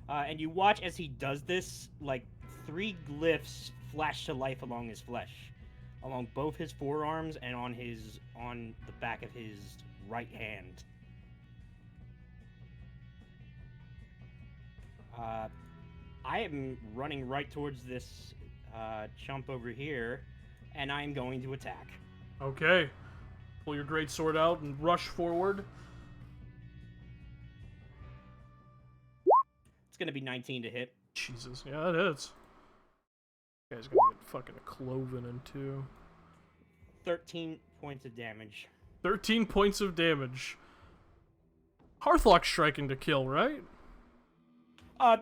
And you watch as he does this, like 3 glyphs flash to life along his flesh, along both his forearms and on the back of his right hand. I am running right towards this chump over here, and I'm going to attack. Okay. Pull your great sword out and rush forward. It's gonna be 19 to hit. Jesus, yeah, it is. You guys gonna get fucking cloven in two. 13 points of damage. 13 points of damage. Hearthlock striking to kill, right?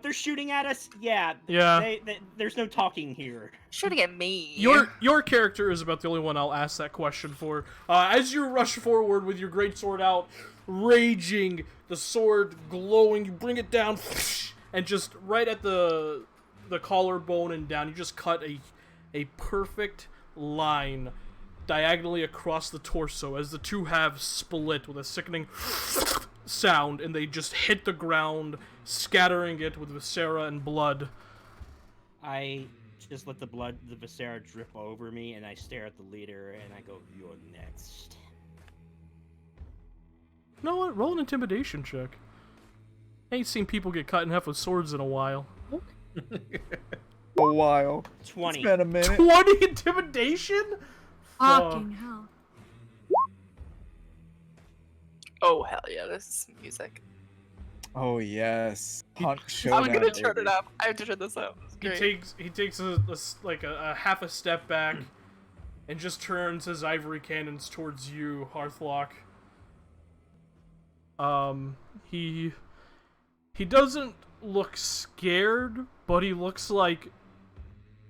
They're shooting at us? Yeah. Yeah. There's no talking here. Shooting at me. Your character is about the only one I'll ask that question for. As you rush forward with your great sword out, raging, the sword glowing, you bring it down, and just right at the collarbone and down, you just cut a perfect line diagonally across the torso as the two halves split with a sickening sound, and they just hit the ground, scattering it with viscera and blood. I just let the viscera drip over me, and I stare at the leader, and I go, "You're next." You know what? Roll an intimidation check. Ain't seen people get cut in half with swords in a while. A while. 20. It's been a minute. 20 intimidation? Fucking hell. Oh hell yeah, this is some music. Oh yes. Hunt I'm showdown. gonna turn baby. it up. I have to turn this up. It's great. He takes a half a step back and just turns his ivory cannons towards you, Hearthlock. He doesn't look scared, but he looks like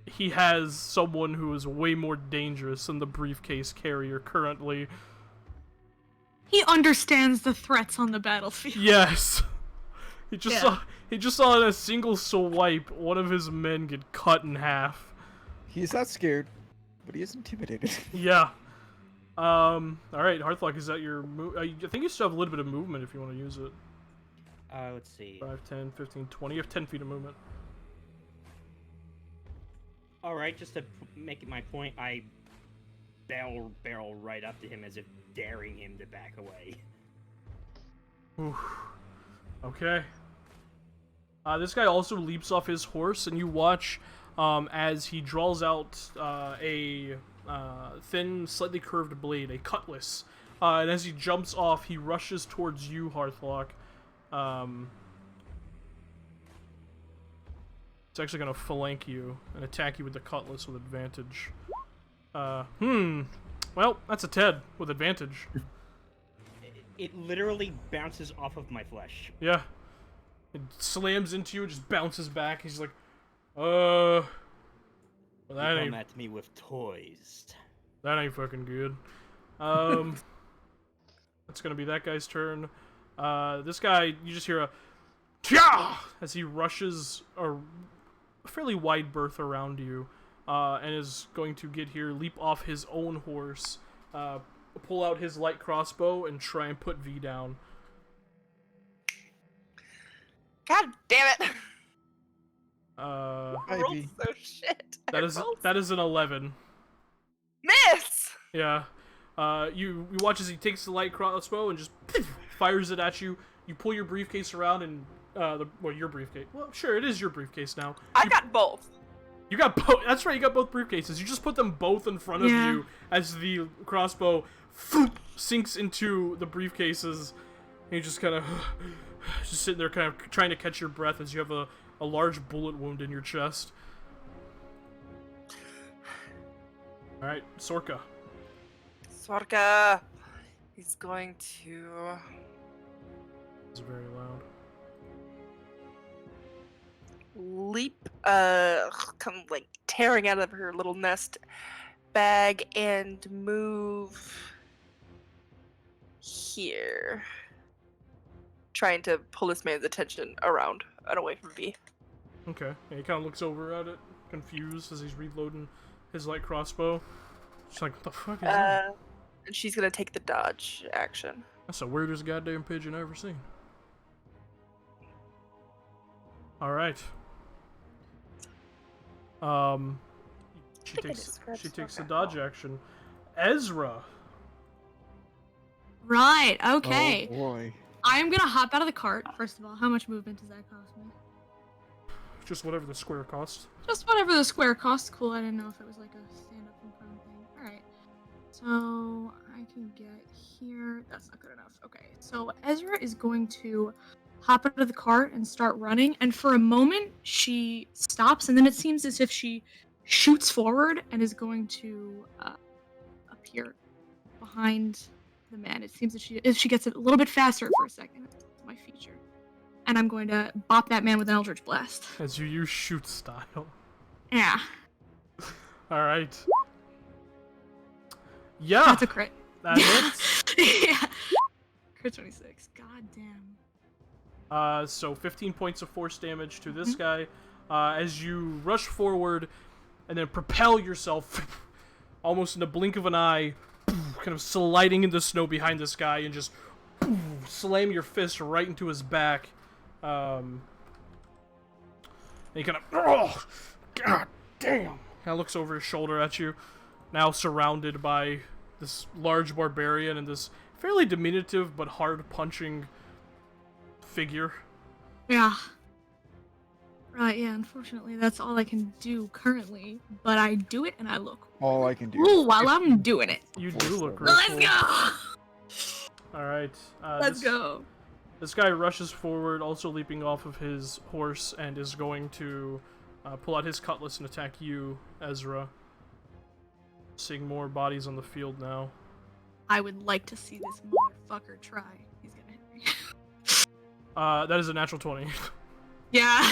he has someone who is way more dangerous than the briefcase carrier currently. He understands the threats on the battlefield. Yes. He Yeah. just saw in a single swipe one of his men get cut in half. He's not scared, but he is intimidated. Yeah. Alright, Hearthlock, is that your move? I think you still have a little bit of movement if you want to use it. Let's see. 5, 10, 15, 20. You have 10 feet of movement. Alright, just to make it my point, I barrel right up to him as if daring him to back away. Oof. Okay. This guy also leaps off his horse, and you watch as he draws out a thin, slightly curved blade, a cutlass. And as he jumps off, he rushes towards you, Hearthlock. It's actually going to flank you and attack you with the cutlass with advantage. Well, that's a 10 with advantage. It literally bounces off of my flesh. Yeah. It slams into you and just bounces back. He's like, well, You that come ain't at me with toys. fucking good. That's gonna be that guy's turn. This guy, you just hear a Tya! As he rushes a fairly wide berth around you, and is going to get here, leap off his own horse, pull out his light crossbow, and try and put V down. God damn it! Uh, I rolled Ivy. so shit. that is an 11. Miss. Yeah. You watch as he takes the light crossbow and just fires it at you. You pull your briefcase around and your briefcase. Well, sure, it is your briefcase now. I got both. You got both. That's right. You got both briefcases. You just put them both in front of you as the crossbow sinks into the briefcases. And you just kind of just sitting there, kind of trying to catch your breath as you have a large bullet wound in your chest. All right, Sorka. Sorka. He's going to. It's very loud. Leap, come like tearing out of her little nest bag and move here. Trying to pull this man's attention around and away from V. Okay. Yeah, he kind of looks over at it, confused as he's reloading his light crossbow. She's like, what the fuck is that? And she's gonna take the dodge action. That's the weirdest goddamn pigeon I've ever seen. Alright. She takes the dodge action. Ezra. Right, okay. Oh boy. I'm gonna hop out of the cart, first of all. How much movement does that cost me? Just whatever the square costs. Just whatever the square costs. Cool, I didn't know if it was like a stand-up in front thing. Alright. So, I can get here. That's not good enough. Okay, so Ezra is going to hop out of the cart and start running, and for a moment, she stops, and then it seems as if she shoots forward and is going to appear behind the man. It seems that she gets it a little bit faster for a second. It's my feature. And I'm going to bop that man with an Eldritch Blast. As you use shoot style. Yeah. Alright. Yeah! That's a crit. That hits. Yeah. Crit 26. God damn. So 15 points of force damage to this guy. As you rush forward and then propel yourself almost in the blink of an eye, kind of sliding into the snow behind this guy and just slam your fist right into his back. And he kind of, oh, god damn! Kind of looks over his shoulder at you, now surrounded by this large barbarian and this fairly diminutive but hard-punching figure. Yeah. Right, yeah, unfortunately, that's all I can do currently. But I do it and I look All I can do. cool while I'm doing it. You do look Force real Let's cool. go! Alright. Let's go. This guy rushes forward, also leaping off of his horse, and is going to pull out his cutlass and attack you, Ezra. Seeing more bodies on the field now. I would like to see this motherfucker try. He's gonna hit me. That is a natural 20. Yeah.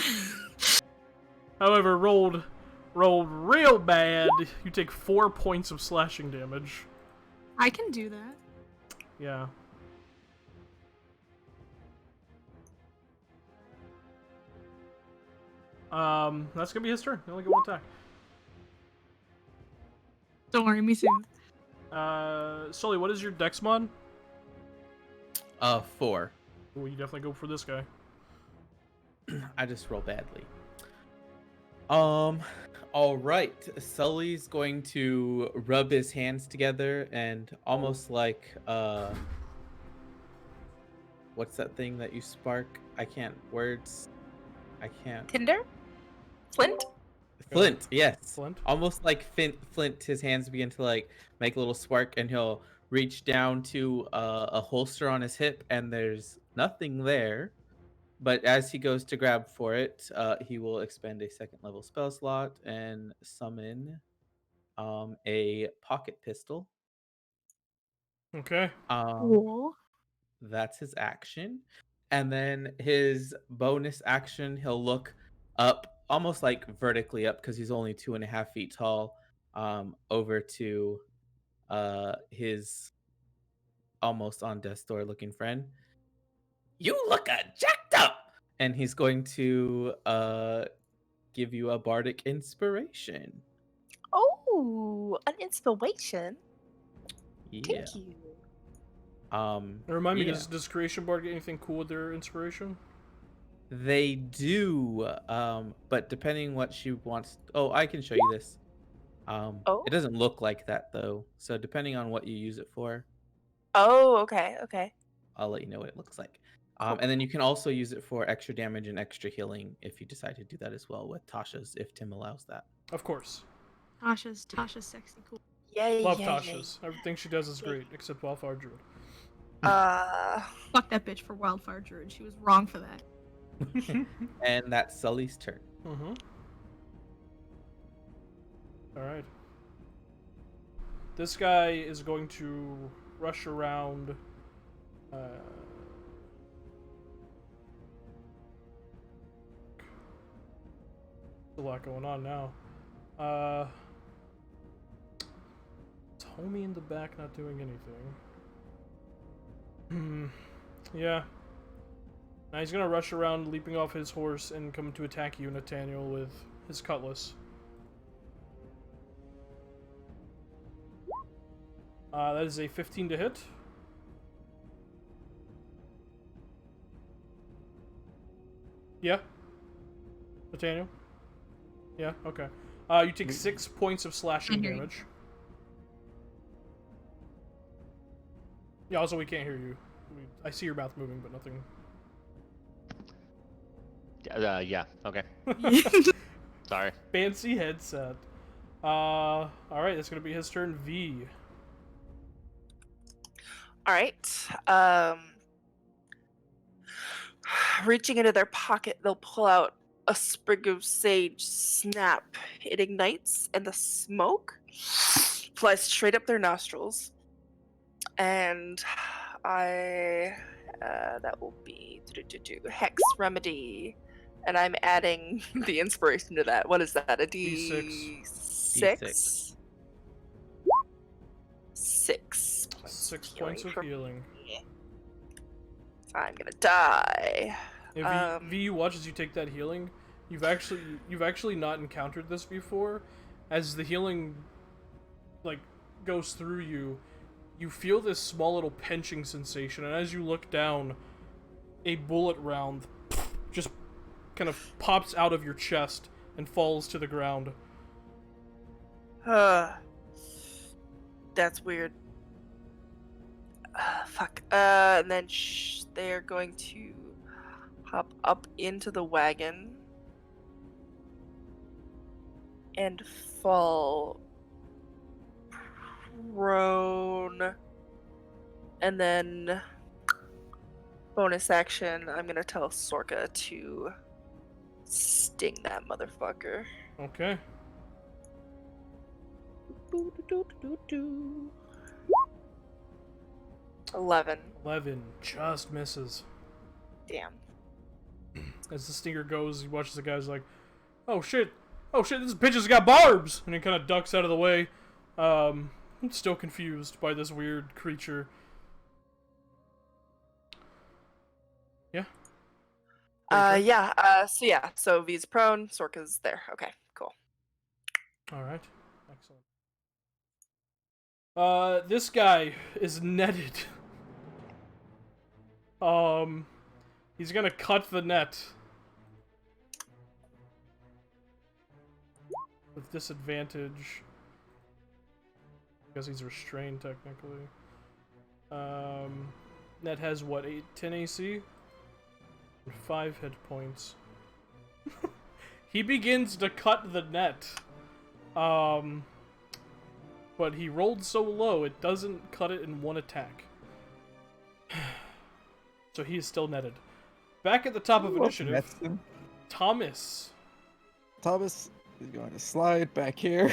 However, rolled real bad. You take 4 points of slashing damage. I can do that. Yeah. That's gonna be his turn. He only get one attack. Don't worry, me soon. Sully, what is your dex mod? 4. Well, you definitely go for this guy. I just roll badly. All right. Sully's going to rub his hands together and almost like what's that thing that you spark? I can't. Tinder? Flint? Flint, yes. Flint? Almost like Flint, his hands begin to like make a little spark, and he'll reach down to a holster on his hip, and there's nothing there. But as he goes to grab for it, he will expend a 2nd level spell slot and summon a pocket pistol. Okay. Cool. That's his action. And then his bonus action, he'll look up, almost like vertically up, because he's only 2.5 feet tall, over to his almost on death's door looking friend. You look jacked up! And he's going to give you a bardic inspiration. Oh, an inspiration. Yeah. Thank you. Remind me, yeah. does Creation Bard get anything cool with their inspiration? They do, but depending what she wants. Oh, I can show you this. Oh. It doesn't look like that though. So depending on what you use it for, Oh, okay, okay. I'll let you know what it looks like. And then you can also use it for extra damage and extra healing if you decide to do that as well with Tasha's, if Tim allows that. Of course. Tasha's sexy cool. Yay, Love yay, Tasha's. Everything she does is great, except Wildfire Druid. yay. Fuck that bitch for Wildfire Druid. She was wrong for that. And that's Sully's turn. Mm-hmm. Alright. This guy is going to rush around. A lot going on now. It's homie in the back not doing anything. Yeah. Now he's gonna rush around, leaping off his horse, and come to attack you, Nathaniel, with his cutlass. That is a 15 to hit. Yeah. Nathaniel? Yeah, okay. You take 6 points of slashing hear you. damage. Yeah, also we can't hear you. I see your mouth moving, but nothing. Yeah, okay. Sorry. Fancy headset. Alright, that's gonna be his turn. V. All right. Reaching into their pocket, they'll pull out a sprig of sage. Snap! It ignites, and the smoke flies straight up their nostrils. And that will be Hex Remedy, and I'm adding the inspiration to that. What is that? A D6. D6. 6 6 points of for healing. me. I'm gonna die. Yeah, V, you watch as you take that healing. You've actually not encountered this before, as the healing like goes through you, you feel this small little pinching sensation, and as you look down, a bullet round just kind of pops out of your chest and falls to the ground. That's weird. Fuck. And then they're going to hop up into the wagon and fall prone. And then bonus action, I'm gonna tell Sorka to sting that motherfucker. Okay. 11. 11 just misses. Damn. As the stinger goes, he watches the guy's like, oh shit, this bitch has got barbs! And he kind of ducks out of the way, still confused by this weird creature. Yeah? So V's prone, Sorka's there. Okay, cool. Alright, excellent. This guy is netted. He's gonna cut the net. With disadvantage. Because he's restrained, technically. Net has what, 10 AC? 5 hit points. He begins to cut the net. But he rolled so low, it doesn't cut it in one attack. So he is still netted. Back at the top of initiative, Thomas. Thomas is going to slide back here.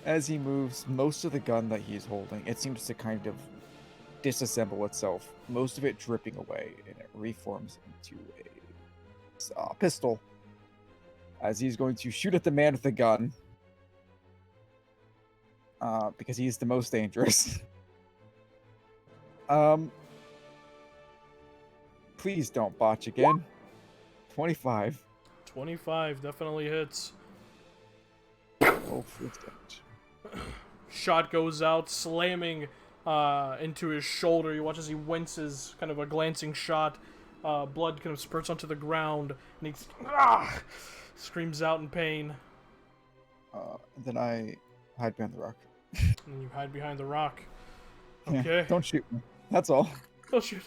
As he moves, most of the gun that he's holding, it seems to kind of disassemble itself, most of it dripping away, and it reforms into a pistol. As he's going to shoot at the man with the gun. Because he's the most dangerous. Please don't botch again. 25. 25 definitely hits. Oh, full damage. Shot goes out, slamming into his shoulder. You watch as he winces, kind of a glancing shot. Blood kind of spurts onto the ground, and he screams out in pain. Then I hide behind the rock. And you hide behind the rock. Yeah, Okay. don't shoot me. That's all. Don't shoot.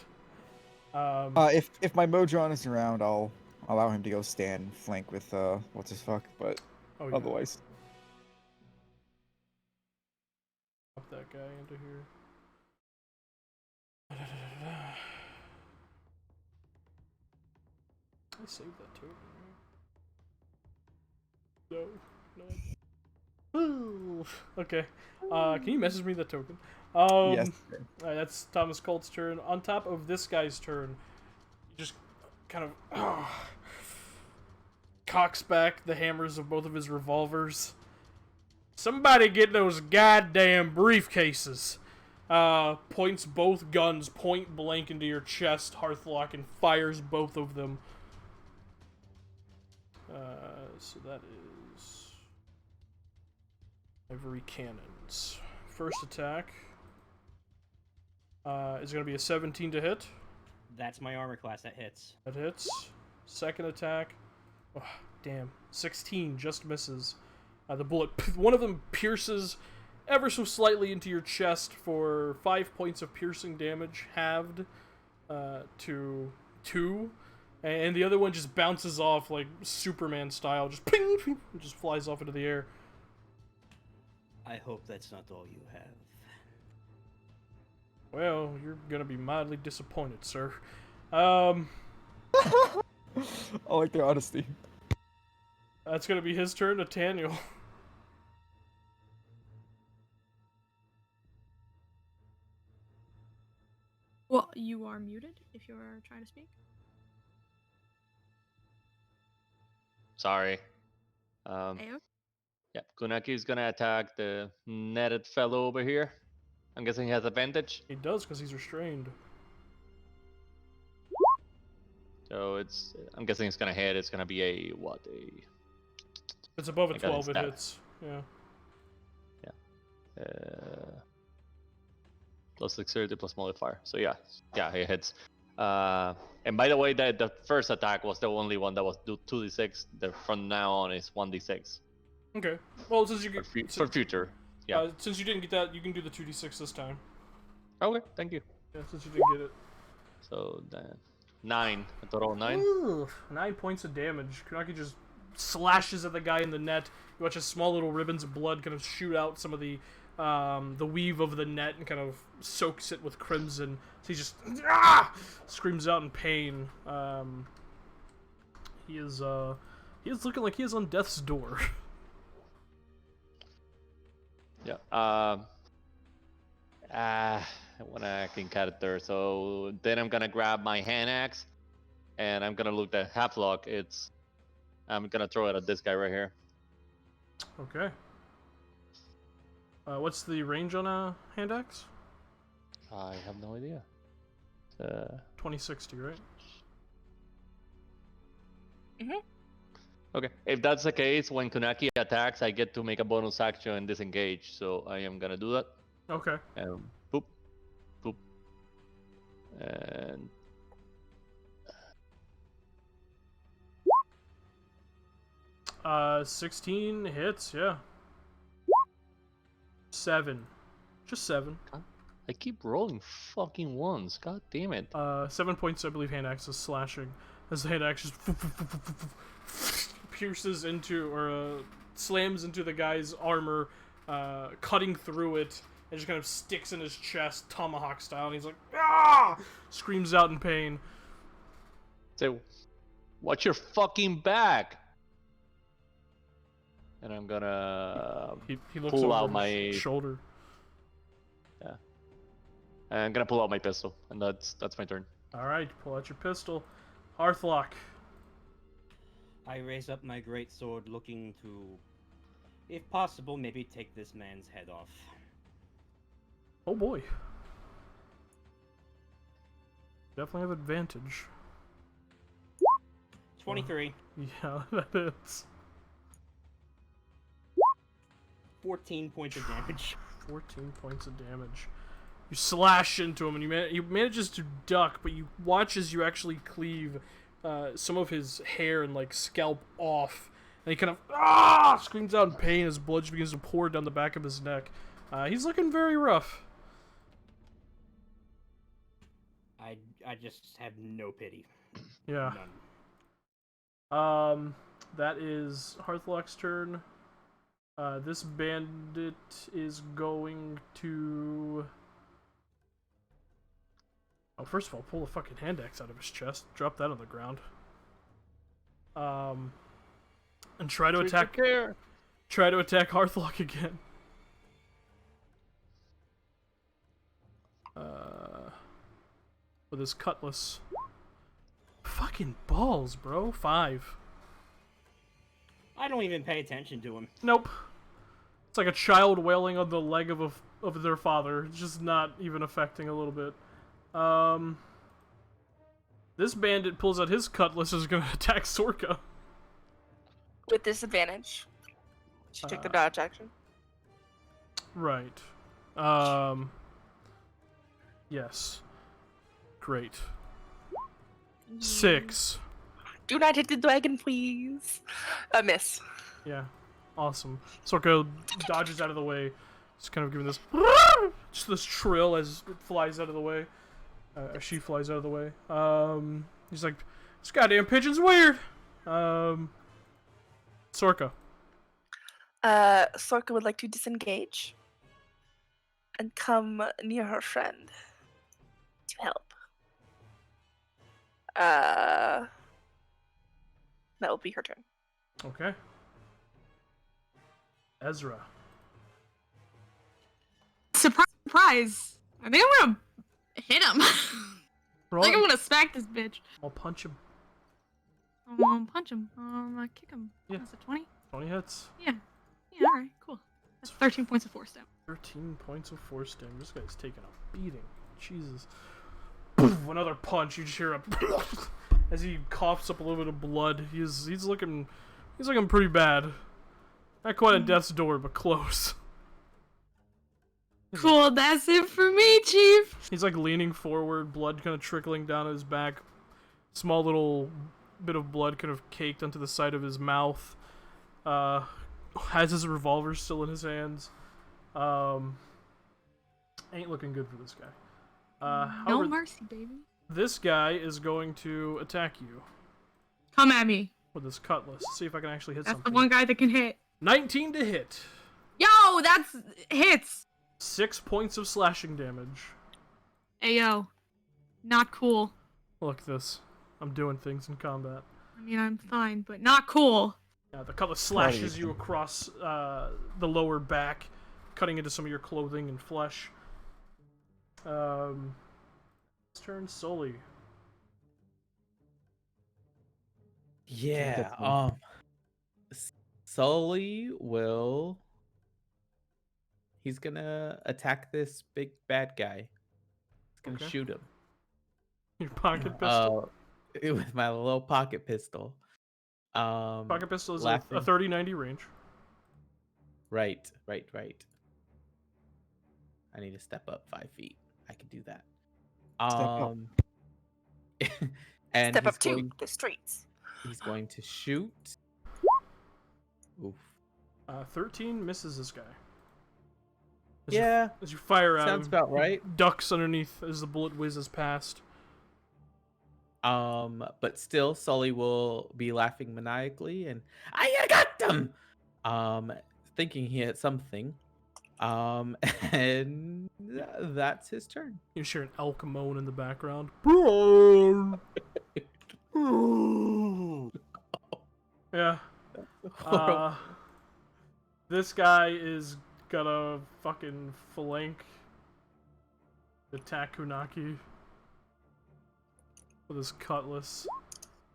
If my Modron is around, I'll allow him to go stand flank with what's his fuck, but otherwise. Pop that guy into here. I saved that token, right? No. Ooh. Okay. Can you message me the token? Yes. Alright, that's Thomas Colt's turn. On top of this guy's turn, he just kind of cocks back the hammers of both of his revolvers. Somebody get those goddamn briefcases. Points both guns point blank into your chest, Hearthlock, and fires both of them. So that is ivory cannons. First attack is going to be a 17 to hit. That's my armor class. That hits. That hits. Second attack, oh, damn, 16 just misses. The bullet, one of them pierces ever so slightly into your chest for 5 points of piercing damage, halved to 2. And the other one just bounces off like Superman style, just ping, ping, and just flies off into the air. I hope that's not all you have. Well, you're gonna be mildly disappointed, sir. I like their honesty. That's gonna be his turn, Nathaniel. Well, you are muted if you're trying to speak. Sorry. Ayo? Yeah, Kunaki's gonna attack the netted fellow over here. I'm guessing he has advantage. He does because he's restrained. So I'm guessing it's gonna hit. It's gonna be a what? It's above a I got 12, it stat. hits. Yeah. Plus dexterity plus modifier. So yeah, it hits. And by the way, the first attack was the only one that was 2d6. From now on is 1d6 Okay. Well, since you for, get for future. Yeah. since you didn't get that, you can do the 2d6 this time. Okay, thank you. Yeah, since you didn't get it. So then 9, a total of 9. Ooh, 9 points of damage. Kunaki just slashes at the guy in the net. You watch his small little ribbons of blood kind of shoot out some of the weave of the net and kind of soaks it with crimson. So he just screams out in pain. He is looking like he is on death's door. Yeah. When I acting character, so then I'm gonna grab my hand axe, and I'm gonna look at Halflock. I'm gonna throw it at this guy right here. Okay. What's the range on a hand axe? I have no idea. 2060, right? Okay, if that's the case, when Kunaki attacks, I get to make a bonus action and disengage. So I am gonna do that. Okay. Boop, boop, and 16 hits, yeah. 7. Just 7. I keep rolling fucking ones. God damn it. 7 points, I believe, hand axe is slashing. As the hand axe just pierces into, or slams into the guy's armor, cutting through it, and just kind of sticks in his chest, tomahawk style, and he's like, ah! Screams out in pain. Say, watch your fucking back. And I'm gonna He looks pull over out his my shoulder. Yeah. And I'm gonna pull out my pistol, and that's my turn. Alright, pull out your pistol. Hearthlock. I raise up my great sword, looking to, if possible, maybe take this man's head off. Oh boy. Definitely have advantage. 23. Yeah, that is. 14 points of damage. 14 points of damage. You slash into him, and he manages to duck, but you watch as you actually cleave some of his hair and like scalp off, and he kind of screams out in pain as blood begins to pour down the back of his neck. He's looking very rough. I just have no pity. Yeah. None. That is Hearthlock's turn. This bandit is going to... Oh, first of all, pull the fucking hand axe out of his chest. Drop that on the ground. And try to attack Hearthlock again. With his cutlass. Fucking balls, bro. 5. I don't even pay attention to him. Nope. It's like a child wailing on the leg of their father. It's just not even affecting a little bit. This bandit pulls out his cutlass and is gonna attack Sorka. With disadvantage. She took the dodge action. Right. Yes. Great. 6. Do not hit the dragon, please. A miss. Yeah. Awesome. Sorka dodges out of the way. Just kind of giving this just this trill as it flies out of the way. Or she flies out of the way. He's like, this goddamn pigeon's weird. Sorka. Sorka would like to disengage and come near her friend to help. That will be her turn. Okay. Ezra. Surprise! Surprise! I think I'm gonna hit him. I Roll think it. I'm gonna smack this bitch. I'll punch him. Punch him. Kick him. Yeah. That's a 20. 20 hits. Yeah. Yeah. All right. Cool. That's 13 points of force down. 13 points of force damage. This guy's taking a beating. Jesus. Poof, another punch. You just hear a as he coughs up a little bit of blood. He's looking pretty bad. Not quite on death's door, but close. Cool, that's it for me, Chief. He's like leaning forward, blood kind of trickling down his back. Small little bit of blood kind of caked onto the side of his mouth. Has his revolver still in his hands. Ain't looking good for this guy. No However, mercy, baby. this guy is going to attack you Come at me. with his cutlass. See if I can actually hit That's something. the one guy that can hit. 19 to hit. Yo, that's hits. 6 points of slashing damage. Ayo. Not cool. Look at this. I'm doing things in combat. I mean, I'm fine, but not cool. Yeah, the cutlass slashes you across the lower back, cutting into some of your clothing and flesh. Let's turn Sully. Yeah. Sully will. He's gonna attack this big bad guy. He's gonna Okay. shoot him. Your pocket pistol. With my little pocket pistol. Pocket pistol is a laughing. 30-90 range. Right. I need to step up 5 feet. I can do that. up. And Step he's up to going, the streets. he's going to shoot. Oof. 13 misses this guy. Yeah, As you fire at sounds him, about right. he ducks underneath as the bullet whizzes past. But still, Sully will be laughing maniacally, and I got them. Thinking he hit something. And that's his turn. You hear an elk moan in the background. Yeah. This guy is gonna fucking flank attack Kunaki with his cutlass.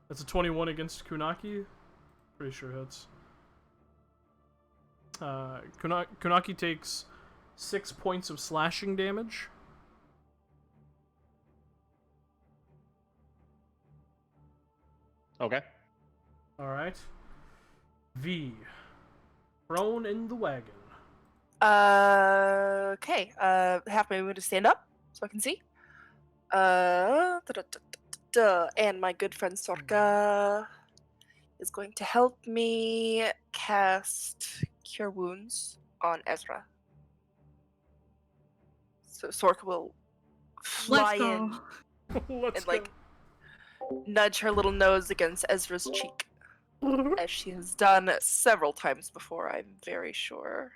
That's a 21 against Kunaki. Pretty sure hits. Kunaki takes 6 points of slashing damage. Okay. Alright. V. Prone in the wagon. Okay. Have my movement to stand up so I can see. And my good friend Sorka is going to help me cast Cure Wounds on Ezra. So Sorka will fly Let's in go. Let's and like nudge her little nose against Ezra's cheek, as she has done several times before, I'm very sure.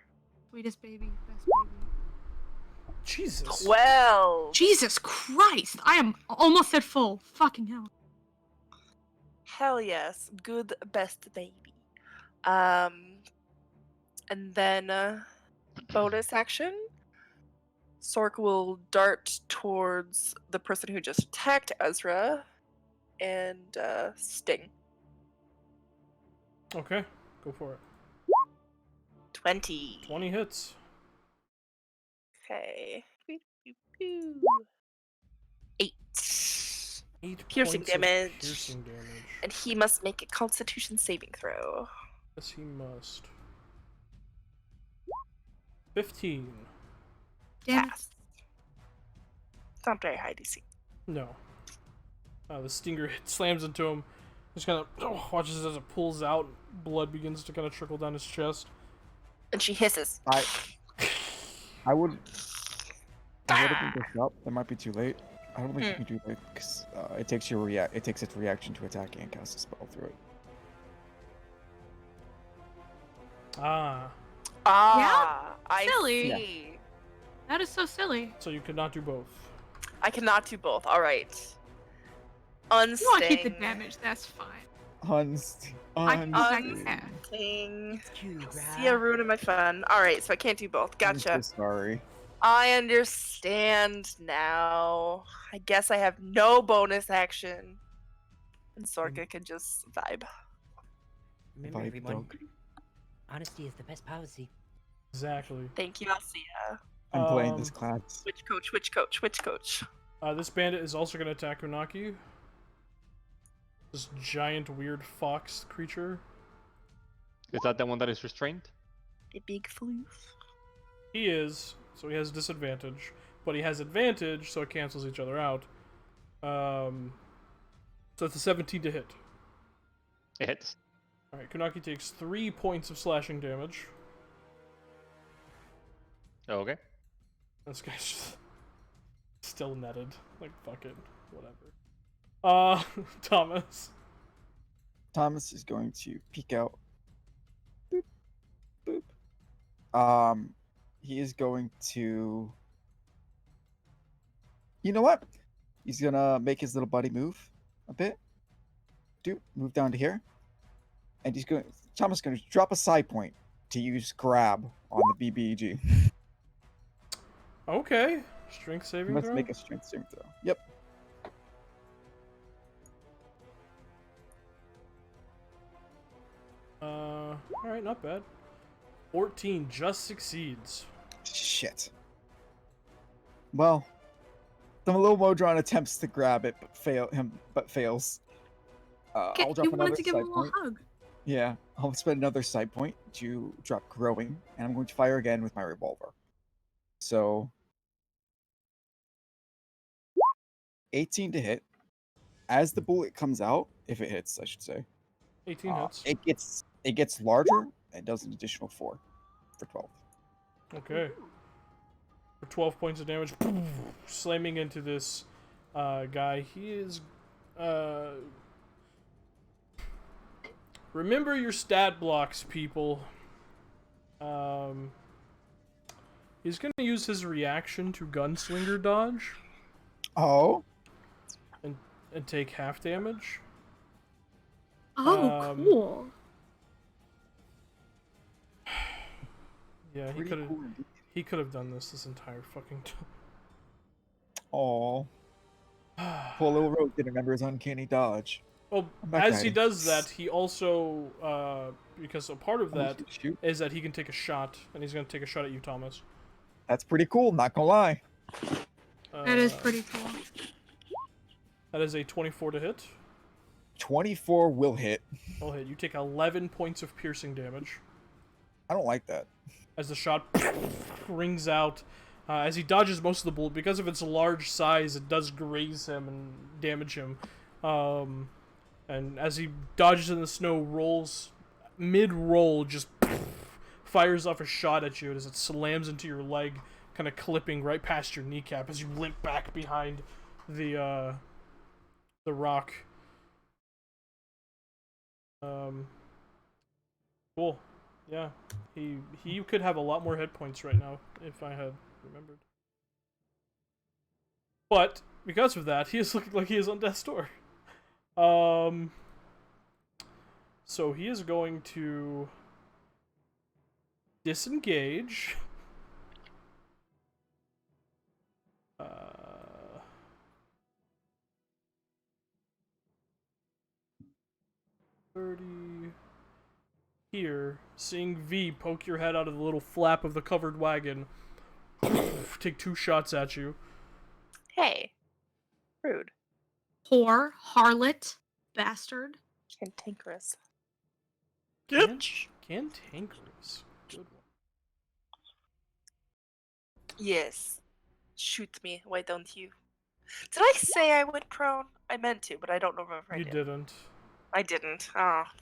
Sweetest baby, best baby. Jesus. 12. Jesus Christ! I am almost at full. Fucking hell. Hell yes, good best baby. And then bonus action. Sork will dart towards the person who just attacked Ezra and sting. Okay, go for it. 20. 20 hits. Okay. 8. 8 Piercing points of damage. Piercing damage. And he must make a Constitution saving throw. Yes, he must. 15. Damn it. Pass. It's not very high DC. No. The stinger slams into him. Just kind of watches as it pulls out. Blood begins to kind of trickle down his chest. And she hisses. I would have been this up. It might be too late. I don't think you can do that because it takes its reaction to attack and cast a spell through it. Ah, I Silly. see. That is so silly. so you could not do both. I cannot do both. All right. You want to keep the Unsting. damage, that's fine. Unsting. I can go back to Unsting. that. Unsting. Cute, See, you're ruining my fun. All right, so I can't do both. Gotcha. I'm so sorry. I understand now. I guess I have no bonus action. And Sorka can just vibe. Remember, Vibe everyone, dog. honesty is the best policy. Exactly. Thank you, Alcia. I'm playing this Um, class. Which coach? Which coach? Which coach? This bandit is also going to attack Unaki. This giant, weird fox creature. Is that the one that is restrained? A big floof. He is. so he has disadvantage, but he has advantage, so it cancels each other out. So it's a 17 to hit. It hits. All right, Kunaki takes 3 points of slashing damage. Okay. This guy's just still netted. Like, fuck it, whatever. Thomas. Thomas is going to peek out. Boop, boop. He is going to. You know what? He's gonna make his little buddy move a bit. Move down to here, and he's going. Thomas is going to drop a side point to use grab on the BBEG. Okay. Strength saving Let's throw? make a strength saving throw. Yep. Alright, not bad. 14 just succeeds. Shit. Well, the little Modron attempts to grab it, but fails. Okay, I'll drop you wanted another to give him side a little point. hug. Yeah, I'll spend another side point to drop growing, and I'm going to fire again with my revolver. So, 18 to hit. As the bullet comes out, if it hits, I should say, 18 hits. it gets larger and does an additional 4 for 12. Okay. For 12 points of damage, slamming into this guy. He is. Remember your stat blocks, people. He's going to use his reaction to gunslinger dodge Oh, and take half damage. Oh, cool. Yeah, he pretty could have. cool indeed. He could have done this entire fucking time. Oh, poor little rogue didn't remember his uncanny dodge. Well, I'm back as at he it. does that, he also, because a part of Oh, that shoot. is that he can take a shot, and he's going to take a shot at you, Thomas. That's pretty cool, not gonna lie. That is pretty cool. That is a 24 to hit. 24 will hit. I'll hit. You take 11 points of piercing damage I don't like that. as the shot rings out. As he dodges most of the bullet, because of its large size, it does graze him and damage him. And as he dodges in the snow, rolls mid-roll, just fires off a shot at you as it slams into your leg, kind of clipping right past your kneecap as you limp back behind the rock. Cool. Yeah. He could have a lot more hit points right now if I had remembered. But because of that, he is looking like he is on death's door. So he is going to disengage. 30 here, seeing V poke your head out of the little flap of the covered wagon. Take 2 shots at you. Hey. Rude. Whore, harlot, bastard. Cantankerous. Cantankerous. Good one. Yes. Shoot me, why don't you? Did I say I went prone? I meant to, but I don't remember if I You did. didn't. I didn't. Ah.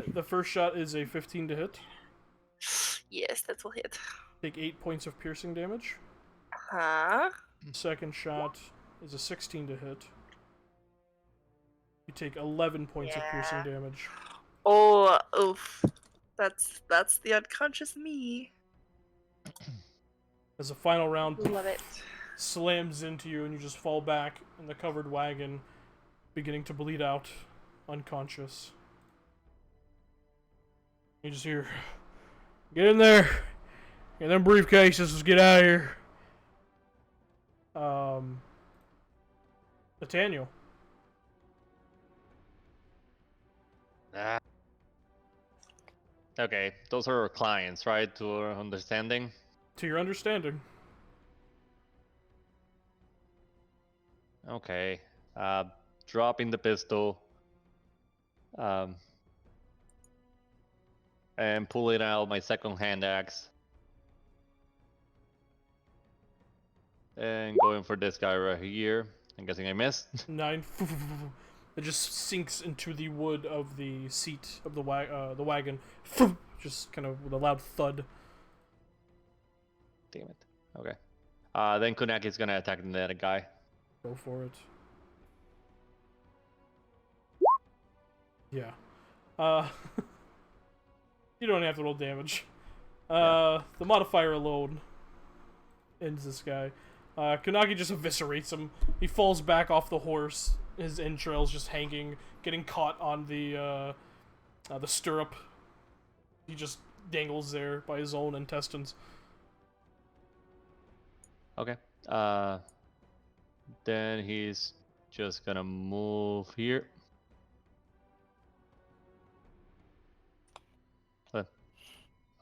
The first shot is a 15 to hit. Yes, that will hit. Take 8 points of piercing damage. Huh? Second shot is a 16 to hit. You take 11 points of piercing Yeah. damage. Oh, oof. That's the unconscious me. As the final round Love it. slams into you and you just fall back in the covered wagon, beginning to bleed out, unconscious. You just hear, "Get in there! Get them briefcases, let's get out of here!" Nathaniel. Ah. Okay, those are our clients, right? To our understanding. To your understanding. Okay. Dropping the pistol. And pulling out my second hand axe. And going for this guy right here. I'm guessing I missed. 9. It just sinks into the wood of the seat of the wagon. Just kind of with a loud thud. Damn it. Okay. Then Kunaki's gonna attack the other guy. Go for it. Yeah. You don't have to roll damage. The modifier alone ends this guy. Kunaki just eviscerates him. He falls back off the horse. His entrails just hanging, getting caught on the stirrup. He just dangles there by his own intestines. Okay. Then he's just gonna move here.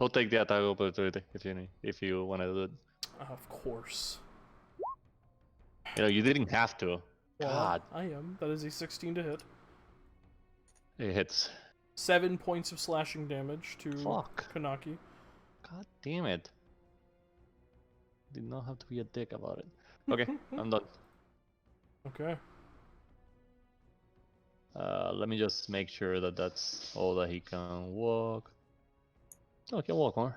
He'll take the attack opportunity if you want to do it. Of course. You know, you didn't have to. Well, God, I am. That is a 16 to hit. it hits. 7 points of slashing damage to Fuck. Kunaki. God damn it. Did not have to be a dick about it. Okay, I'm done. Okay. Let me just make sure that that's all that he can walk. Oh, he can walk more.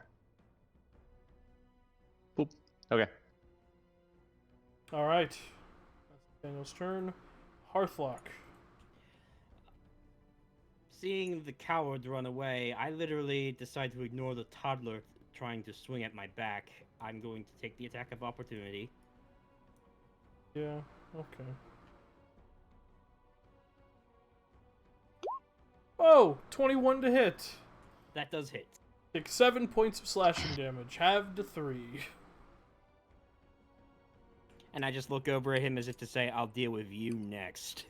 Boop. Okay. Alright. That's Daniel's turn. Hearthlock. Seeing the coward run away, I literally decide to ignore the toddler trying to swing at my back. I'm going to take the attack of opportunity. Yeah, okay. Oh! 21 to hit. That does hit. Take 7 points of slashing damage. Halved to 3. And I just look over at him as if to say, I'll deal with you next.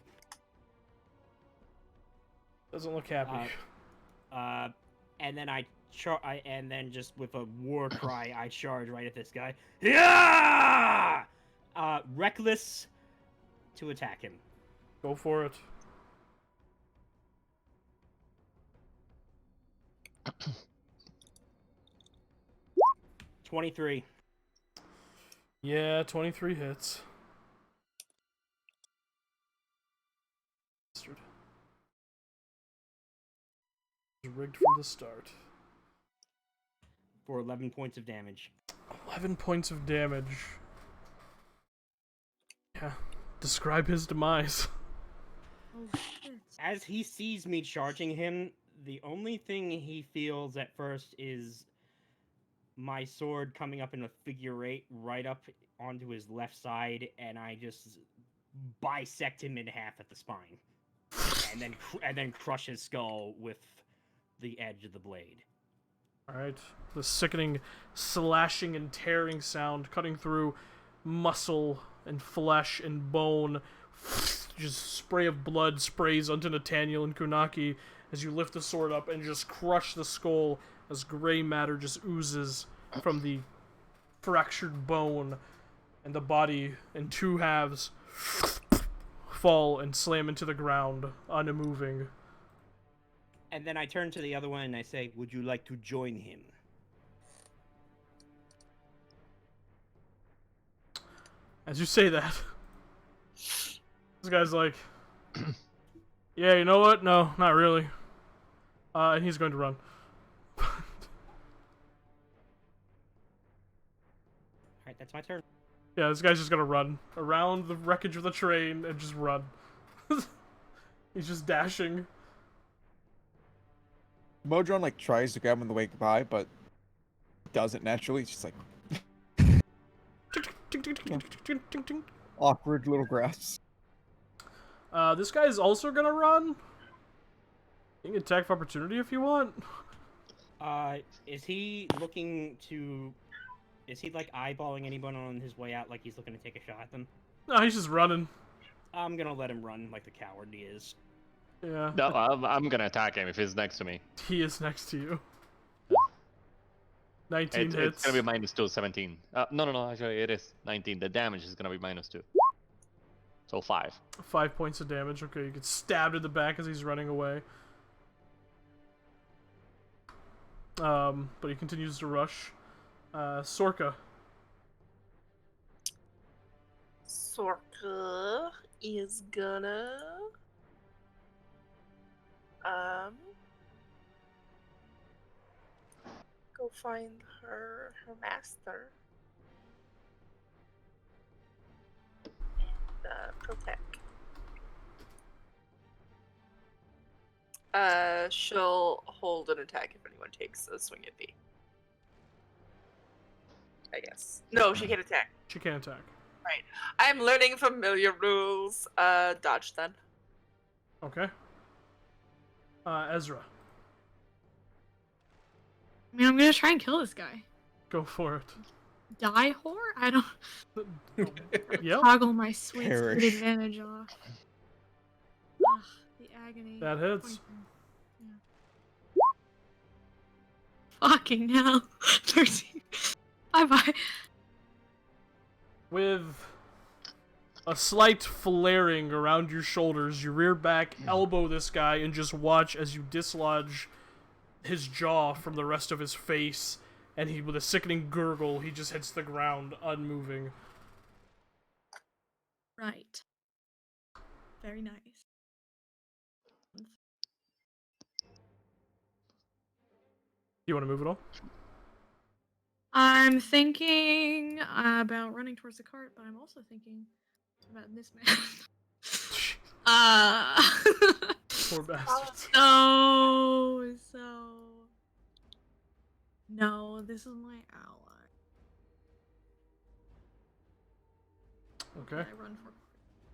Doesn't look happy. And then and then just with a war cry, I charge right at this guy. Yeah! Reckless to attack him. Go for it. $23. Yeah, 23 hits. Bastard. Rigged from the start. For 11 points of damage. 11 points of damage. Yeah. Describe his demise. Oh shit. As he sees me charging him, the only thing he feels at first is my sword coming up in a figure eight right up onto his left side, and I just bisect him in half at the spine, and then crush his skull with the edge of the blade. Alright. The sickening slashing and tearing sound cutting through muscle and flesh and bone. Just spray of blood sprays onto Nathaniel and Kunaki as you lift the sword up and just crush the skull as gray matter just oozes from the fractured bone, and the body in two halves fall and slam into the ground, unmoving. And then I turn to the other one and I say, would you like to join him? As you say that, this guy's like, yeah, you know what? No, not really. And he's going to run. Alright, that's my turn. Yeah, this guy's just gonna run around the wreckage of the train and just run. He's just dashing. Modron like tries to grab him on the way by, but doesn't naturally. It's just like awkward little grasps. This guy's also gonna run. You can attack of opportunity if you want. Is he looking to... Is he, like, eyeballing anyone on his way out like he's looking to take a shot at them? No, he's just running. I'm gonna let him run like the coward he is. Yeah. No, I'm gonna attack him if he's next to me. He is next to you. 19 hits. It's gonna be -2, 17. No, actually it is 19. The damage is gonna be -2. So 5. 5 points of damage. Okay, you get stabbed in the back as he's running away. But he continues to rush. Sorka. Sorka is gonna go find her master and protect. She'll hold an attack if anyone takes a swing at B. I guess. No, she can't attack. She can't attack. Right. I'm learning familiar rules. Dodge then. Okay. Ezra, I mean, I'm gonna try and kill this guy. go for it. Die whore? I don't Yep. toggle my swings with Perish. advantage off. Ugh, the agony. That hits. Yeah. Fucking hell. 13. Bye-bye. With a slight flaring around your shoulders, you rear back, elbow this guy, and just watch as you dislodge his jaw from the rest of his face, and he, with a sickening gurgle, he just hits the ground, unmoving. Right. Very nice. You want to move at all? I'm thinking about running towards the cart, but I'm also thinking about this man. Poor bastard. No, this is my ally. Okay. I run for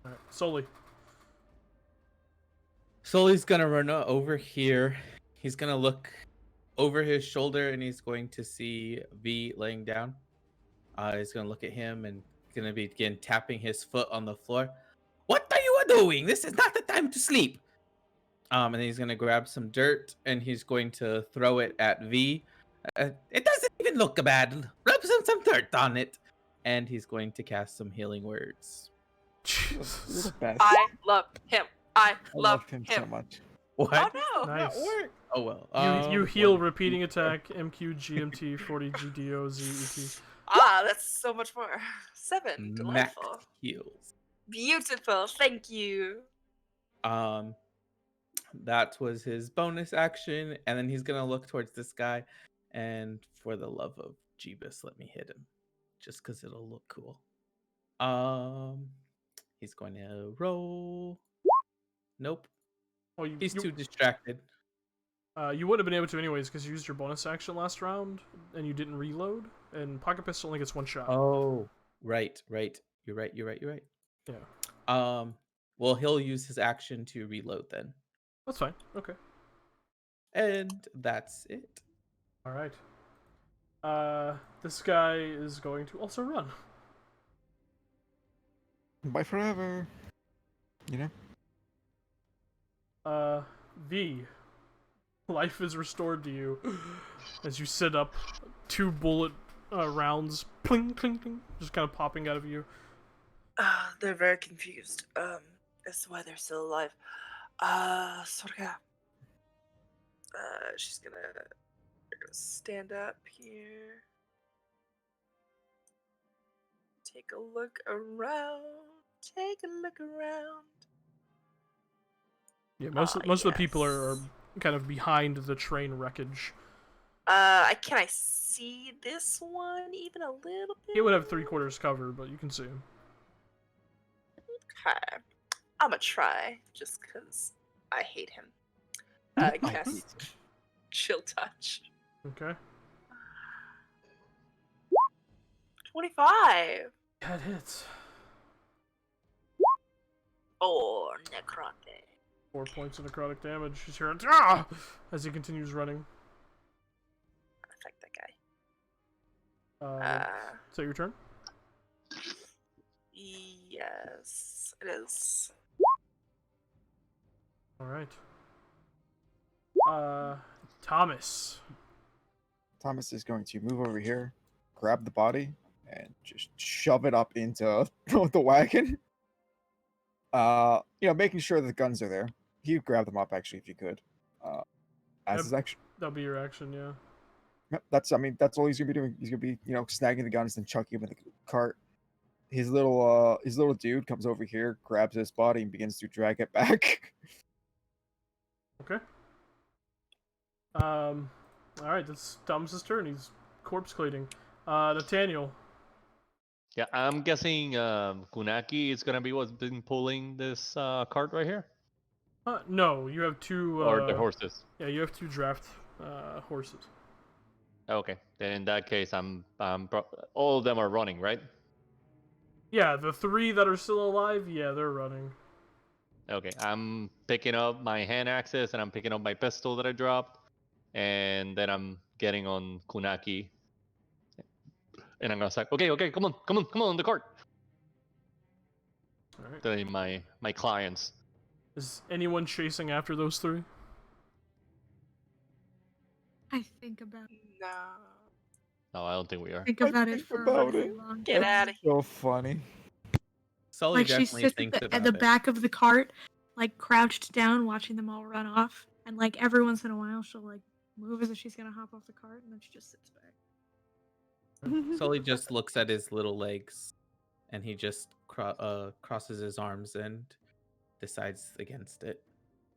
Alright, Sully. Sully's gonna run over here. He's gonna look over his shoulder and he's going to see V laying down. He's gonna look at him and gonna begin tapping his foot on the floor. What are you doing? This is not the time to sleep. And then he's gonna grab some dirt and he's going to throw it at V. It doesn't even look bad. Rub some dirt on it. And he's going to cast some healing words. You're Jesus. the best. I love him. I love him so much. What? Oh no. Nice. Oh well. You heal one- repeating attack, MQ, GMT, 40 GDO, ZET. That's so much more. 7. Max Delightful. heals. Beautiful. Thank you. That was his bonus action, and then he's gonna look towards this guy, and for the love of Jeebus, let me hit him, just because it'll look cool. He's going to roll. Nope, Oh, he's too distracted. you wouldn't have been able to anyways because you used your bonus action last round and you didn't reload. And pocket pistol only gets one shot. Oh, right. You're right. Yeah, Well, he'll use his action to reload then, that's fine. Okay. and that's it. All right. This guy is going to also run. Bye forever. You know? V. Life is restored to you as you sit up. 2 bullet rounds, pling, cling, cling, just kind of popping out of you. They're very confused. As to why they're still alive. Sorka. She's gonna stand up here. Take a look around. Yeah, most of the people are kind of behind the train wreckage. Can I see this one even a little bit? He would have 3/4 cover, but you can see him. Okay. I'ma try, just because I hate him. Cast Chill Touch. Okay. 25! That hits. Or necrotic. 4 points of necrotic damage. He's hearing as he continues running. Affect that guy. Is that your turn? Yes, it is. All right. Thomas. Thomas is going to move over here, grab the body, and just shove it up into the wagon. Making sure the guns are there. He'd grab them up actually if you could. As his action. That'll be your action, yeah. Yep, that's all he's gonna be doing. He's gonna be, snagging the guns and chucking them in the cart. his little dude comes over here, grabs his body, and begins to drag it back. Okay. All right, that's Thomas's turn. He's corpse cleaning. Nathaniel. Yeah, I'm guessing Kunaki is gonna be what's been pulling this cart right here, No, you have two. or the horses. Yeah, you have two draft horses. Okay, then in that case, all of them are running, right? Yeah, the three that are still alive, yeah, they're running. Okay, I'm picking up my hand axes and I'm picking up my pistol that I dropped, and then I'm getting on Kunaki, and I'm gonna say, okay, come on, the cart. All right. Telling my clients. Is anyone chasing after those three? I think about No. No, I don't think we are. think I about it think for a about really it. long Get time. outta So funny. Sully Like she definitely sits thinks at about the it. back of the cart, like crouched down, watching them all run off. And like every once in a while, she'll like move as if she's gonna hop off the cart, and then she just sits back. Sully just looks at his little legs, and he just crosses his arms and decides against it.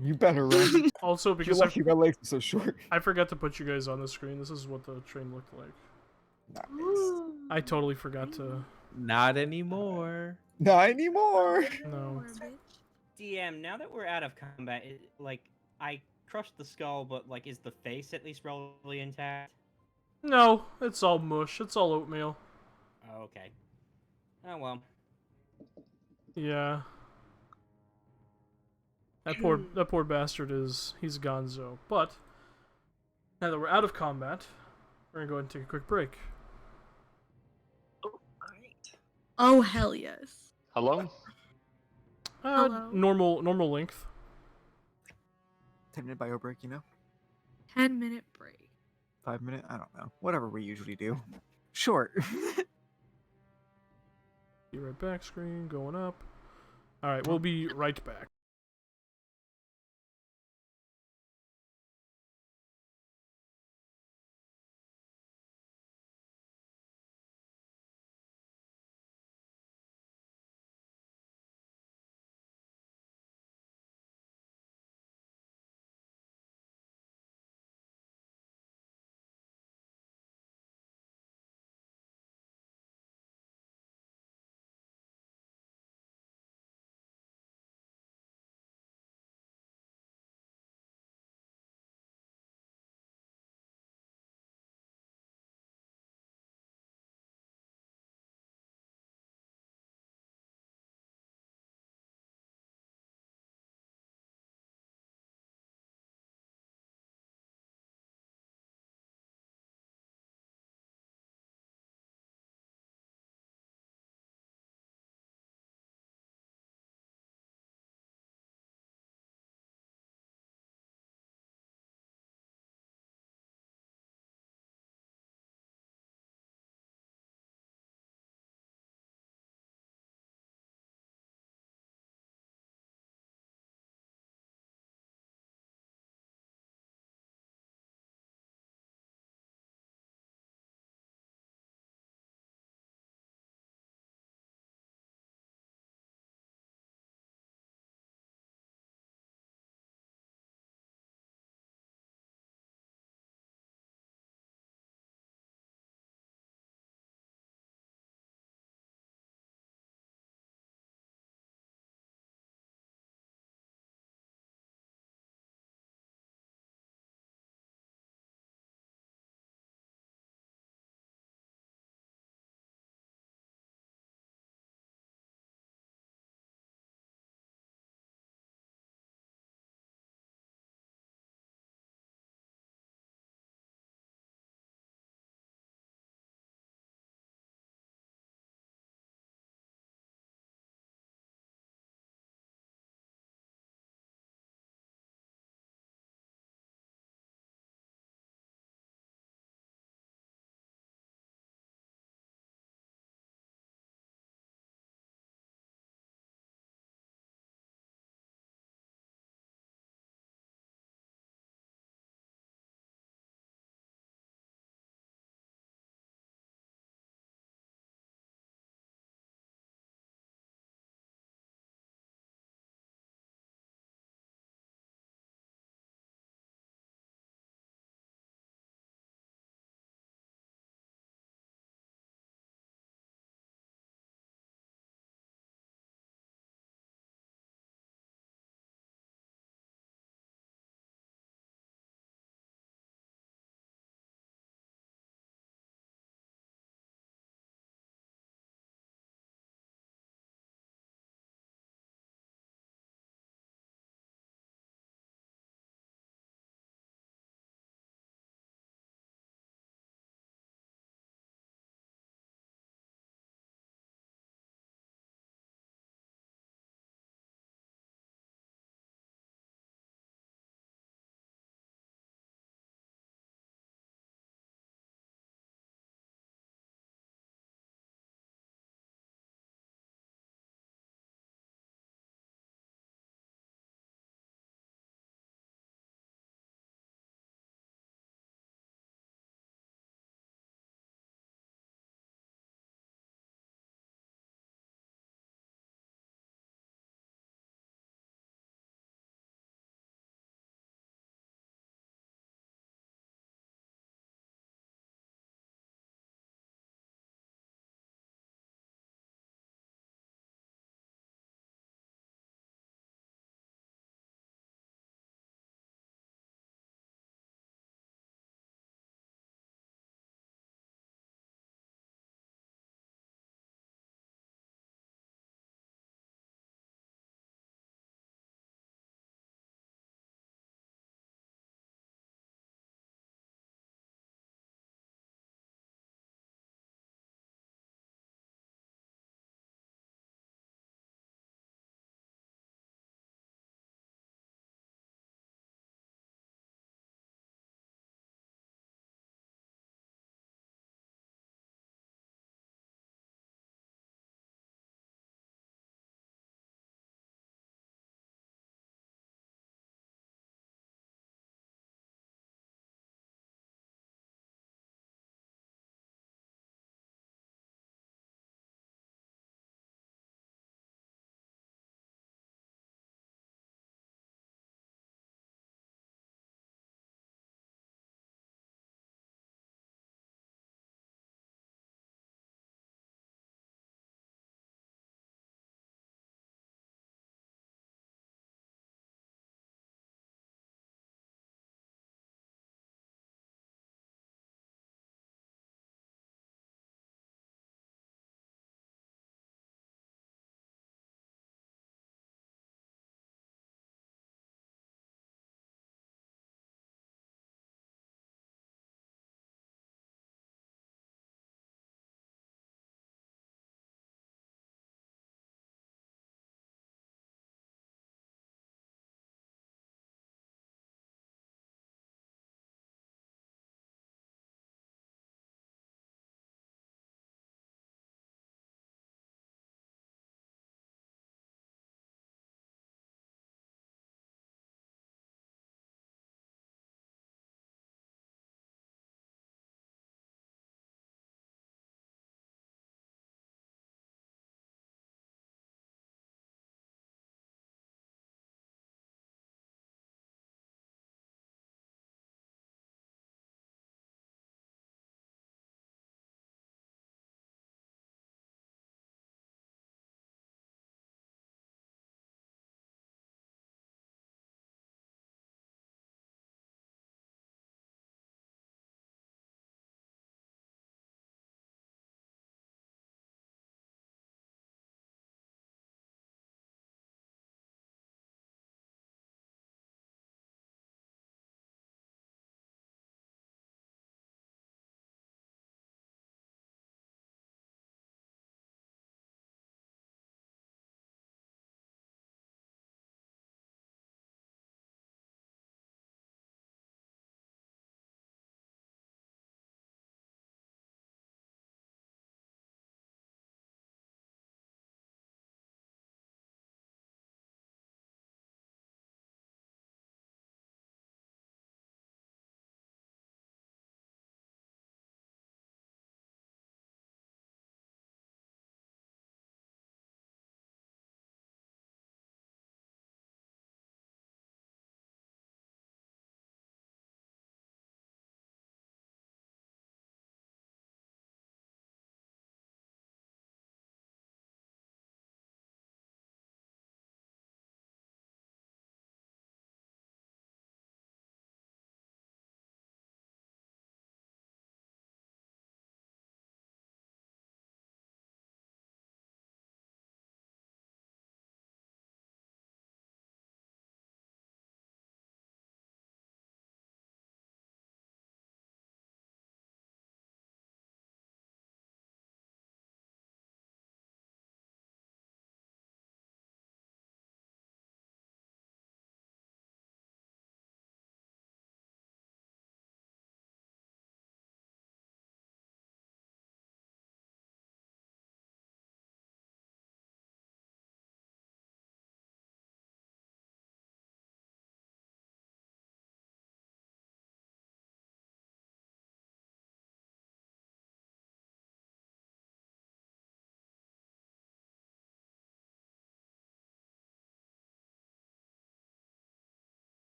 You better run. Also, You're because lucky my legs are so short. I forgot to put you guys on the screen. This is what the train looked like. Nice. I totally forgot to. Not anymore. Not anymore. No. DM, now that we're out of combat, I crushed the skull, but like, is the face at least relatively intact? No, it's all mush. It's all oatmeal. Oh, okay. Oh well. Yeah. That poor bastard he's gonzo. But now that we're out of combat, we're gonna go ahead and take a quick break. Oh, alright. Oh hell yes. How long? Hello. Normal length. 10-minute bio break, 10-minute break. 5-minute? I don't know. Whatever we usually do. Short. Be right back. Screen going up. All right, we'll be right back.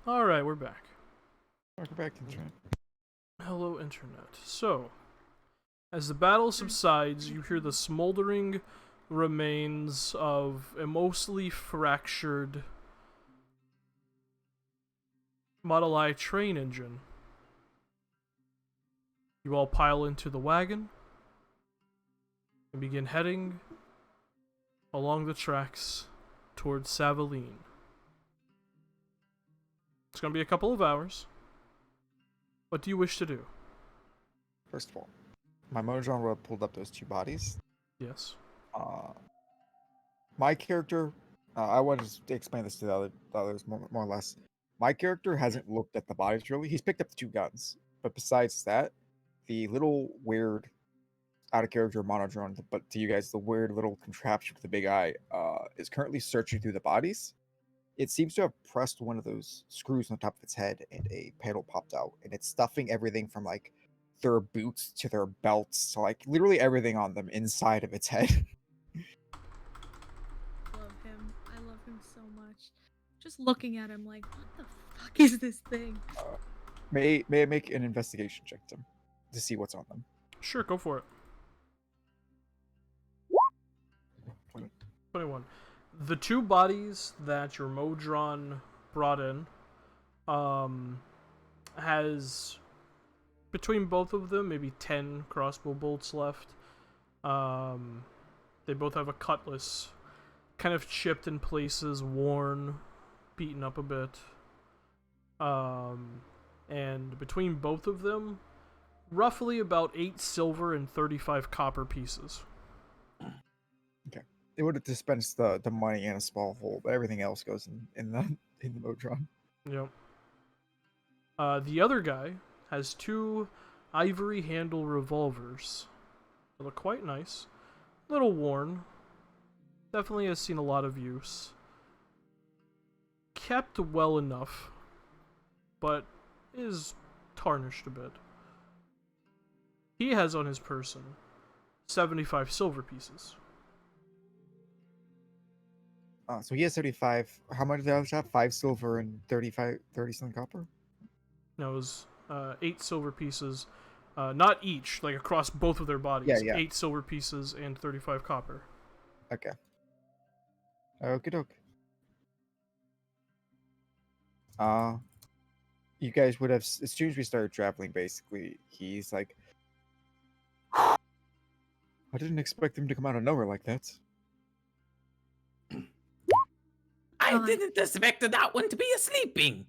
All right, we're back. Welcome back, internet. Hello, internet. So, as the battle subsides, you hear the smoldering remains of a mostly fractured Model I train engine. You all pile into the wagon and begin heading along the tracks towards Savaline. It's going to be a couple of hours. What do you wish to do? First of all, my Mojon Road pulled up those two bodies. Yes. My character, I wanted to explain this to the others more or less. My character hasn't looked at the bodies really. He's picked up the two guns, but besides that, the little weird, out of character monodrone, but to you guys, the weird little contraption with the big eye, is currently searching through the bodies. It seems to have pressed one of those screws on top of its head, and a panel popped out, and it's stuffing everything from like their boots to their belts to like literally everything on them inside of its head. Love him. I love him so much. Just looking at him like, what the fuck is this thing? May I make an investigation check to see what's on them? Sure, go for it. 21. The two bodies that your Modron brought in has, between both of them, maybe 10 crossbow bolts left. They both have a cutlass, kind of chipped in places, worn, beaten up a bit. And between both of them, roughly about 8 silver and 35 copper pieces. Okay. It would have dispensed the money in a small hole, but everything else goes in the Modron. Yep. The other guy has 2 ivory handle revolvers. They look quite nice. A little worn. Definitely has seen a lot of use. Kept well enough, but is tarnished a bit. He has on his person 75 silver pieces. So he has 75. How much did the others have? 5 silver and 30 something copper? No, it was 8 silver pieces. Not each, like across both of their bodies. Yeah. 8 silver pieces and 35 copper. Okay. Okie doke. You guys would have, as soon as we started traveling, basically, he's like, I didn't expect him to come out of nowhere like that. I didn't expect that one to be sleeping.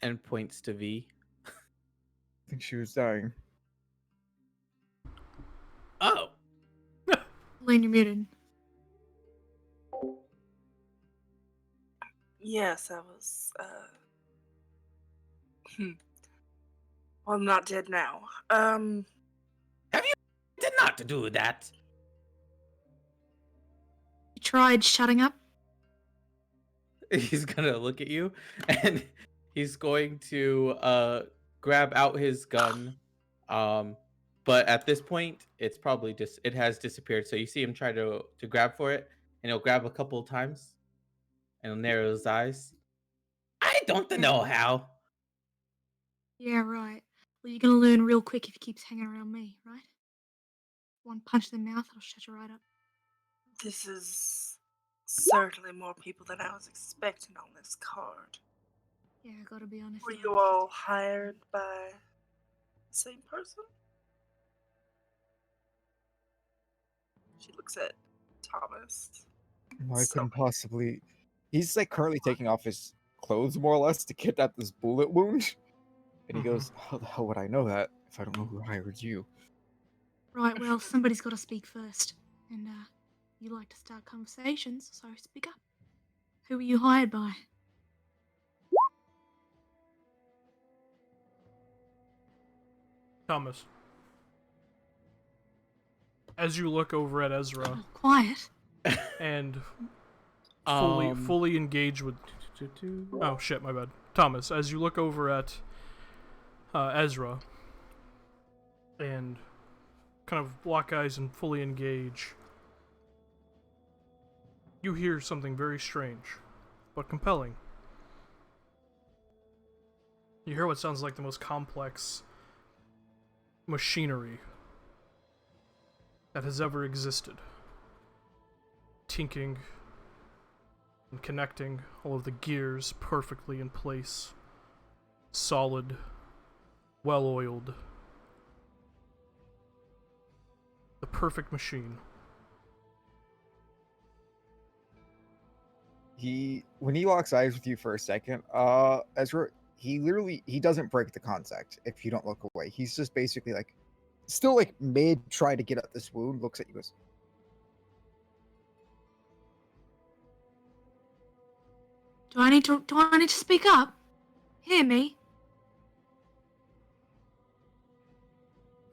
And points to V. I think she was dying. Oh. Lane, you're muted. Yes, I was, Well, I'm not dead now. Have you did not do that? You tried shutting up? He's gonna look at you, and he's going to grab out his gun. But at this point, it's probably just it has disappeared. So you see him try to grab for it, and he'll grab a couple of times, and he'll narrow his eyes. I don't know how. Yeah, right. Well, you're gonna learn real quick if you keep hanging around me, right? One punch in the mouth, I'll shut you right up. This is certainly more people than I was expecting on this card. Yeah, I gotta be honest. Were you all hired by the same person? She looks at Thomas. No, I couldn't possibly. He's like currently taking off his clothes more or less to get at this bullet wound. And he goes, how the hell would I know that if I don't know who hired you? Right, well, somebody's gotta speak first. And, you like to start conversations, so speak up. Who were you hired by? Thomas. As you look over at Ezra Oh, quiet. and fully engage with... Oh, shit, my bad. Thomas, as you look over at Ezra and kind of lock eyes and fully engage, you hear something very strange, but compelling. You hear what sounds like the most complex machinery that has ever existed. Tinking and connecting all of the gears perfectly in place. Solid, well-oiled. The perfect machine. When he locks eyes with you for a second, Ezra, he doesn't break the contact if you don't look away. He's just basically like, still like mid trying to get at this wound, looks at you, goes, Do I need to speak up? Hear me?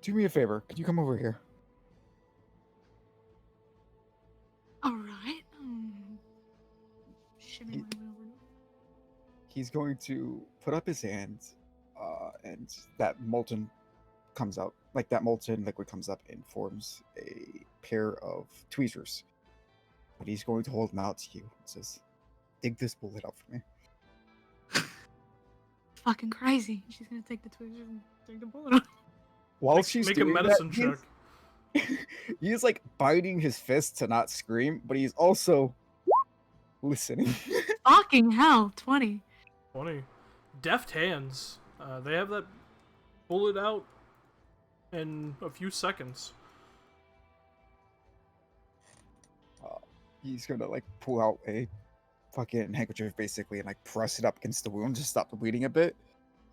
do me a favor, could you come over here? Alright. Shimmy my way over. He's going to put up his hand, and that molten comes out, like that molten liquid comes up and forms a pair of tweezers. But he's going to hold them out to you and says, dig this bullet out for me. Fucking crazy. She's gonna take the tweezers and take the bullet out. While she's Make a doing medicine that, check. he's like biting his fist to not scream, but he's also listening. Fucking hell, 20. 20. Deft hands. They have that bullet out in a few seconds. He's gonna like pull out a fucking handkerchief basically and like press it up against the wound to stop the bleeding a bit.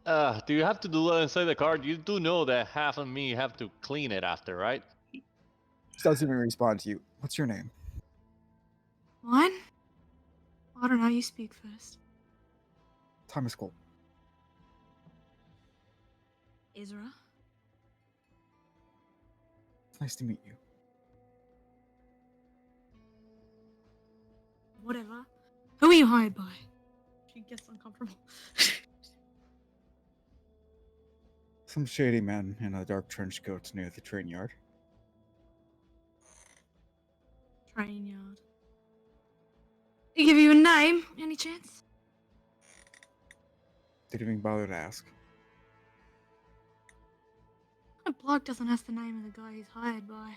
Do you have to do that inside the card? You do know that half of me have to clean it after, right? Doesn't even respond to you. What's your name? Mine? I don't know, you speak first. Thomas Cole. Issylra? It's nice to meet you. Whatever. Who are you hired by? She gets uncomfortable. Some shady man in a dark trench coat near the train yard. Train yard. They give you a name, any chance? Didn't even bother to ask. My blog doesn't ask the name of the guy he's hired by.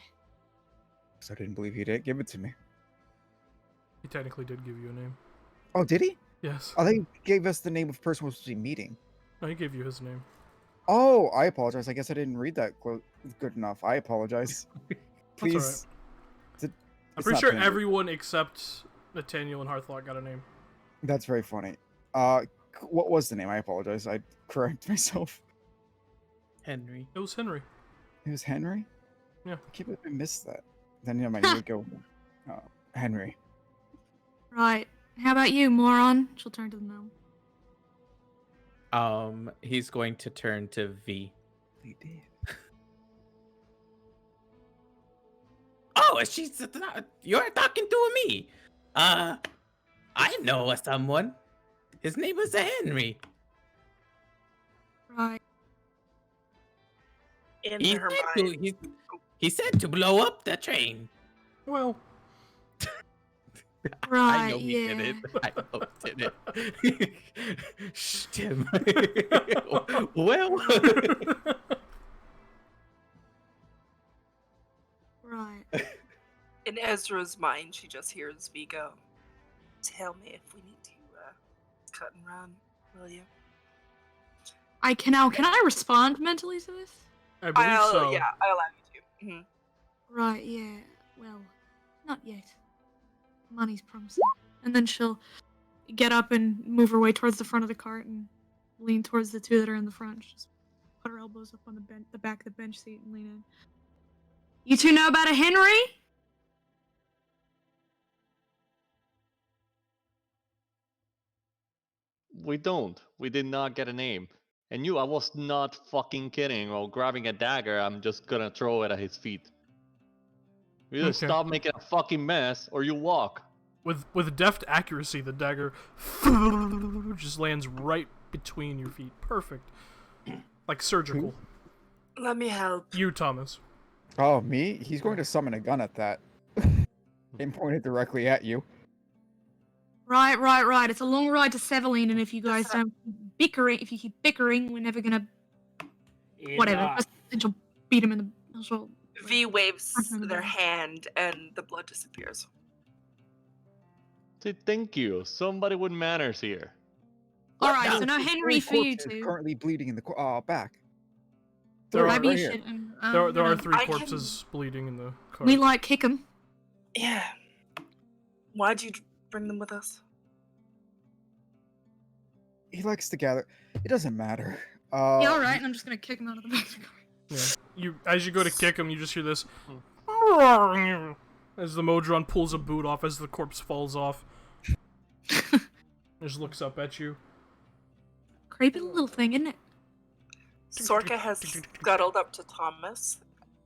So I didn't believe he didn't give it to me. He technically did give you a name. Oh, did he? Yes. I think he gave us the name of the person we're supposed to be meeting. No, he gave you his name. Oh, I apologize. I guess I didn't read that quote good enough. I apologize. Please. I'm It's pretty not sure painful. everyone except Nathaniel and Hearthlock got a name. That's very funny. What was the name? I apologize. I correct myself. Henry. It was Henry. It was Henry? Yeah. I keep I missed that. Then I might go Henry. Right. How about you, moron? She'll turn to the gnome. He's going to turn to V. They did. Oh, you're talking to me. I know someone. His name is Henry. Right. In He her said, mind. he said to blow up the train. Well, Right, I know he yeah. did it. I know he did it. Shh, Tim. Well. Right. In Ezra's mind, she just hears V go, tell me if we need to cut and run, will you? Can I respond mentally to this? I believe so. Yeah, I'll allow you to. Right, yeah. Well, not yet. Money's promising. And then she'll get up and move her way towards the front of the cart and lean towards the two that are in the front. She'll just put her elbows up on the back of the bench seat and lean in. You two know about a Henry? We don't. We did not get a name. And I was not fucking kidding. While grabbing a dagger, I'm just gonna throw it at his feet. You either Okay. stop making a fucking mess, or you walk. With deft accuracy, the dagger just lands right between your feet. Perfect. Like surgical. Let me help. You, Thomas. Oh, me? He's going to summon a gun at that. And point it directly at you. Right. It's a long ride to Seveline, and if you guys don't keep bickering, we're never gonna whatever. Enough. And she'll beat him in the. She'll, V waves punch him in the their belly. hand and the blood disappears. Say thank you. Somebody with manners here. All right, so There's no three Henry for you corpses two. currently bleeding in the back. There Three are- Maybe right you here. should. And, There are you know, 3 I can- corpses bleeding in the car. We like kick him. Yeah. Why'd you bring them with us? He likes to gather. It doesn't matter. Yeah, all right. And I'm just gonna kick him out of the back of the car. Yeah. As you go to kick him, you just hear this as the Modron pulls a boot off as the corpse falls off. Just looks up at you. Creepy little thing, isn't it? Sorka has scuttled up to Thomas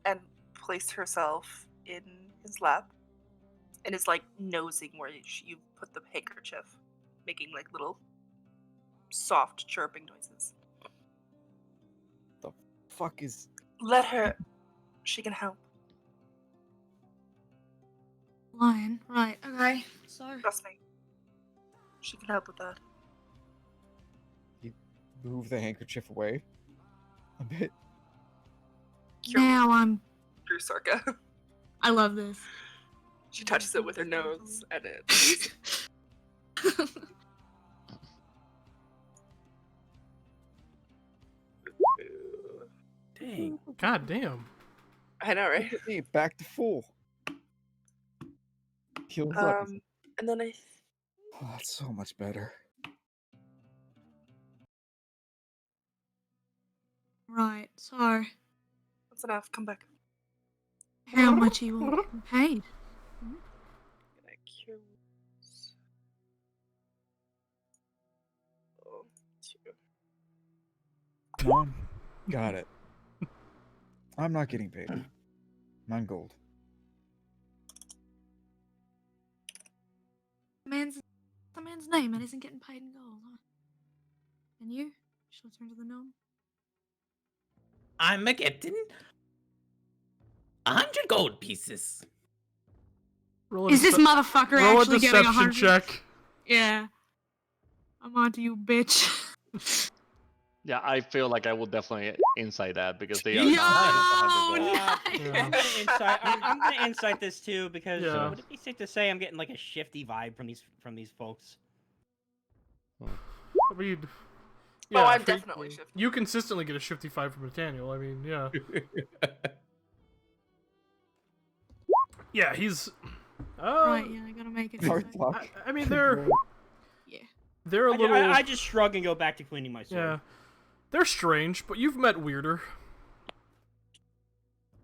and placed herself in his lap and is like nosing where you put the handkerchief, making like little soft chirping noises. Fuck is. Let her. She can help. Lion. Right. Okay. So. Trust me. She can help with that. Move the handkerchief away a bit. Now I'm. Through Sorka. I love this. She touches it with her nose and it. Dang. God damn. I know, right? Look at me, back to full. Heals up. And then Oh, that's so much better. Right. So, that's enough. Come back. how much are you all getting paid? Gonna cure wounds. Oh, 2. Come on. Got it. I'm not getting paid. 9 gold. The man's name and isn't getting paid in gold. Huh? And you? She'll turn to the gnome. I'm a getting 100 gold pieces. Is this motherfucker roll a actually getting deception 100? check? Yeah. I'm onto you, bitch. Yeah, I feel like I will definitely insight that because they are Yo! not No! I'm gonna insight. I'm gonna insight this too because Yeah. would it be safe to say I'm getting like a shifty vibe from these folks? I mean, Oh, yeah, I'm for- definitely shifting. You consistently get a shifty 5 from Nathaniel. I mean, yeah. Yeah, he's. Right, yeah, I gotta make it. Hard okay. luck. I mean, they're Yeah. they're a little. I just shrug and go back to cleaning my sword. Yeah, they're strange, but you've met weirder.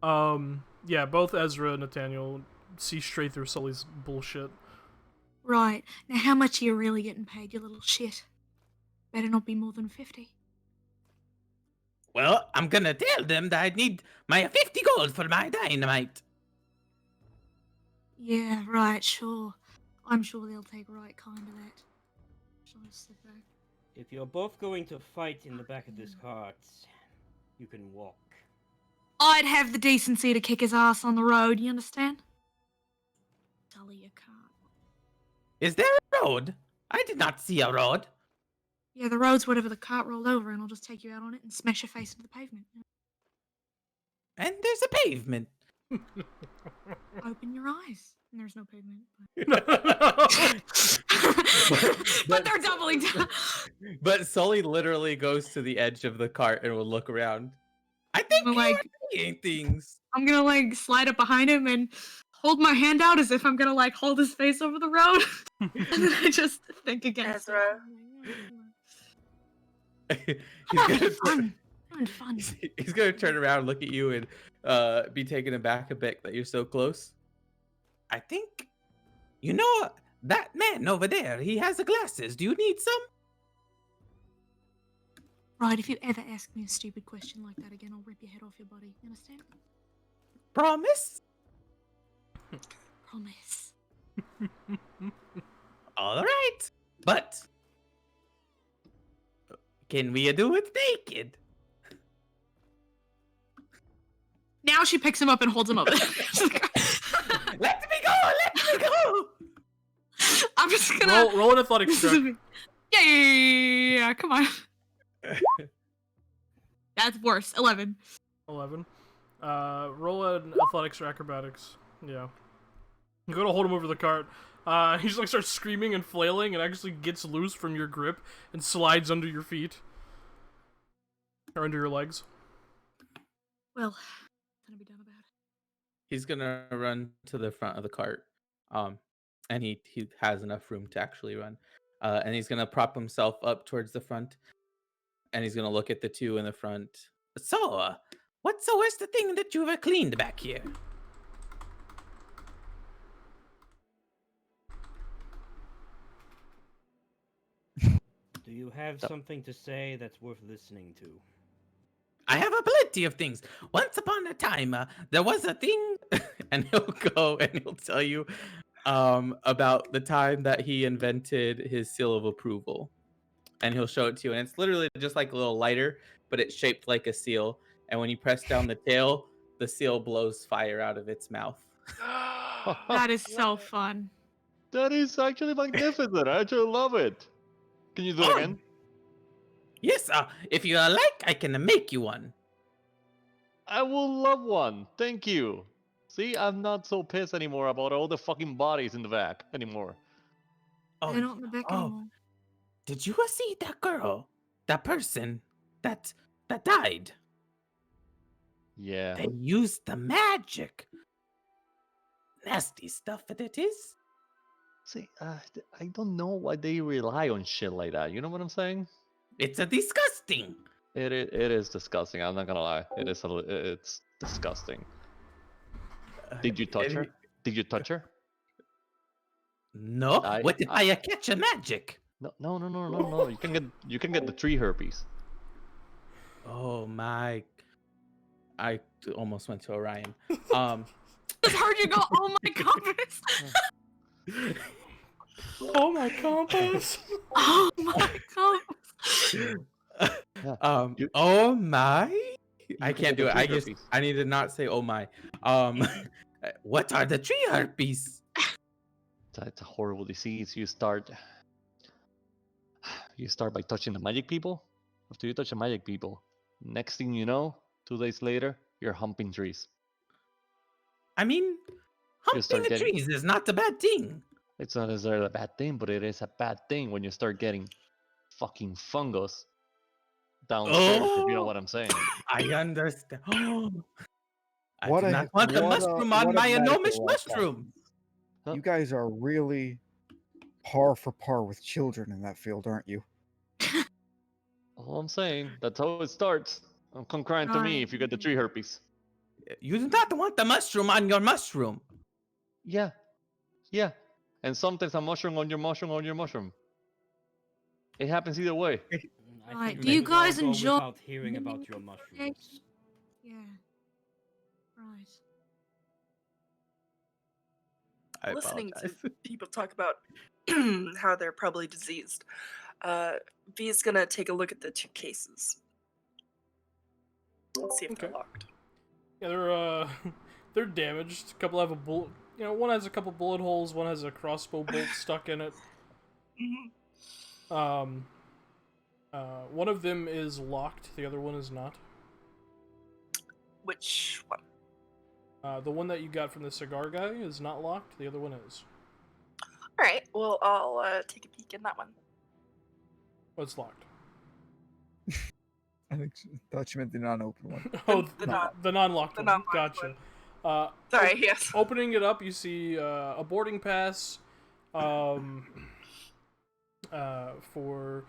Yeah, both Ezra and Nathaniel see straight through Sully's bullshit. Right. Now, how much are you really getting paid, you little shit? Better not be more than 50. Well, I'm gonna tell them that I need my 50 gold for my dynamite. Yeah, right, sure. I'm sure they'll take right kind of that. Shall I sit back? If you're both going to fight in the back of this cart, you can walk. I'd have the decency to kick his ass on the road, you understand? Sully, you can't. Is there a road? I did not see a road. Yeah, the road's whatever the cart rolled over, and I'll just take you out on it and smash your face into the pavement. And there's a pavement. Open your eyes. And there's no pavement. But- But they're doubling down. But Sully literally goes to the edge of the cart and will look around. I think Well, you like- are seeing things. I'm gonna like slide up behind him and hold my hand out as if I'm gonna like hold his face over the road. And then I just think against Ezra. it. He's I'm gonna having turn- fun. I'm having fun. he's gonna turn around, look at you, and be taken aback a bit that you're so close. I think, you know, that man over there. He has the glasses. Do you need some? Right, if you ever ask me a stupid question like that again, I'll rip your head off your body. You understand? Promise. Promise. All right, but can we do it naked? Now she picks him up and holds him up. Let me go! Let me go! I'm just gonna roll an athletics check. Yeah, come on. That's worse. 11. 11. Roll an athletics or acrobatics. Yeah. You go to hold him over the cart. He just like starts screaming and flailing and actually gets loose from your grip and slides under your feet. Or under your legs. Well, what's gonna be done about it? He's gonna run to the front of the cart. And he has enough room to actually run. And he's gonna prop himself up towards the front. And he's gonna look at the two in the front. So, what's the worst thing that you've cleaned back here? Do you have So- something to say that's worth listening to? I have a plenty of things. Once upon a time, there was a thing, and he'll go and he'll tell you about the time that he invented his seal of approval. And he'll show it to you, and it's literally just like a little lighter, but it's shaped like a seal. And when you press down the tail, the seal blows fire out of its mouth. That is so fun. That is actually magnificent. I actually love it. Can you do it Oh, again? Yes, if you like, I can make you one. I will love one. Thank you. See, I'm not so pissed anymore about all the fucking bodies in the back anymore. They're not in the back anymore. Did you see that girl, that person, that died? Yeah. They used the magic. Nasty stuff that it is. See, I don't know why they rely on shit like that. You know what I'm saying? It's a disgusting. It is disgusting. I'm not gonna lie. It's disgusting. Did you touch her? Did you touch her? No. What if I catch a magic? No. You can get the tree herpes. Oh my! I almost went to Orion. It's hard to go, oh my compass. Oh my compass! Oh my compass. Oh my! I can can't get do the it. I tree just herpes. I need to not say oh my. What are the tree herpes? It's a horrible disease. You start by touching the magic people. After you touch the magic people, next thing you know, 2 days later, you're humping trees. I mean, humping start the getting- trees is not a bad thing. It's not necessarily a bad thing, but it is a bad thing when you start getting fucking fungus downstairs, if you know what I'm saying. I understand. I What do a- not want a what a- mushroom on what a my medical enormous lesson. mushroom. Huh? You guys are really par for par with children in that field, aren't you? All I'm saying, that's how it starts. Come crying to me if you get the tree herpes. You do not want the mushroom on your mushroom. Yeah. And sometimes a mushroom on your mushroom on your mushroom. It happens either way. I Right, think do we you could all guys go enjoy without hearing living about your in mushrooms. Yeah. Right. I Listening apologize. to people talk about how they're probably diseased, V is gonna take a look at the 2 cases. Let's see if they're Okay. locked. Yeah, they're damaged. A couple have a bullet. You know, one has a couple bullet holes. One has a crossbow bolt stuck in it. Mhm. One of them is locked. The other one is not. Which one? The one that you got from the cigar guy is not locked. The other one is. All right. Well, I'll take a peek in that one. Oh, it's locked. I thought you meant the non-open one. Oh, the non- the non-locked the one. non-locked Gotcha. Sorry. Yes. Opening it up, you see a boarding pass for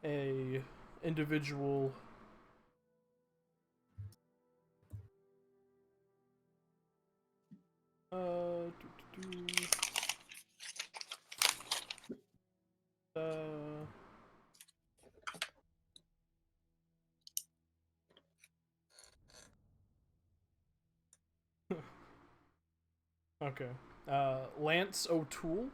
a individual. Uh, okay. Lance O'Toole.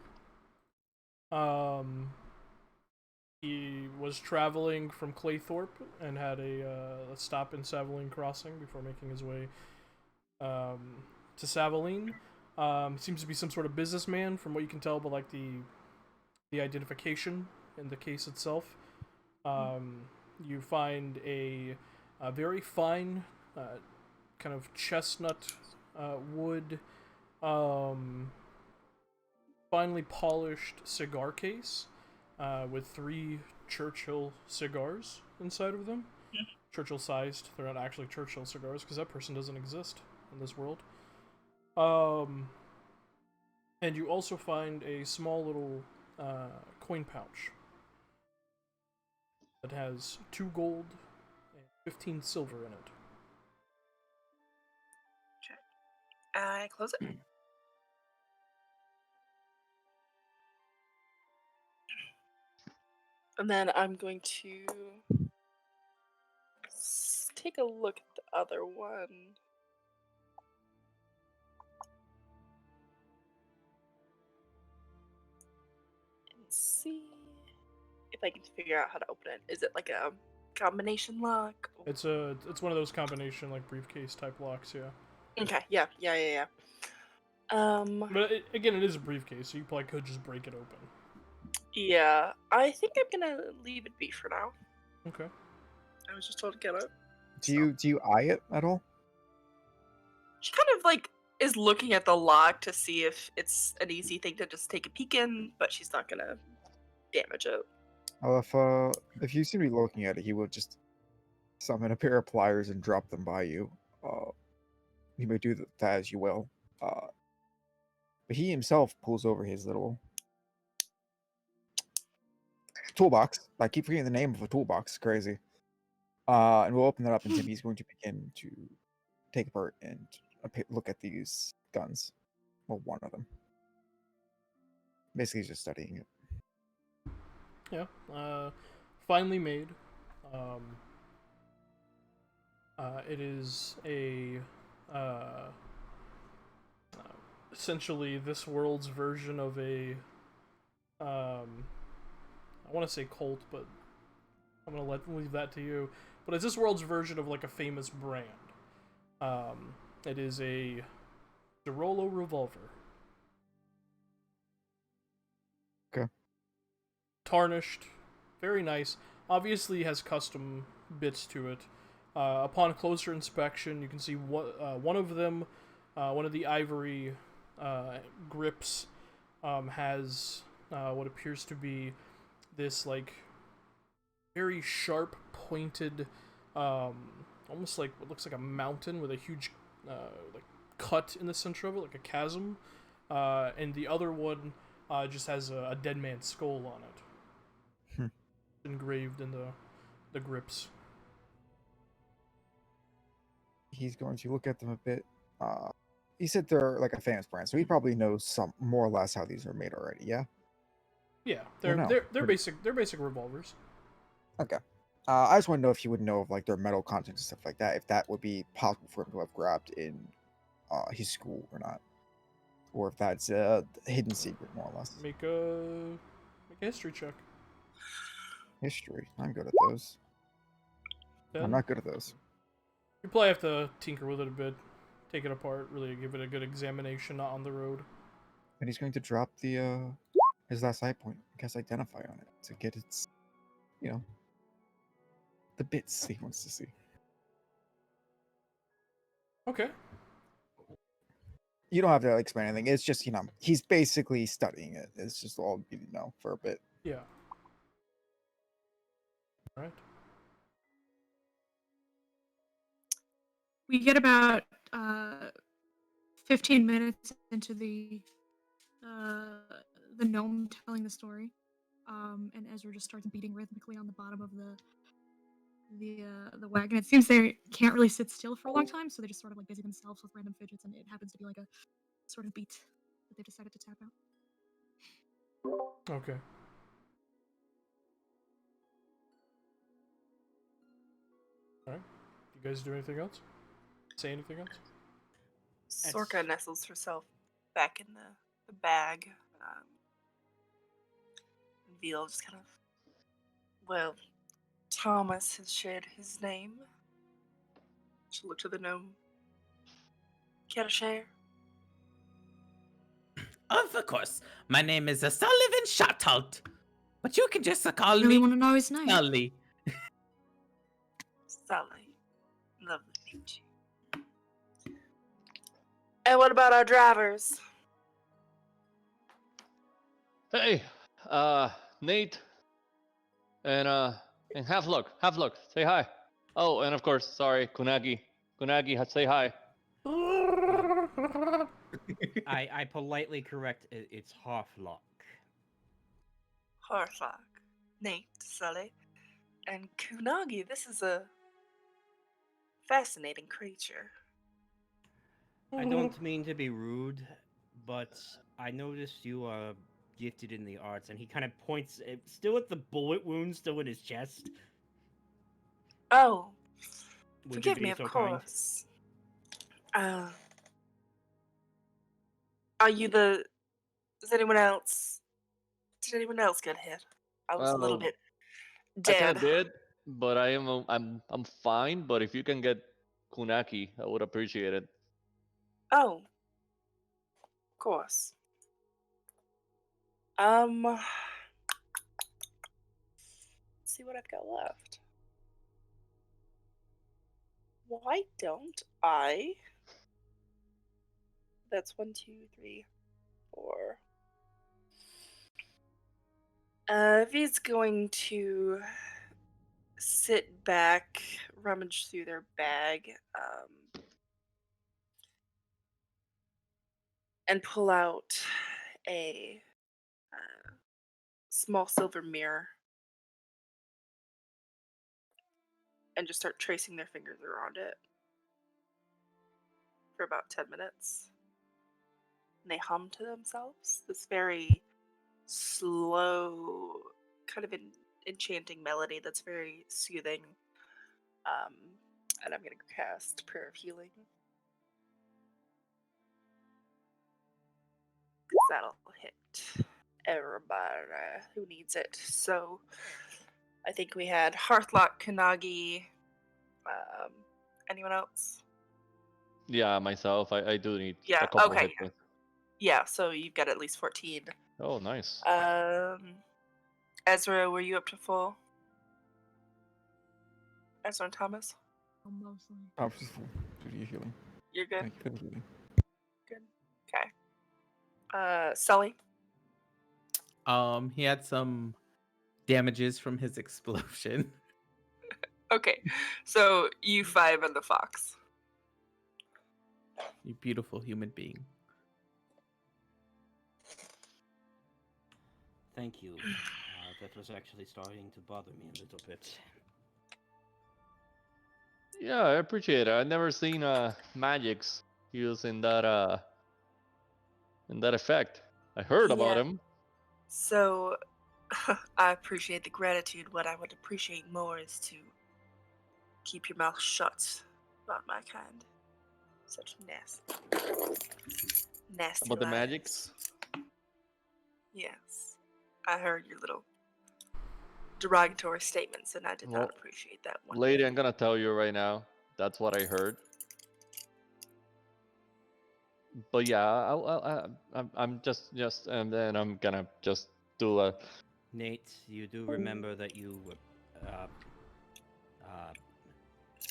He was traveling from Claythorpe and had a stop in Savaline Crossing before making his way to Savaline. Seems to be some sort of businessman, from what you can tell by like the identification in the case itself. you find a very fine, kind of chestnut wood, finely polished cigar case with 3 Churchill cigars inside of them. Churchill sized. They're not actually Churchill cigars because that person doesn't exist in this world. And you also find a small little coin pouch that has 2 gold and 15 silver in it. I close it. And then I'm going to take a look at the other one. And see if I can figure out how to open it. Is it like a combination lock? It's one of those combination like briefcase type locks, yeah. Okay, yeah. But again, it is a briefcase, so you probably could just break it open. Yeah, I think I'm gonna leave it be for now. Okay. I was just told to get it. Do you eye it at all? She kind of like is looking at the lock to see if it's an easy thing to just take a peek in, but she's not gonna damage it. Well, if you seem to be looking at it, he will just summon a pair of pliers and drop them by you. He may do that as you will. But he himself pulls over his little toolbox. I keep forgetting the name of a toolbox. It's crazy. And we'll open that up, and Timmy's going to begin to take apart and look at these guns. Well, one of them. Basically, he's just studying it. Yeah. Finely made. It is a essentially this world's version of a I want to say cult, but I'm gonna leave that to you. But it's this world's version of like a famous brand. It is a Derolo revolver. Okay. Tarnished, very nice. Obviously has custom bits to it. Upon closer inspection, you can see one of them, one of the ivory grips, has what appears to be this like very sharp pointed, almost like what looks like a mountain with a huge like cut in the center of it, like a chasm. And the other one just has a dead man's skull on it, engraved in the grips. He's going to look at them a bit. He said they're like a famous brand, so he probably knows some more or less how these are made already. Yeah. Yeah, Or no? they're basic revolvers. Okay. I just want to know if he would know of like their metal content and stuff like that. If that would be possible for him to have grabbed in his school or not, or if that's a hidden secret more or less. Make a history check. History. I'm good at those. I'm 10. not good at those. You probably have to tinker with it a bit, take it apart, really give it a good examination, not on the road. And he's going to drop the his last eye point, cast identify on it to get its, the bits he wants to see. Okay. You don't have to explain anything. It's just, he's basically studying it. It's just all you need to know for a bit. Yeah. All right. We get about 15 minutes into the gnome telling the story, and Ezra just starts beating rhythmically on the bottom of the wagon. It seems they can't really sit still for a long time, so they just sort of like busy themselves with random fidgets, and it happens to be like a sort of beat that they decided to tap out. Okay. All right. You guys do anything else? Say anything else? Sorka nestles herself back in the bag. And Veal just kind of, well, Thomas has shared his name. She'll look to the gnome. Care to share? Of course. My name is Sullivan Shotalt. But you can just call Really me want to know his name? Sully. Sully. Lovely to meet you. And what about our drivers? Hey, Nate, and have luck, say hi. Oh, and of course, sorry, Kunagi. Say hi. I politely correct it's Halflock. Horlock, Nate, Sully, and Kunagi. This is a fascinating creature. I don't mean to be rude, but I noticed you are gifted in the arts, and he kind of points, still at the bullet wound still in his chest. Oh, Would forgive you me, be of so kind? course. Are you the? Does anyone else? Did anyone else get hit? I was a little Well, bit I kind of dead. did, but I'm fine. But if you can get Kunaki, I would appreciate it. Oh, of course. Let's see what I've got left. Why don't I? That's 1, 2, 3, 4. V's going to sit back, rummage through their bag, and pull out a small silver mirror and just start tracing their fingers around it for about 10 minutes. And they hum to themselves this very slow, kind of enchanting melody that's very soothing. And I'm going to cast Prayer of Healing. Because that'll hit everybody who needs it. So I think we had Hearthlock, Kanagi. Anyone else? Yeah, myself. I do need Yeah, a couple okay. hit points. Yeah, so you've got at least 14. Oh, nice. Ezra, were you up to full? Ezra and Thomas? Mostly. Power's full. 2d healing. You're good? Thank you for the healing. Good. Okay. Sully? He had some damages from his explosion. Okay. So you 5 and the fox. You beautiful human being. Thank you. That was actually starting to bother me a little bit. Yeah, I appreciate it. I've never seen magics used in that effect. I heard about Yeah. him. So I appreciate the gratitude. What I would appreciate more is to keep your mouth shut about my kind. Such nasty About the lies. magics? Yes. I heard your little derogatory statements, and I did Well, not appreciate that one. Lady, bit. I'm gonna tell you right now. That's what I heard. But yeah, I'm just, and then I'm gonna just do a. Nate, you do remember that you,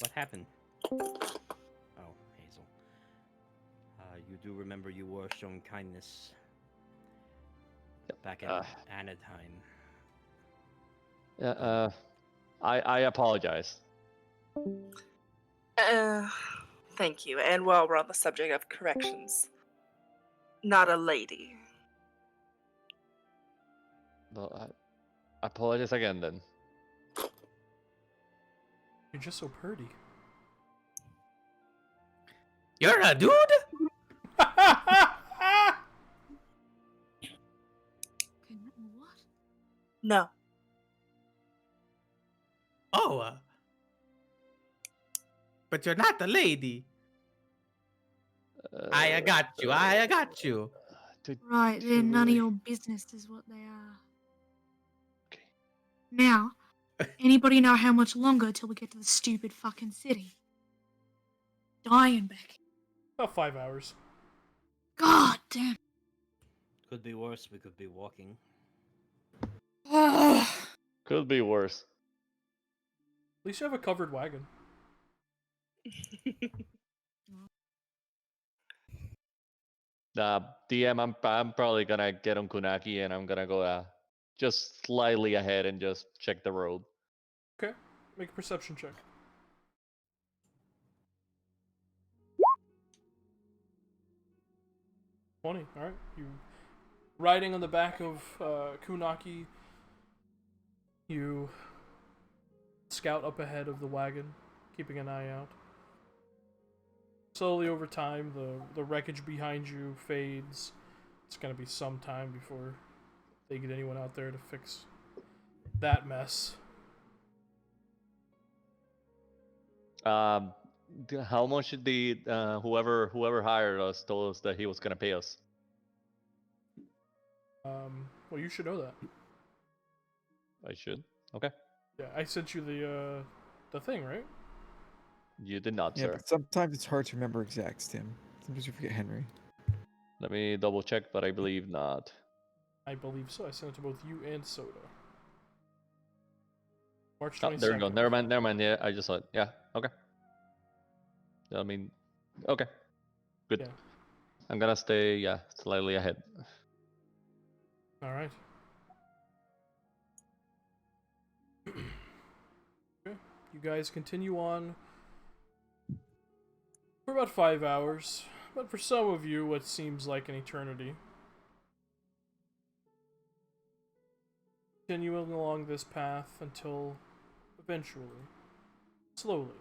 what happened? Oh, Hazel. You do remember you were shown kindness back in Anaheim. I apologize. Thank you. And while we're on the subject of corrections, not a lady. Well, I apologize again then. You're just so pretty. You're a dude? Okay, what? No. Oh, but you're not a lady. I got you. I got you. Right, they're none of your business is what they are. Okay. Now, anybody know how much longer till we get to the stupid fucking city? Dying back. About 5 hours. God damn. Could be worse, we could be walking. Could be worse. At least you have a covered wagon. DM, I'm probably gonna get on Kunaki and I'm gonna go just slightly ahead and just check the road. Okay, make a perception check. 20. All right, you riding on the back of Kunaki. You scout up ahead of the wagon, keeping an eye out. Slowly over time, the wreckage behind you fades. It's gonna be some time before they get anyone out there to fix that mess. How much did the whoever hired us told us that he was gonna pay us? Well, you should know that. I should. Okay. Yeah, I sent you the thing, right? You did not, Yeah, sir. but sometimes it's hard to remember exacts, Tim. Sometimes you forget Henry. Let me double check, but I believe not. I believe so. I sent it to both you and Soda. March 22nd. Oh, there we go. Never mind. Yeah, I just saw it. Yeah. Okay. I mean, okay. Good. Yeah. I'm gonna stay, slightly ahead. All right. Okay. You guys continue on for about 5 hours, but for some of you, what seems like an eternity. Continuing along this path until eventually, slowly,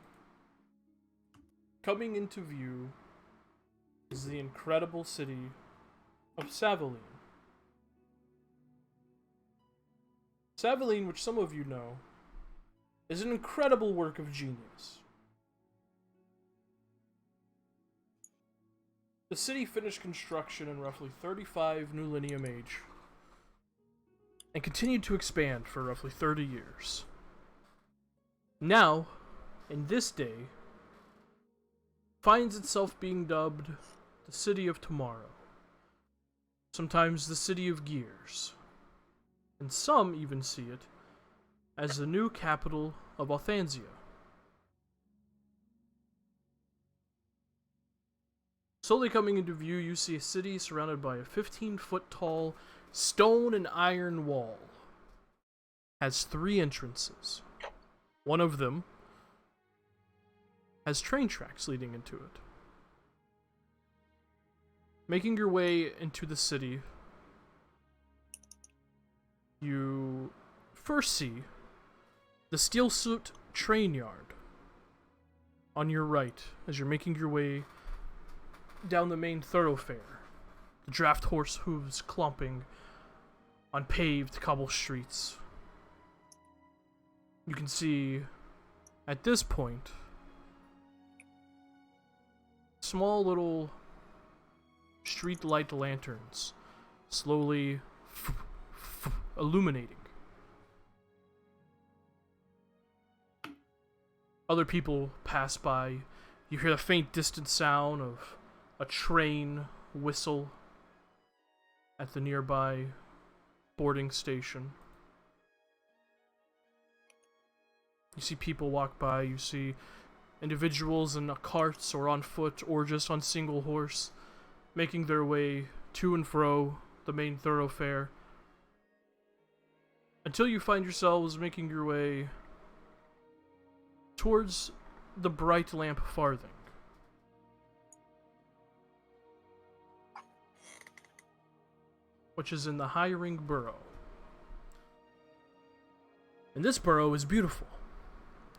coming into view is the incredible city of Savaline. Savaline, which some of you know, is an incredible work of genius. The city finished construction in roughly 35 New Lineum Age, and continued to expand for roughly 30 years. Now, in this day, finds itself being dubbed the City of Tomorrow, sometimes the City of Gears, and some even see it as the new capital of Althansia. Slowly coming into view, you see a city surrounded by a 15-foot tall stone and iron wall. Has 3 entrances. One of them has train tracks leading into it. Making your way into the city, you first see the Steel Suit train yard on your right as you're making your way down the main thoroughfare. The draft horse hooves clumping on paved cobble streets. You can see, at this point, small little street light lanterns slowly illuminating. Other people pass by. You hear the faint distant sound of a train whistle at the nearby boarding station. You see people walk by, you see individuals in carts or on foot or just on single horse making their way to and fro the main thoroughfare until you find yourselves making your way towards the Bright Lamp Farthing. Which is in the Hiring Borough. And this borough is beautiful.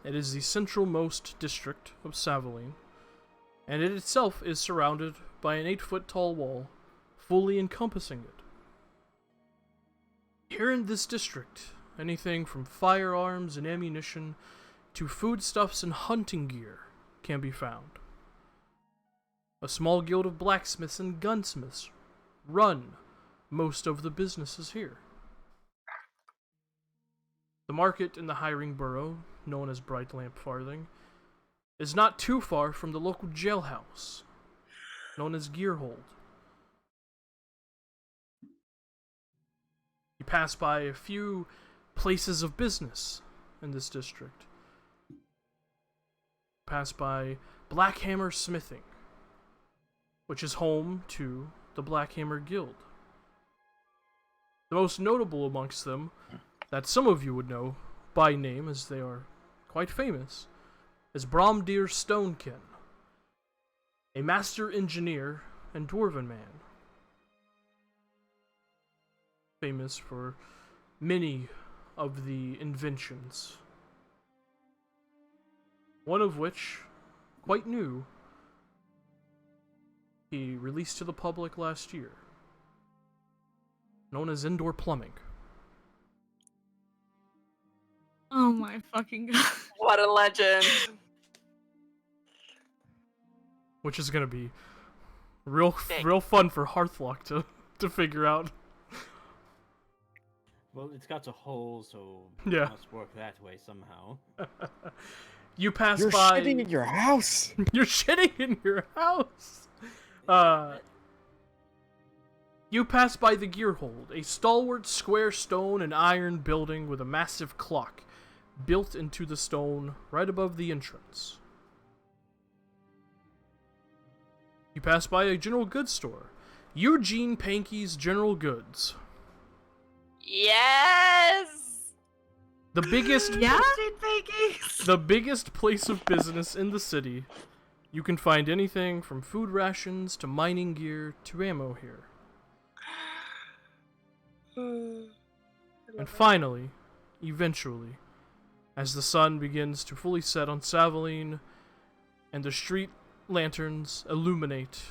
It is the centralmost district of Savaline, and it itself is surrounded by an 8-foot tall wall, fully encompassing it. Here in this district, anything from firearms and ammunition to foodstuffs and hunting gear can be found. A small guild of blacksmiths and gunsmiths run most of the businesses here. The market in the Hiring Borough, known as Bright Lamp Farthing, is not too far from the local jailhouse, known as Gearhold. You pass by a few places of business in this district. Pass by Blackhammer Smithing, which is home to the Blackhammer Guild. The most notable amongst them, that some of you would know by name as they are quite famous, is Bromdeer Stonekin, a master engineer and dwarven man, famous for many of the inventions, one of which, quite new, he released to the public last year, known as indoor plumbing. Oh my fucking god. What a legend. Which is gonna be real Big. real fun for Hearthlock to figure out. Well, it's got a hole, so Yeah. it must work that way somehow. You pass You're by. shitting in your house. You're shitting in your house. You pass by the Gearhold, a stalwart square stone and iron building with a massive clock built into the stone right above the entrance. You pass by a general goods store, Eugene Pankey's General Goods. Yes! The biggest Yeah? The biggest place of business in the city. You can find anything from food rations to mining gear to ammo here. And finally, eventually, as the sun begins to fully set on Savaline and the street lanterns illuminate,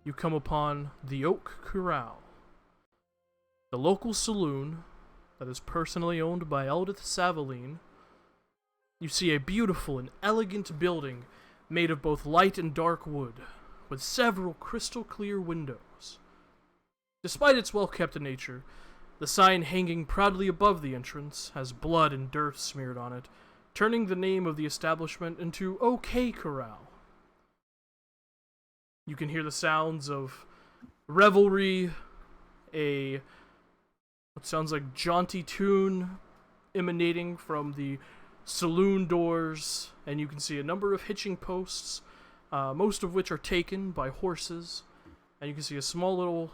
you come upon the Oak Corral, the local saloon that is personally owned by Eldith Savaline. You see a beautiful and elegant building made of both light and dark wood, with several crystal clear windows. Despite its well-kept nature, the sign hanging proudly above the entrance has blood and dirt smeared on it, turning the name of the establishment into OK Corral. You can hear the sounds of revelry, what sounds like jaunty tune emanating from the saloon doors, and you can see a number of hitching posts, most of which are taken by horses, and you can see a small little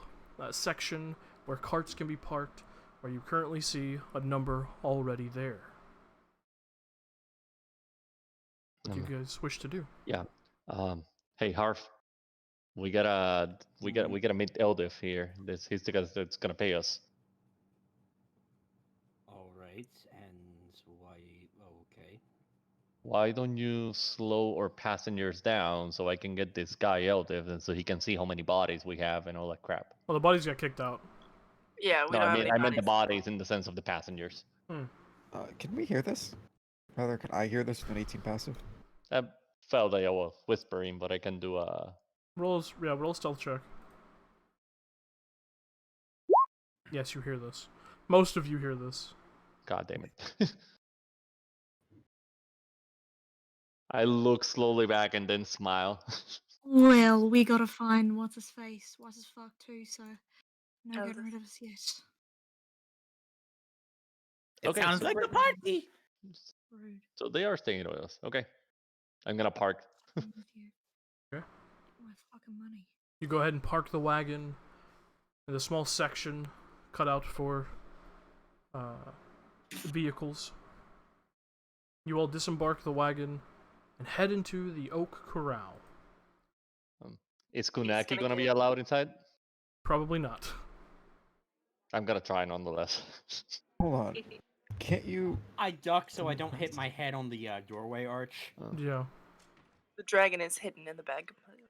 section where carts can be parked, where you currently see a number already there. What do you guys wish to do? Yeah. Hey, Harf. We gotta meet Eldif here. He's the guy that's gonna pay us. All right, and why? Okay. Why don't you slow our passengers down so I can get this guy Eldif, and so he can see how many bodies we have and all that crap. Well, the bodies got kicked out. Yeah, we No, don't I have any meant the bodies. bodies in the sense of the passengers. Can we hear this? Rather, can I hear this with an 18 passive? That felt like I was whispering, but I can do a. Roll a stealth check. Yes, you hear this. Most of you hear this. God damn it. I look slowly back and then smile. Well, we gotta find what's his face. What's his fuck too, so no Oh, getting this- rid of us yet. It Okay, sounds so like a we're- party. Rude. So they are staying with us. Okay. I'm gonna park. I'm with you. Okay. My fucking money. You go ahead and park the wagon in a small section cut out for vehicles. You all disembark the wagon and head into the Oak Corral. Is gonna Kunaki gonna be get- allowed inside? Probably not. I'm gonna try nonetheless. Hold on. Can't you? I duck so I don't hit my head on the doorway arch. Yeah. The dragon is hidden in the bag. completely.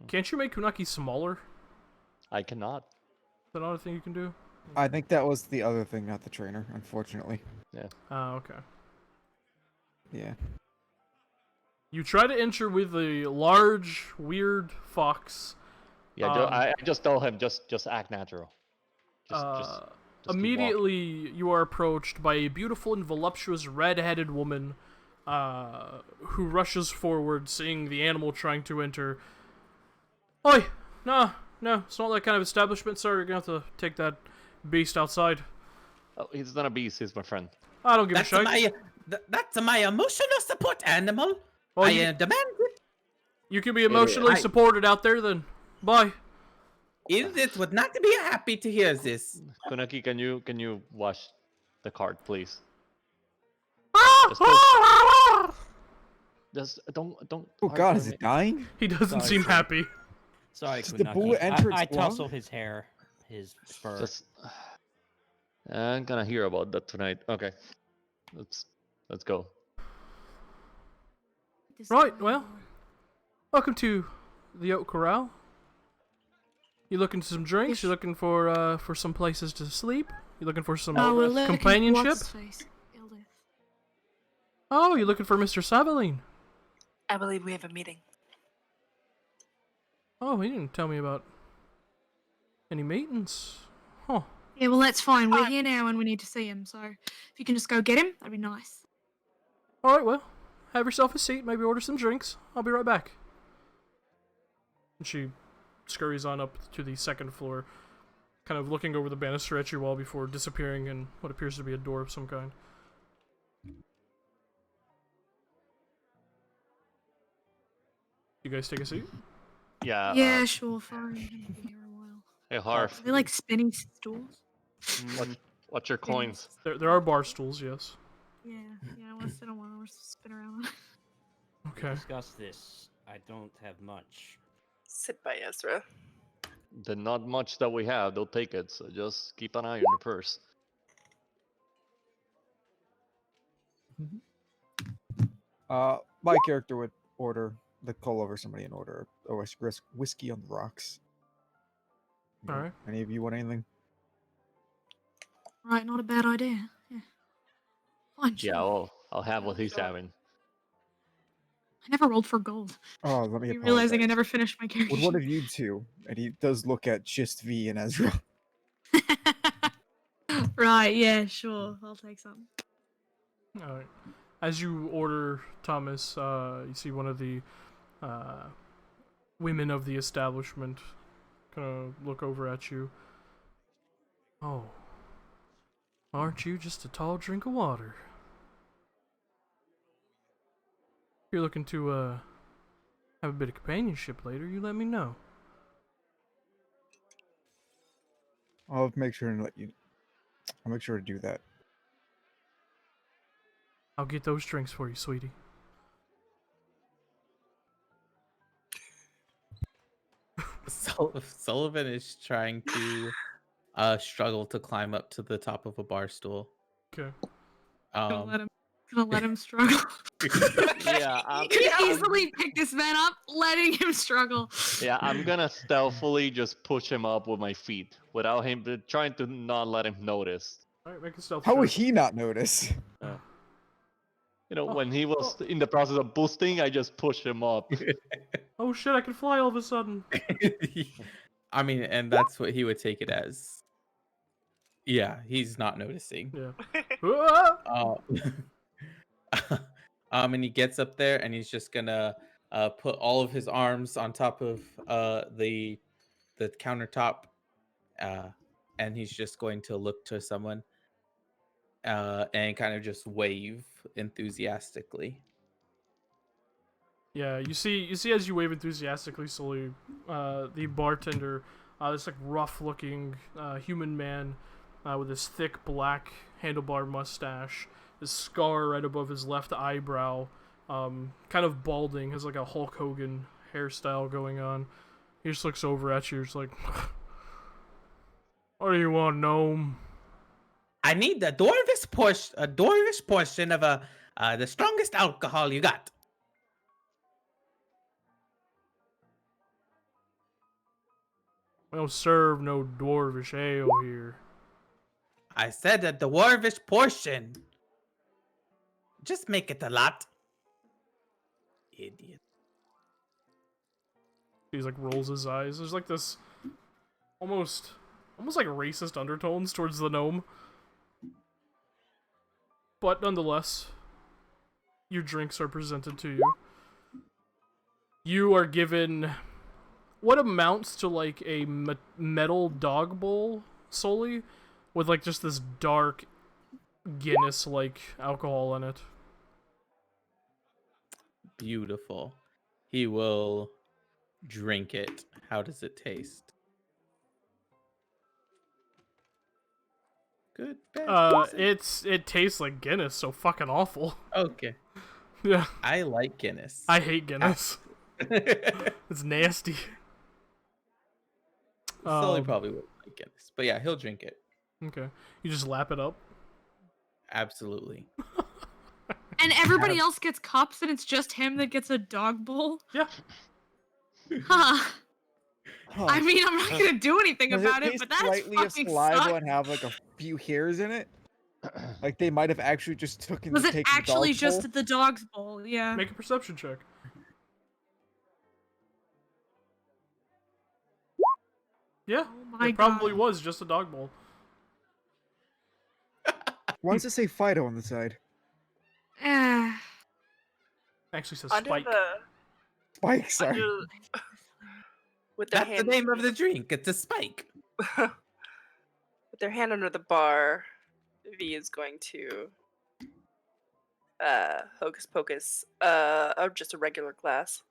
Can't you make Kunaki smaller? I cannot. Is that another thing you can do? I think that was the other thing, not the trainer. Unfortunately. Okay. Yeah. You try to enter with a large, weird fox. Yeah, I just tell him just act natural. Just keep walking. Immediately, you are approached by a beautiful and voluptuous red-headed woman who rushes forward, seeing the animal trying to enter. Oi! No, it's not that kind of establishment, sir. You're gonna have to take that beast outside. Oh, he's not a beast. He's my friend. I don't give That's a shit. my That's my emotional support animal. Well, I you, demand it. you can be emotionally supported out there then. Bye. Edith would not be happy to hear this. Kunaki, can you wash the cart, please? Just don't. Oh God, is it dying? He doesn't Sorry, seem sir. happy. Sorry, Does the Kunaki. bullet enter I its lung? tussle his hair, his fur. Just. I'm gonna hear about that tonight. Okay, let's go. Right, well. Welcome to the Oak Corral. You looking for some drinks? You looking for some places to sleep? You looking for some Oh, we're looking for companionship? what's-his-face, Ildith. Oh, you looking for Mr. Savaline? I believe we have a meeting. Oh, he didn't tell me about any meetings. Huh. Yeah, well, that's fine. We're here now and we need to see him, so if you can just go get him, that'd be nice. Alright, well, have yourself a seat, maybe order some drinks. I'll be right back. And she scurries on up to the second floor, kind of looking over the banister at you all before disappearing in what appears to be a door of some kind. You guys take a seat? Yeah. Yeah, sure, fine. I'll be here a while. Hey, Harv, Are they like spinning stools? what's your coins? There are bar stools, yes. Yeah, I want to sit on one or spin around. Okay. Discuss this. I don't have much. Sit by Ezra. The not much that we have, they'll take it. So just keep an eye on your purse. My character would order call over somebody and order a whiskey on the rocks. Alright. Any of you want anything? Right, not a bad idea. Yeah. Fine, sure. Yeah, well, I'll have what he's Sure. having. I never rolled for gold. Oh, let me I'm realizing I apologize. never finished my character. Would one of you two? And he does look at just V and Ezra. Right, yeah, sure. I'll take some. Alright. As you order, Thomas, you see one of the women of the establishment kind of look over at you. Oh. Aren't you just a tall drink of water? If you're looking to have a bit of companionship later, you let me know. I'll make sure and I'll make sure to do that. I'll get those drinks for you, sweetie. Sullivan is trying to struggle to climb up to the top of a bar stool. Okay. Gonna let him struggle. Yeah, You could easily pick this man up, letting him struggle. yeah, I'm gonna stealthily just push him up with my feet without him trying to not let him notice. Alright, make a stealth How would check. he not notice? You know, Oh, when he was in the process of boosting, I just pushed him up. Oh shit, I can fly all of a sudden. I mean, and that's what he would take it as. Yeah, he's not noticing. Yeah. Ah! And he gets up there and he's just gonna put all of his arms on top of the countertop, and he's just going to look to someone and kind of just wave enthusiastically. Yeah, you see as you wave enthusiastically, slowly, the bartender, this like rough-looking human man with this thick black handlebar mustache, this scar right above his left eyebrow, kind of balding, has like a Hulk Hogan hairstyle going on. He just looks over at you, just like, "What do you want, gnome?" I need the dwarvish portion of the strongest alcohol you got. We don't serve no dwarvish ale here. I said a dwarvish portion. Just make it a lot. Idiot. He like rolls his eyes. There's like this almost like racist undertones towards the gnome. But nonetheless, your drinks are presented to you. You are given what amounts to like a metal dog bowl solely, with like just this dark Guinness-like alcohol in it. Beautiful. He will drink it. How does it taste? Good, bad, decent? It tastes like Guinness, so fucking awful. Okay. Yeah, I like Guinness. I hate Guinness. It's nasty. Sully probably wouldn't like Guinness, but yeah, he'll drink it. Okay, you just lap it up. Absolutely. And everybody else gets cups, and it's just him that gets a dog bowl. Yeah. Huh. Huh. I mean, I'm not gonna do anything Does about it it, taste but that's slightly of fucking saliva sucks. and have like a few hairs in it? Like they might have actually just taken Was it taken the actually dog's just bowl? the dog's bowl? Yeah. Make a perception check. Yeah, Oh my it probably God. was just a dog bowl. Why does it say Fido on the side? Eh. Actually says Under Spike. the Spike, sorry. under, with their That's the hand name of the drink. It's a spike. with their hand under the bar, V is going to hocus pocus just a regular glass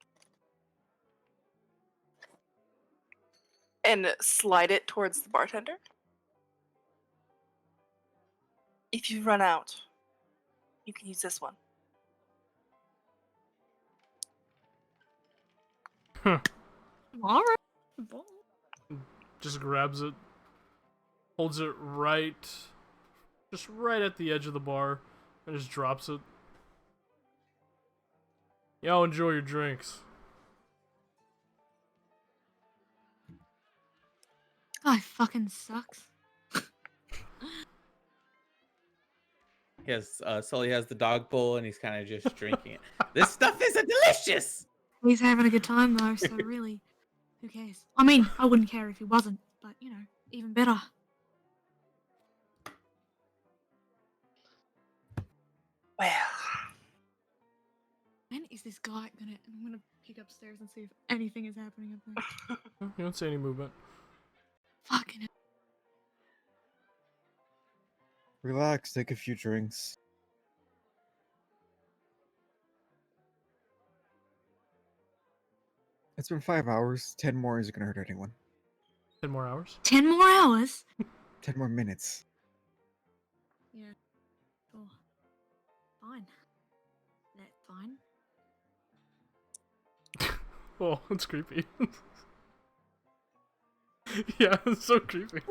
and slide it towards the bartender. If you run out, you can use this one. All right. Just grabs it, holds it just right at the edge of the bar, and just drops it. Y'all enjoy your drinks. God, it fucking sucks. Yes, Sully has the dog bowl and he's kind of just drinking it. This stuff is delicious. He's having a good time though, so really, who cares? I mean, I wouldn't care if he wasn't, but you know, even better. Well, When is this guy gonna? I'm gonna peek upstairs and see if anything is happening up there. You don't see any movement. Fucking hell. Relax, take a few drinks. It's been 5 hours. 10 more isn't gonna hurt anyone. 10 more hours. 10 more hours? 10 more minutes. Yeah. Sure. Fine. That's fine. Oh, it's creepy. Yeah, it's so creepy.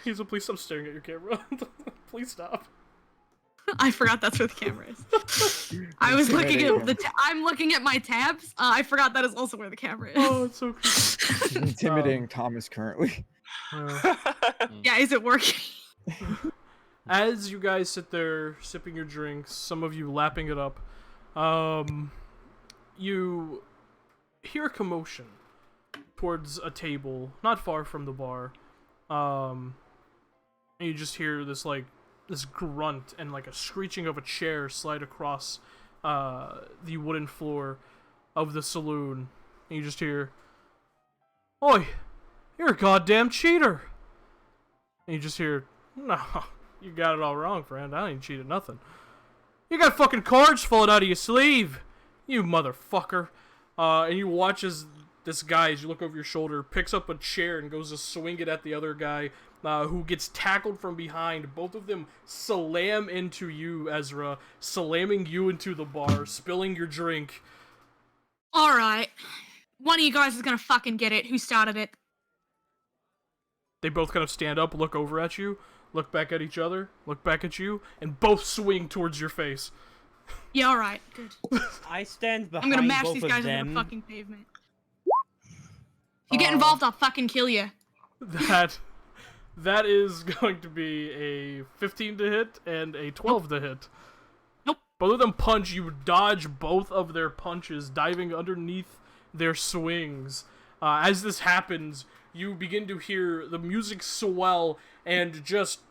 Hazel, please stop staring at your camera. Please stop. I forgot that's where the camera is. I was looking at I'm looking at my tabs. I forgot that is also where the camera is. Oh, it's so creepy. Intimidating Thomas currently. Yeah, is it working? As you guys sit there sipping your drinks, some of you lapping it up, you hear a commotion towards a table not far from the bar. And you just hear this grunt and like a screeching of a chair slide across the wooden floor of the saloon. And you just hear, "Oi, you're a goddamn cheater!" And you just hear, "No, you got it all wrong, friend. I ain't cheated nothing. You got fucking cards falling out of your sleeve, you motherfucker." And you watch as this guy, as you look over your shoulder, picks up a chair and goes to swing it at the other guy, who gets tackled from behind. Both of them slam into you, Ezra, slamming you into the bar, spilling your drink. Alright. One of you guys is gonna fucking get it. Who started it? They both kind of stand up, look over at you, look back at each other, look back at you, and both swing towards your face. Yeah, alright. Good. I stand I'm behind gonna mash both these of guys them. into the fucking pavement. If you get involved, I'll fucking kill you. That is going to be a 15 to hit and a 12 to hit. Nope. Both of them punch. You dodge both of their punches, diving underneath their swings. As this happens, you begin to hear the music swell and just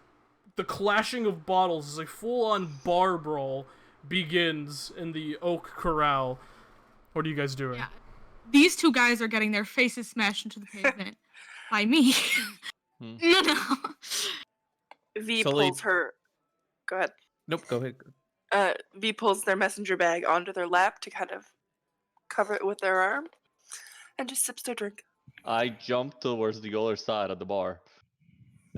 the clashing of bottles as a full-on bar brawl begins in the Oak Corral. What are you guys doing? Yeah. These two guys are getting their faces smashed into the pavement by me. No. V Sully- pulls her. Go ahead. Nope, go ahead. V pulls their messenger bag onto their lap to kind of cover it with their arm, and just sips their drink. I jump towards the other side of the bar,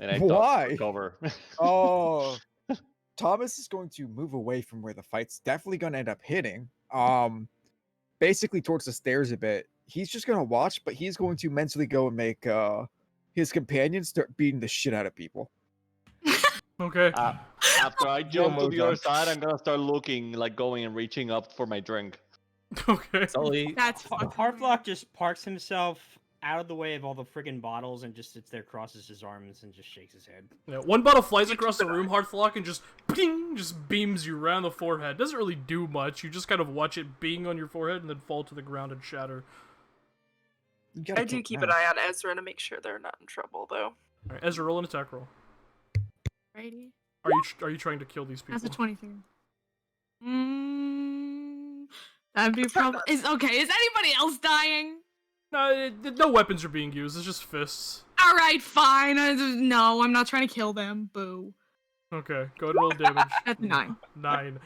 and I duck for Why? cover. Oh, Thomas is going to move away from where the fight's definitely going to end up hitting. Basically towards the stairs a bit. He's just going to watch, but he's going to mentally go and make his companions start beating the shit out of people. Okay. After I jump to the other Modron. side, I'm gonna start looking, like going and reaching up for my drink. Okay. Sully, That's fucking Harflock just parks himself out of the way of all the friggin' bottles and just sits there, crosses his arms, and just shakes his head. Yeah, one bottle flies across the room, Hearthlock, and just ping, just beams you around the forehead. Doesn't really do much. You just kind of watch it bing on your forehead and then fall to the ground and shatter. I do keep an eye on Ezra to make sure they're not in trouble, though. All right, Ezra, roll an attack roll. Righty. Are you trying to kill these people? That's a 23. That'd be a problem. Is anybody else dying? No weapons are being used. It's just fists. All right, fine. No, I'm not trying to kill them. Boo. Okay, go ahead and roll damage. That's 9. 9.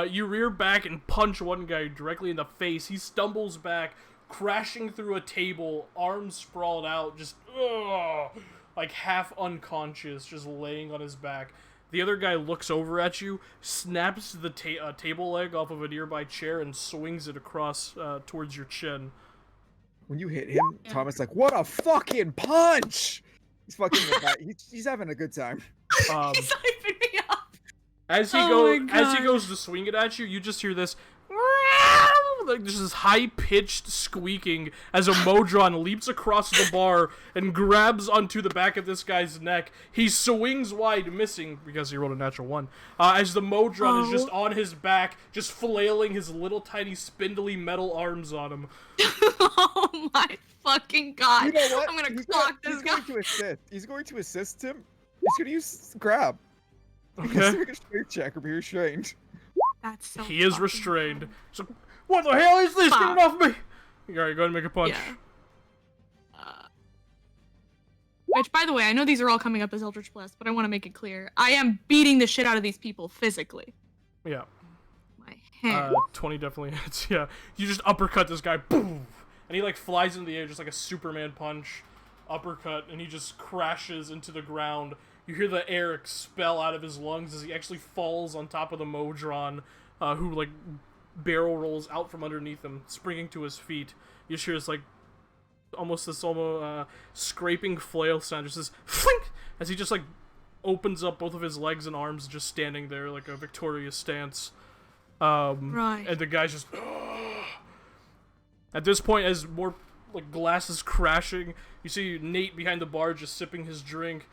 You rear back and punch one guy directly in the face. He stumbles back, crashing through a table, arms sprawled out, just like half unconscious, just laying on his back. The other guy looks over at you, snaps the table leg off of a nearby chair, and swings it across towards your chin. When you hit him, Thomas like, what a fucking punch! He's fucking he's having a good time. He's hyping me up. As he goes to swing it at you, you just hear this like there's this high-pitched squeaking as a Modron leaps across the bar and grabs onto the back of this guy's neck. He swings wide, missing because he rolled a natural 1. As the Modron is just on his back, just flailing his little tiny spindly metal arms on him. Oh my fucking god! You know what? I'm gonna clock this guy. He's going to assist him. He's going to use grab. Okay. Make a strength check or be restrained. That's so. He is fucking restrained. funny. So, what the hell is this? Get Fuck. it off me! Alright, go ahead and make a punch. Yeah. Which, by the way, I know these are all coming up as Eldritch Blast, but I want to make it clear. I am beating the shit out of these people physically. Yeah. My hand. 20 definitely hits, yeah. You just uppercut this guy, boom! And he, like, flies in the air just like a Superman punch. Uppercut, and he just crashes into the ground. You hear the air expel out of his lungs as he actually falls on top of the Modron, who, like, barrel rolls out from underneath him, springing to his feet. You just hear this, like, almost scraping flail sound, just this flink, as he just, like, opens up both of his legs and arms, just standing there like a victorious stance. Right. And the guy's just... At this point, as more, like, glass is crashing, you see Nate behind the bar just sipping his drink.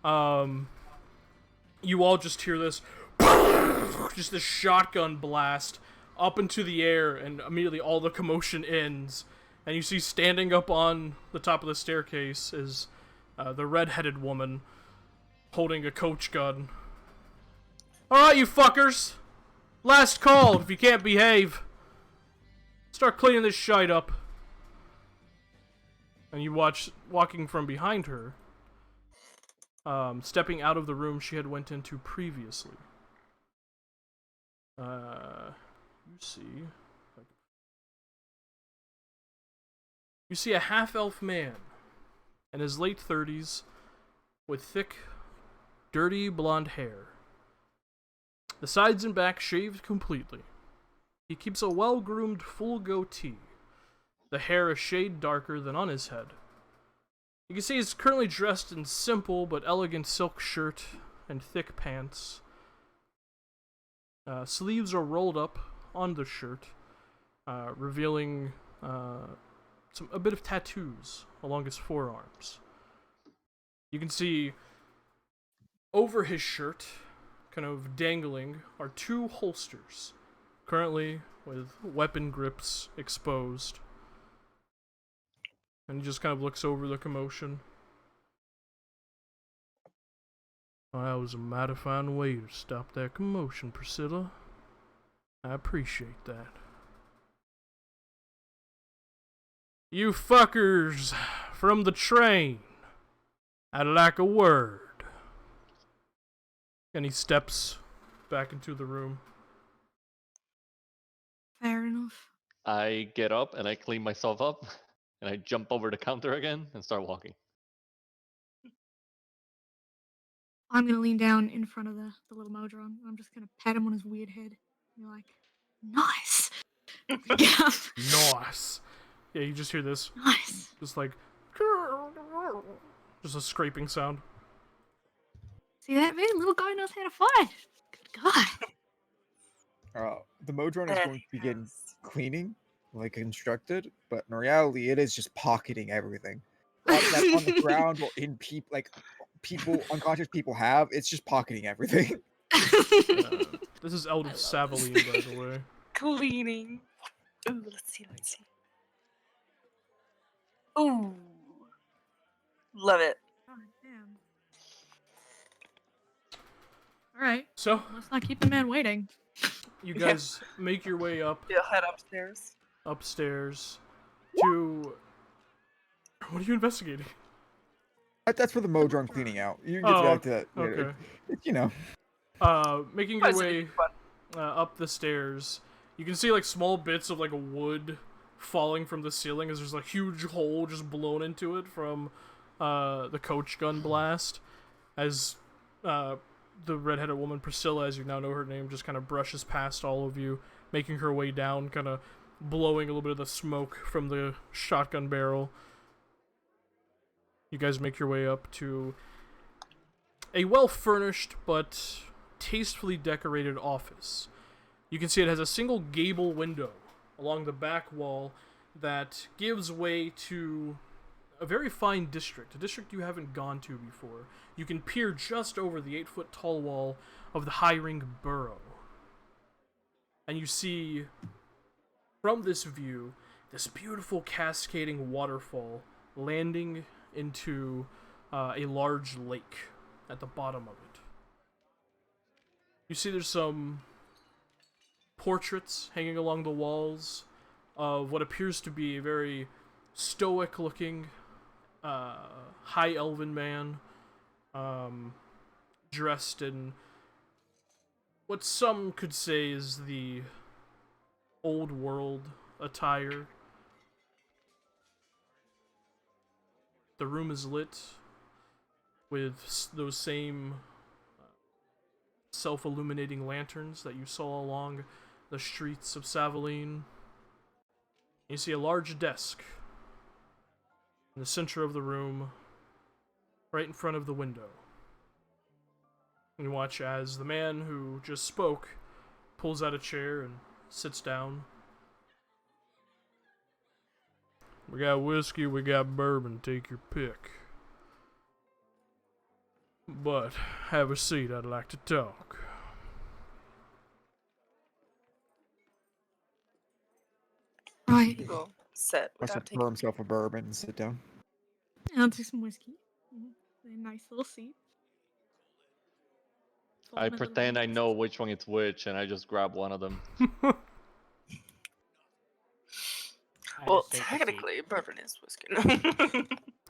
You all just hear this... just this shotgun blast up into the air, and immediately all the commotion ends. And you see standing up on the top of the staircase is the red-headed woman holding a coach gun. Alright, you fuckers! Last call if you can't behave. Start cleaning this shite up. And you watch, walking from behind her, stepping out of the room she had went into previously. You see a half-elf man in his late 30s with thick, dirty blonde hair. The sides and back shaved completely. He keeps a well-groomed full goatee. The hair a shade darker than on his head. You can see he's currently dressed in simple but elegant silk shirt and thick pants. Sleeves are rolled up on the shirt, revealing a bit of tattoos along his forearms. You can see over his shirt, kind of dangling, are 2 holsters, currently with weapon grips exposed. And he just kind of looks over the commotion. Well, that was a mighty fine way to stop that commotion, Priscilla. I appreciate that. You fuckers from the train, I'd like a word. And he steps back into the room. Fair enough. I get up and I clean myself up, and I jump over the counter again and start walking. I'm gonna lean down in front of the little Modron. And I'm just gonna pat him on his weird head. And be like, nice. Yeah. Nice. Yeah, you just hear this, Nice. just like, just a scraping sound. See that, man? Little guy knows how to fight. Good guy. The Modron is There going to he begin goes. cleaning, like instructed, but in reality, it is just pocketing everything. That's on the ground or in people, unconscious people have. It's just pocketing everything. This is out I of love this. Savaline, by the way. Cleaning. Ooh, let's see. Ooh. Love it. God damn. All right. So, Let's not keep the man waiting. you guys make your way You'll head upstairs. upstairs to... What are you investigating? That's for the Modron cleaning out. You can get Oh, back to that. okay. You know. Making Oh, your it's way fun. up the stairs, you can see like small bits of like wood falling from the ceiling as there's a huge hole just blown into it from the coach gun blast. As the redheaded woman Priscilla, as you now know her name, just kind of brushes past all of you, making her way down, kind of blowing a little bit of the smoke from the shotgun barrel. You guys make your way up to a well-furnished but tastefully decorated office. You can see it has a single gable window along the back wall that gives way to a very fine district, a district you haven't gone to before. You can peer just over the 8-foot tall wall of the High Ring Borough. And you see, from this view, this beautiful cascading waterfall landing into a large lake at the bottom of it. You see there's some portraits hanging along the walls of what appears to be a very stoic-looking high elven man, dressed in what some could say is the old world attire. The room is lit with those same self-illuminating lanterns that you saw along the streets of Savaline. You see a large desk in the center of the room, right in front of the window. You watch as the man who just spoke pulls out a chair and sits down. We got whiskey, we got bourbon, take your pick. But, have a seat, I'd like to talk. Right. He will sit Must without have taking. pour himself a bourbon and sit down. I'll take some whiskey. A nice little seat. Fold I in a little pretend I bit. know which one is which, and I just grab one of them. Well, just take a seat. technically, bourbon is whiskey.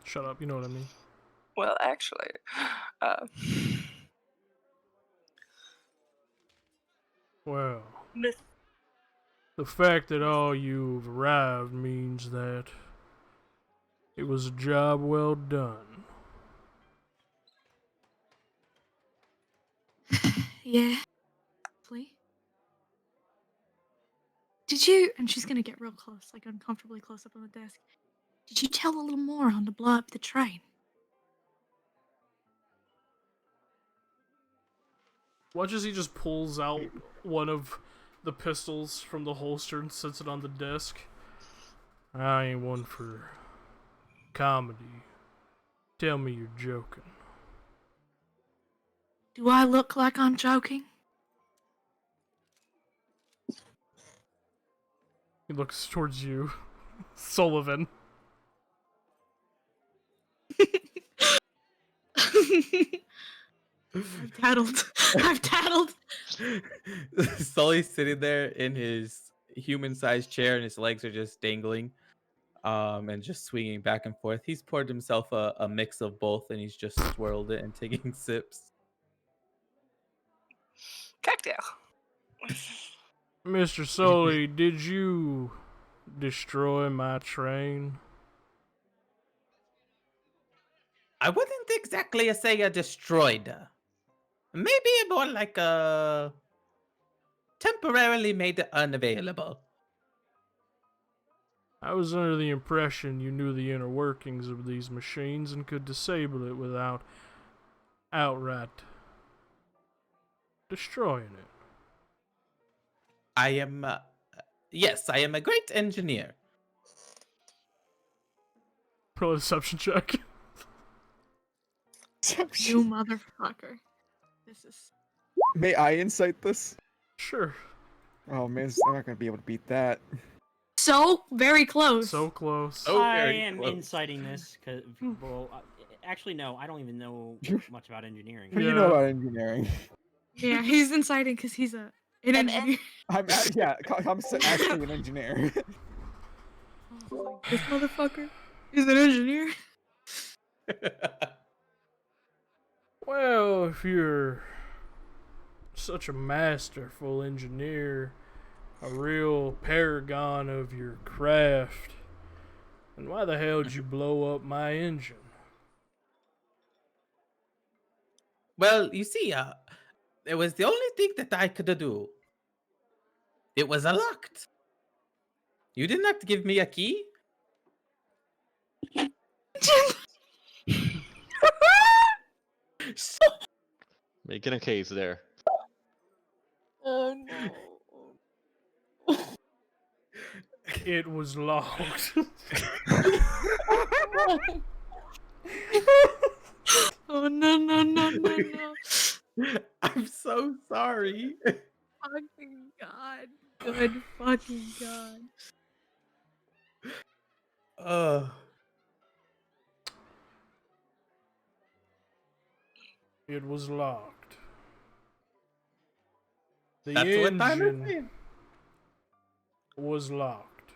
Shut up, you know what I mean. Well, actually, Well, Miss. the fact that all you've arrived means that it was a job well done. Yeah. Please. Did you? And she's gonna get real close, like uncomfortably close up on the desk. Did you tell a little more on the blow up the train? Watch as he just pulls out one of the pistols from the holster and sets it on the desk. I ain't one for comedy. Tell me you're joking. Do I look like I'm joking? He looks towards you, Sullivan. I've tattled. I've tattled. Sully's sitting there in his human-sized chair, and his legs are just dangling, and just swinging back and forth. He's poured himself a mix of both, and he's just swirled it and taking sips. Cocktail. Mr. Sully, did you destroy my train? I wouldn't exactly say a destroyed. Maybe more like a temporarily made unavailable. I was under the impression you knew the inner workings of these machines and could disable it without outright destroying it. I am, yes, I am a great engineer. Roll a deception check. You motherfucker. This is. May I incite this? Sure. Oh man, I'm not gonna be able to beat that. So very close. So close. Oh, I very am close. inciting this because, well, actually, no, I don't even know much about engineering. What do you Yeah. know about engineering? Yeah, he's inciting because he's an engineer. I'm actually an engineer. This motherfucker is an engineer. Well, if you're such a masterful engineer, a real paragon of your craft, then why the hell did you blow up my engine? Well, you see, it was the only thing that I could do. It was unlocked. You didn't have to give me a key. Making a case there. Oh no. It was locked. Oh no. I'm so sorry. Fucking god. Good fucking god. Uh, It was locked. The that's what I'm engine saying. was locked.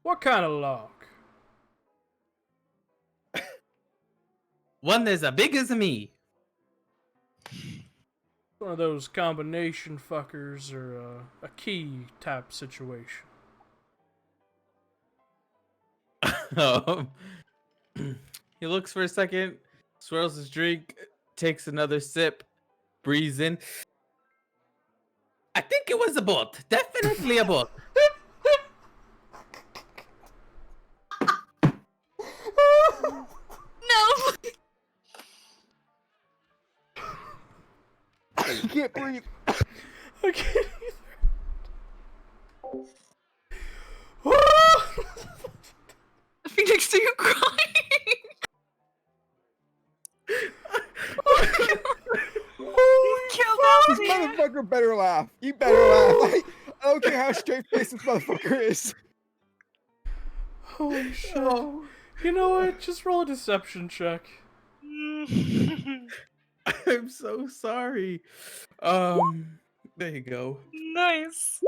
What kind of lock? One as big as me. One of those combination fuckers or a key type situation. Um, he looks for a second, swirls his drink, takes another sip, breathes in. I think it was a boat. Definitely a boat. No. I can't breathe. Okay. Phoenix, are you crying? Kill This motherfucker better laugh. You better laugh. I don't care how straight faced this motherfucker is. Holy shit. You know what? Just roll a deception check. I'm so sorry. There you go. Nice.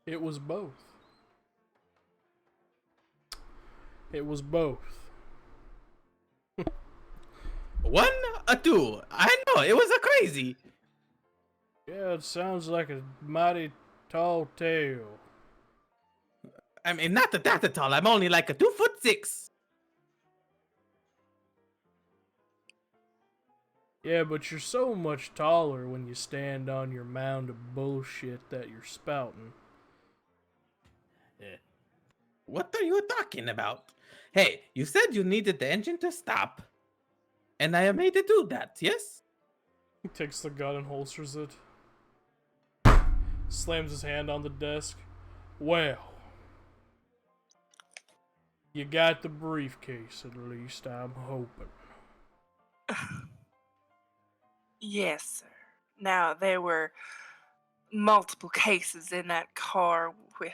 It was both. It was both. One, a two. I know, it was a crazy. Yeah, it sounds like a mighty tall tale. I mean, not that tall. I'm only like a 2'6". Yeah, but you're so much taller when you stand on your mound of bullshit that you're spouting. What are you talking about? Hey, you said you needed the engine to stop. And I made it do that, yes? He takes the gun and holsters it. Slams his hand on the desk. Well, you got the briefcase at least, I'm hoping. Yes, sir. Now, there were multiple cases in that car with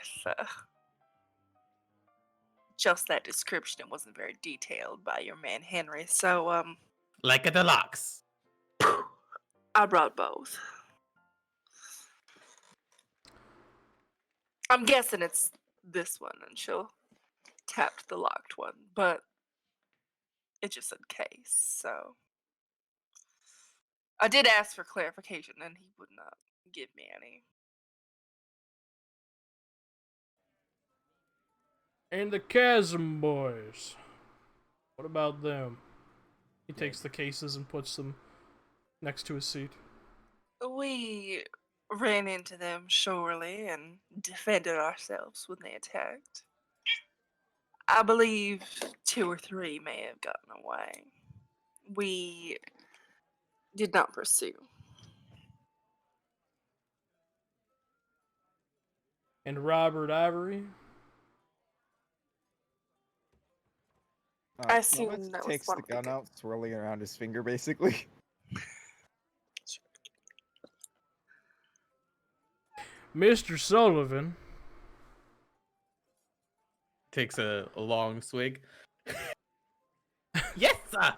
just that description. It wasn't very detailed by your man Henry, so Like a deluxe. I brought both. I'm guessing it's this one, and she'll tap the locked one, but It just said case, so I did ask for clarification, and he would not give me any. And the Chasm Boys. What about them? He takes the cases and puts them next to his seat. We ran into them surely and defended ourselves when they attacked. I believe 2 or 3 may have gotten away. We did not pursue. And Robert Ivory? I Lemeth assume that was takes what the I'm gun thinking. out, swirling it around his finger, basically. Mr. Sullivan. Takes a long swig. Yes, sir.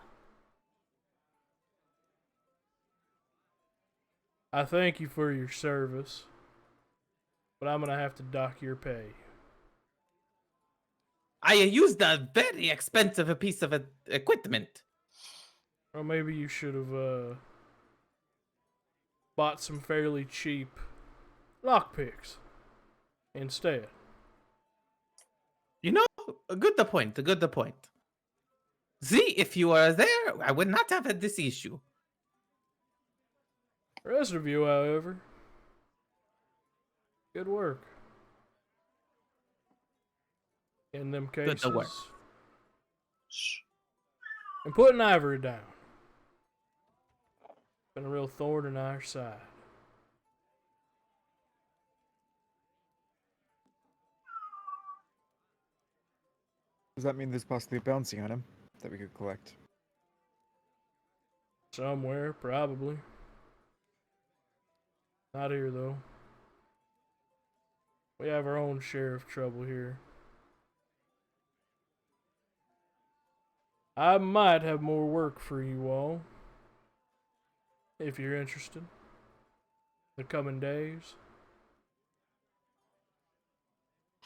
I thank you for your service, but I'm gonna have to dock your pay. I used a very expensive piece of equipment. Or maybe you should have bought some fairly cheap lockpicks instead. You know, a good point. See, if you were there, I would not have had this issue. The rest of you, however, good work. In them cases. Good work. And putting Ivory down. Been a real thorn in our side. Does that mean there's possibly a bounty on him that we could collect? Somewhere, probably. Not here, though. We have our own share of trouble here. I might have more work for you all. If you're interested. The coming days.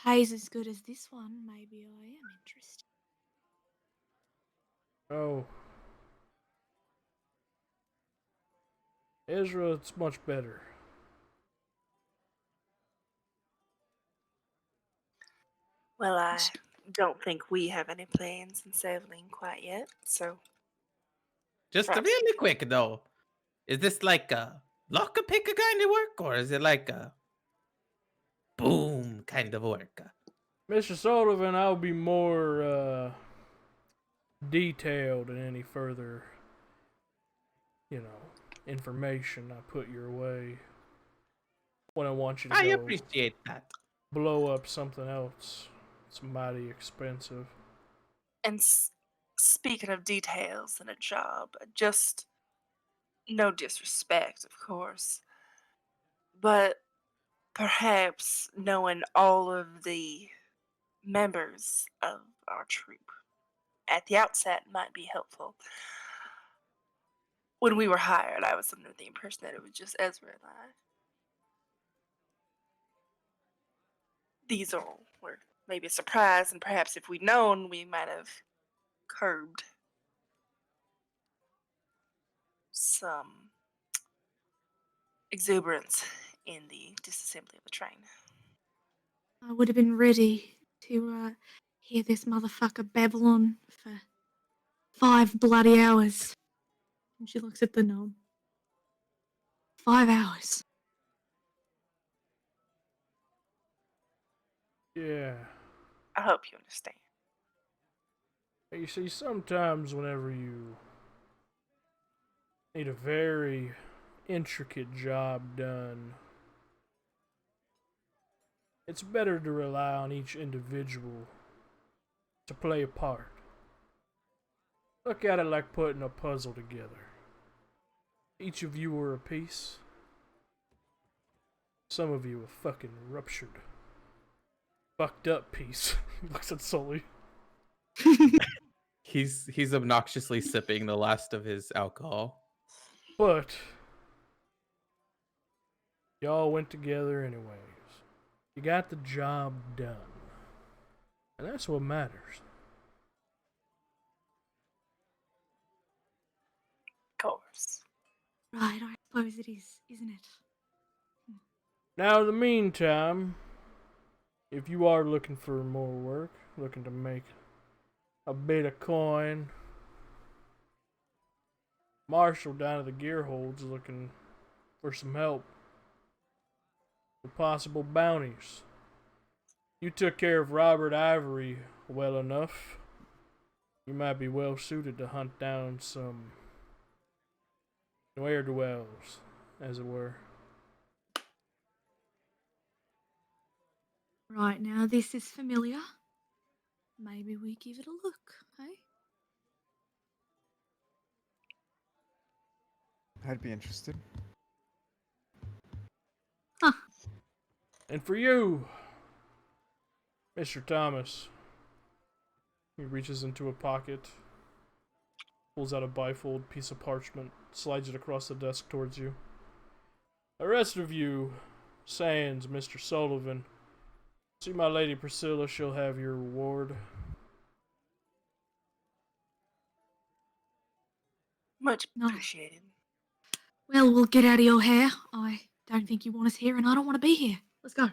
Pays as good as this one, maybe I am interested. Oh. Issylra, it's much better. Well, I don't think we have any plans in settling quite yet, so Just Perhaps. really quick though, is this like a lock a pick kind of work, or is it like a boom kind of work? Mr. Sullivan, I'll be more detailed in any further, information I put your way. When I want you to I go appreciate that. blow up something else. It's mighty expensive. And speaking of details in a job, just no disrespect, of course, but perhaps knowing all of the members of our troop at the outset might be helpful. When we were hired, I was under the impression that it was just Ezra and I. These all were maybe a surprise, and perhaps if we'd known, we might have curbed some exuberance in the disassembly of the train. I would have been ready to hear this motherfucker babble on for 5 bloody hours. And she looks at the gnome. 5 hours. Yeah. I hope you understand. You see, sometimes whenever you need a very intricate job done, it's better to rely on each individual to play a part. Look at it like putting a puzzle together. Each of you are a piece. Some of you are fucking ruptured. Fucked up piece. Looks at Sully. He's obnoxiously sipping the last of his alcohol. But y'all went together anyways. You got the job done. And that's what matters. course. Right, I suppose it is, isn't it? Now, in the meantime, if you are looking for more work, looking to make a bit of coin, Marshall down at the gear holds looking for some help with possible bounties. You took care of Robert Ivory well enough. You might be well suited to hunt down some ne'er-do-wells, as it were. Right, now this is familiar. Maybe we give it a look, hey? I'd be interested. Huh. And for you, Mr. Thomas, he reaches into a pocket, pulls out a bifold piece of parchment, slides it across the desk towards you. The rest of you, sans Mr. Sullivan, see my lady Priscilla, she'll have your reward. Much No. appreciated. Well, we'll get out of your hair. I don't think you want us here, and I don't want to be here. Let's go.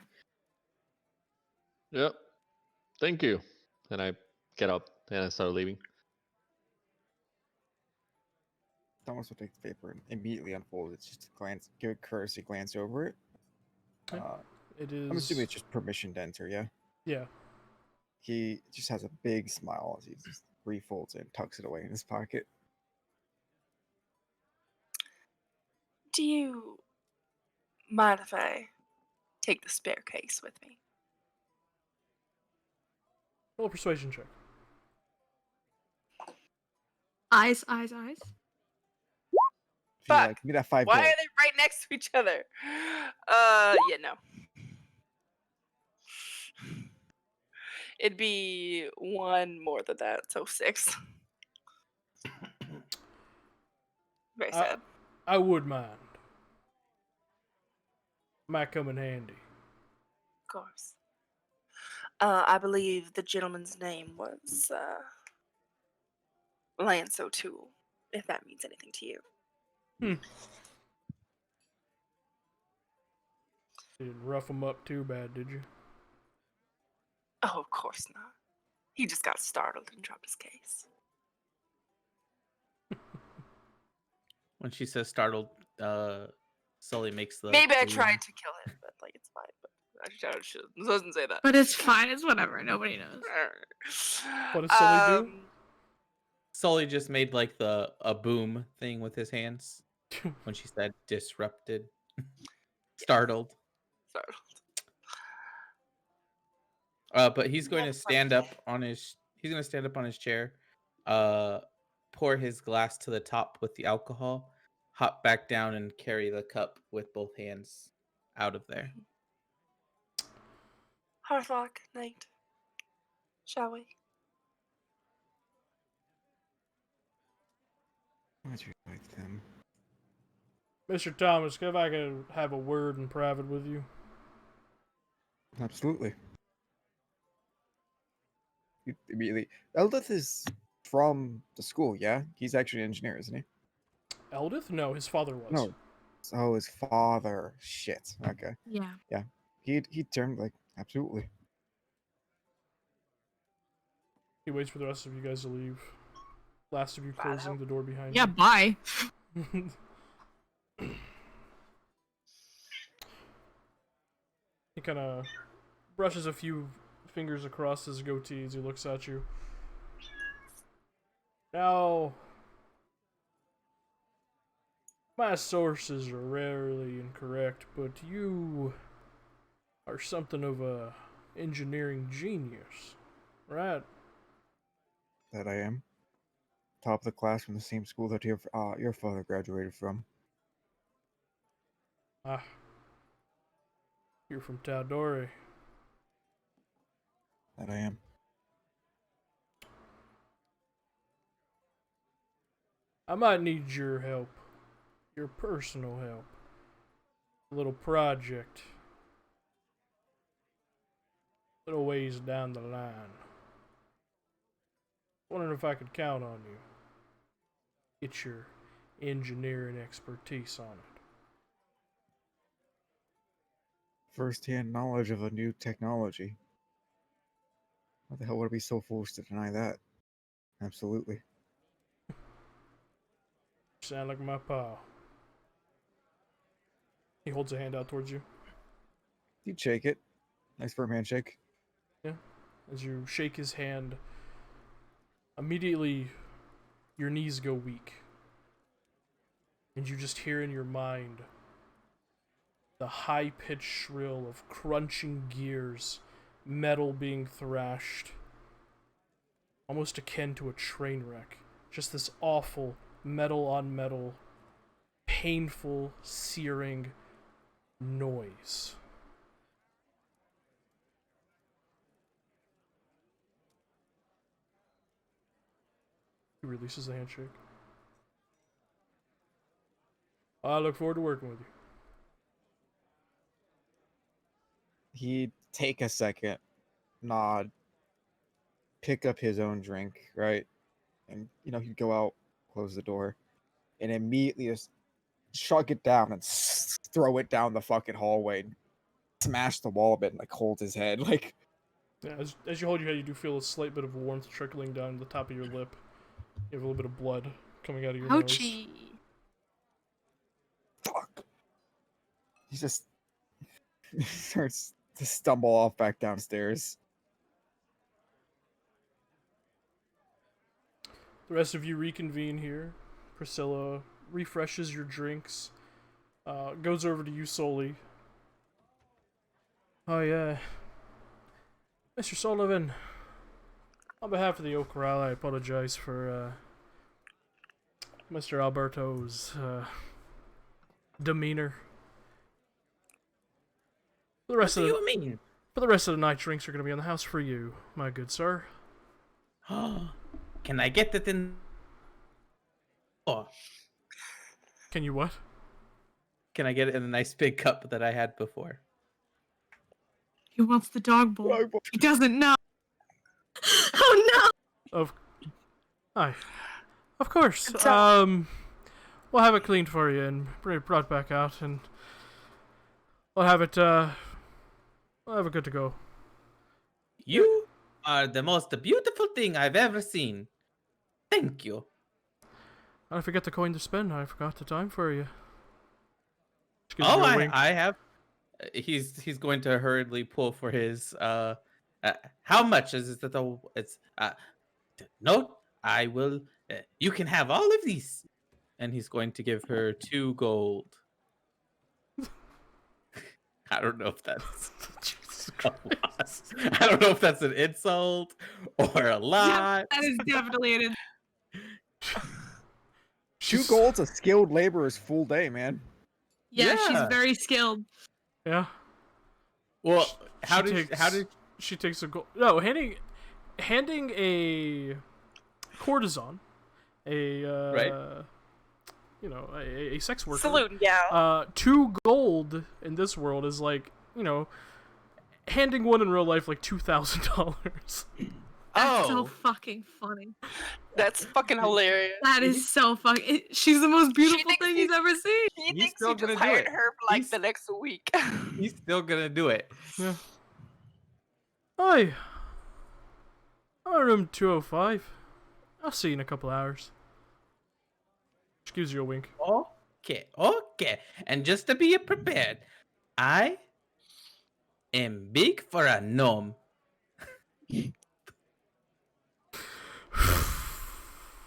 Yep. Thank you. And I get up and I start leaving. Thomas will take the paper and immediately unfold it. Just glance, give a courtesy glance over it. Okay. It is. I'm assuming it's just permission to enter. Yeah. Yeah. He just has a big smile as he just refolds it and tucks it away in his pocket. Do you mind if I take the spare case with me? Roll a persuasion check. Eyes, eyes, eyes. If you, Fuck. give me that 5 Why gold. are they right next to each other? Yeah, no. It'd be one more than that, so 6. Very sad. I would mind. Might come in handy. Of course. I believe the gentleman's name was Lance O'Toole, if that means anything to you. You didn't rough him up too bad, did you? Oh, of course not. He just got startled and dropped his case. When she says startled, Sully makes the. Maybe I the, tried to kill him, but like it's fine. But I doesn't say that. But it's fine. It's whatever. Nobody knows. What does Sully do? Sully just made like a boom thing with his hands when she said disrupted, startled. Startled. But he's going to stand up on his. He's going to stand up on his chair, pour his glass to the top with the alcohol, hop back down, and carry the cup with both hands out of there. Hearthlock night. Shall we? What's your like them? Mr. Thomas, if I could have a word in private with you. Absolutely. Immediately. Eldith is from the school, yeah? He's actually an engineer, isn't he? Eldith? No, his father was. No. Oh, his father. Shit. Okay. Yeah. Yeah. He turned like, absolutely. He waits for the rest of you guys to leave. Last of you closing the door behind Yeah, bye. you. He kind of brushes a few fingers across his goatee as he looks at you. Now, my sources are rarely incorrect, but you are something of a engineering genius, right? That I am. Top of the class from the same school that your father graduated from. Ah, you're from tal'dorei. That I am. I might need your help. Your personal help. A little project. Little ways down the line. Wondering if I could count on you. Get your engineering expertise on it. First-hand knowledge of a new technology. How the hell would I be so foolish to deny that? Absolutely. Sound like my pal. He holds a hand out towards you. You'd shake it. Nice firm handshake. Yeah. As you shake his hand, immediately your knees go weak. And you just hear in your mind the high-pitched shrill of crunching gears, metal being thrashed, almost akin to a train wreck. Just this awful metal on metal, painful, searing noise. He releases the handshake. I look forward to working with you. He'd take a second, nod, pick up his own drink, right? And, he'd go out, close the door, and immediately just chug it down and throw it down the fucking hallway and smash the wall a bit and, hold his head. Yeah, as you hold your head, you do feel a slight bit of warmth trickling down the top of your lip. You have a little bit of blood coming out of your nose. Ouchie. Fuck. He just starts to stumble off back downstairs. The rest of you reconvene here. Priscilla refreshes your drinks. Goes over to you solely. Oh yeah. Mr. Sullivan, on behalf of the Oak Corral, I apologize for Mr. Alberto's demeanor. For the rest What of do the, you mean? For the rest of the night, drinks are going to be on the house for you, my good sir. Can I get it in? Oh, Can you what? can I get it in a nice big cup that I had before? He wants the dog bowl. Dog bowl. He doesn't know. Oh no! Aye. Of course. We'll have it cleaned for you and brought back out, and we'll have it good to go. You are the most beautiful thing I've ever seen. Thank you. I forget the coin to spend. I forgot the time for you. Just gives you Oh, a wink. I have. He's going to hurriedly pull for his. How much is it? It's no. I will. You can have all of these, and he's going to give her 2 gold. I don't know if that's a lot. I don't know if that's an insult or a lot. That is definitely an 2 golds, a skilled laborer's full day, man. Yeah, she's Yeah. very skilled. Yeah. Well, how She did takes- she takes a gold? No, handing a courtesan, Right. a sex worker. Saloon gal. 2 gold in this world is like, handing one in real life like $2,000. That's so Oh. fucking funny. That's fucking hilarious. That is so fucking. She's the most beautiful thinks thing he's ever seen. He He's thinks still you gonna just do hired it. her for like He's- the next week. He's still gonna do it. Yeah. Hi. I'm in room 205. I'll see you in a couple hours. She gives you a wink. Okay. And just to be prepared, I am big for a gnome.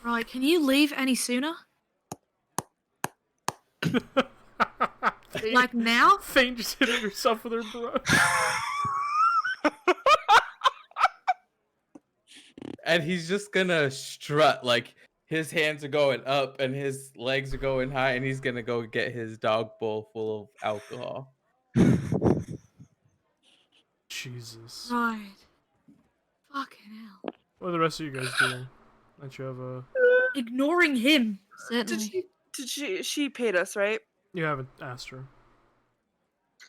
Right, can you leave any sooner? Like now? Thane just hitting herself with her brush. And he's just gonna strut, like his hands are going up and his legs are going high, and he's gonna go get his dog bowl full of alcohol. Jesus. Right. Fucking hell. What are the rest of you guys doing? Don't you have a... Ignoring him, certainly. She paid us, right? You haven't asked her.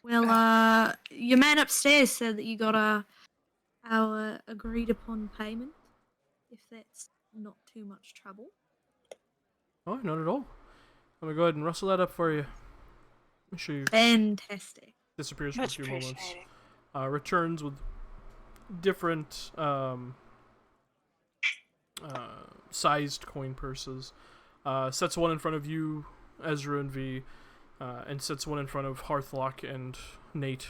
Well, your man upstairs said that you got our agreed upon payment. If that's not too much trouble. Oh, not at all. Let me go ahead and rustle that up for you. Make sure you Fantastic. disappears for a Much few moments. appreciated. Returns with different sized coin purses. Sets one in front of you, Ezra and V, and sets one in front of Hearthlock and Nate.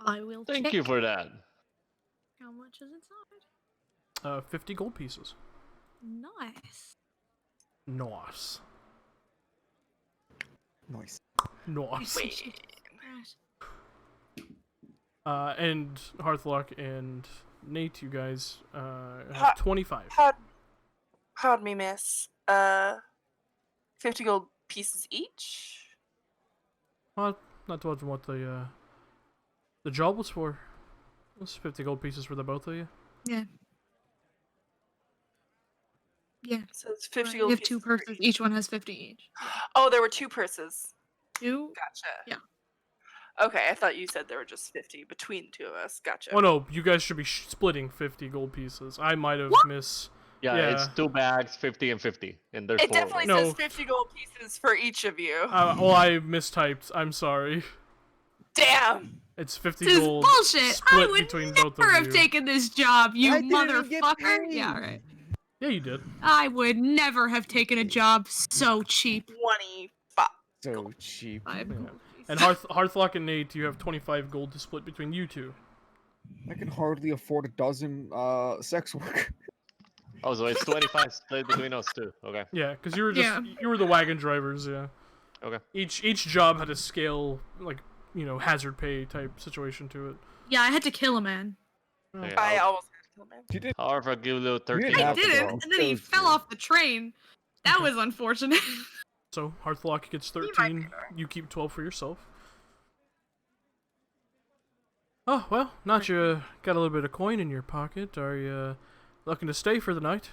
I will Thank check you for that. how much is inside. 50 gold pieces. Nice. Nice. Nice. Nice. Right. And Hearthlock and Nate, you guys Ha- have 25. Pardon me, miss. 50 gold pieces each? Well, not to what the job was for. It's 50 gold pieces for the both of you. Yeah. Yeah. So it's 50 We gold have pieces. two for purses. Each one has 50 each. Oh, there were 2 purses. Two? Gotcha. Yeah. Okay, I thought you said there were just 50 between the two of us. Gotcha. Oh no, you guys should be splitting 50 gold pieces. I might have missed. Yeah, it's Yeah. 2 bags, 50 and 50, and there's It 4 of definitely them. No. says 50 gold pieces for each of you. Well, I mistyped. I'm sorry. Damn! It's 50 This is gold bullshit. I split would between both never of have you. taken this job, you I didn't even get motherfucker. paid. Yeah, right. Yeah, you did. I would never have taken a job so cheap. 25. So cheap. Five Yeah. gold pieces. And Hearthlock and Nate, you have 25 gold to split between you two. I can hardly afford a dozen sex work. Oh, so it's 25 split between us too. Okay. Yeah, because you were just Yeah. you were the wagon drivers. Yeah. Okay. Each job had a scale, like, hazard pay type situation to it. Yeah, I had to kill a man. Okay, I I'll- almost had to kill him. You did. However, I'll give you 13. didn't I have to didn't, go. and then he Chose fell to. off the train. That Okay. was unfortunate. So Hearthlock gets might 13. be right. You keep 12 for yourself. Oh well, not you got a little bit of coin in your pocket. Are you looking to stay for the night?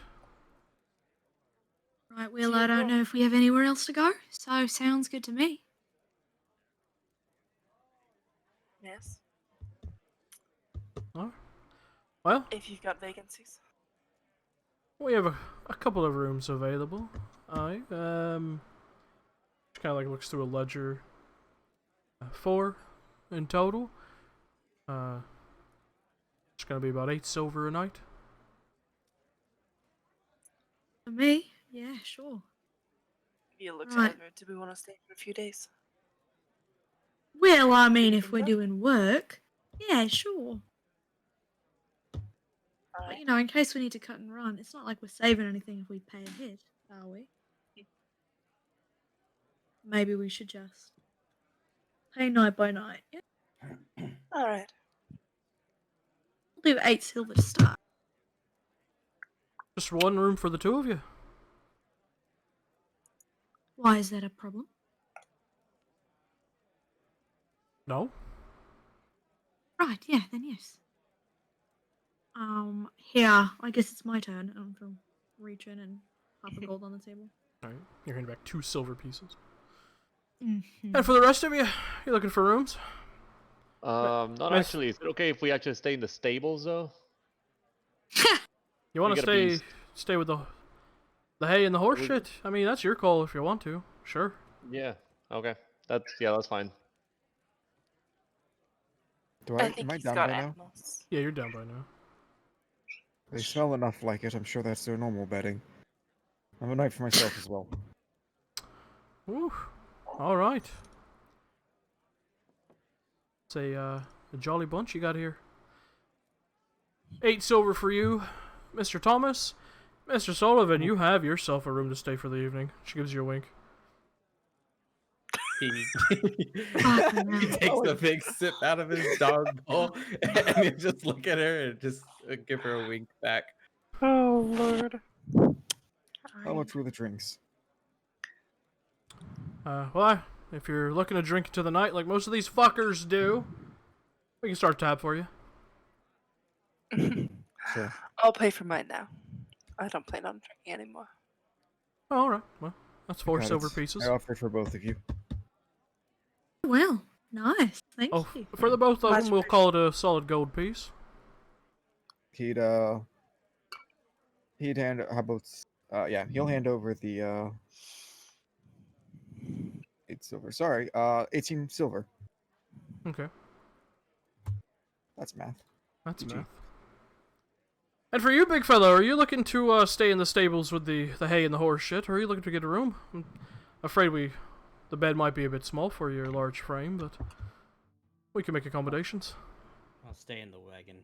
Right, well, I don't know if we have anywhere else to go, so sounds good to me. Yes. Well, If you've got vacancies. we have a couple of rooms available. She kind of like looks through a ledger. 4 in total. It's gonna be about 8 silver a night. For me? Yeah, sure. You looked Right. over. Do we want to stay for a few days? Well, I mean, if we're doing work, yeah, sure. But, Alright. in case we need to cut and run, it's not like we're saving anything if we pay ahead, are we? Maybe we should just pay night by night. Yeah, Alright. we'll do 8 silver to start. Just one room for the two of you. Why is that a problem? No. Right, yeah, then yes. Here, I guess it's my turn. I'll reach in and pop a gold on the table. All right. You're handing back 2 silver pieces. Mm-hmm. And for the rest of you, you're looking for rooms. Not Miss- actually. Is it okay if we actually stay in the stables though? You want We to got a beast. stay with the hay and the horse We- shit? I mean, that's your call if you want to. Sure. Yeah. Okay. That's fine. Do I am think I he's down got by now? animals. Yeah, you're down by now. They smell enough like it. I'm sure that's their normal bedding. I'm a night for myself as well. Woo. All right. It's a jolly bunch you got here. 8 silver for you, Mr. Thomas. Mr. Sullivan, you have yourself a room to stay for the evening. She gives you a wink. He Fucking hell. takes a big sip out of his dog bowl and you just look at her and just give her a wink back. Oh, Lord. How much were the drinks? Well, if you're looking to drink into the night like most of these fuckers do, we can start a tab for you. Sure. I'll pay for mine now. I don't plan on drinking anymore. Oh, all right. Well, that's 4 Got silver it. pieces. I offered for both of you. Well, nice. Thank Oh, you. for the both of Much them, we'll call it a solid gold piece. He'd hand. How about Yeah, he'll hand over the it's silver. Sorry, 18 silver. Okay, That's math. that's GG. math. And for you, big fella, are you looking to stay in the stables with the hay and the horse shit, or are you looking to get a room? I'm afraid the bed might be a bit small for your large frame, but we can make accommodations. I'll stay in the wagon.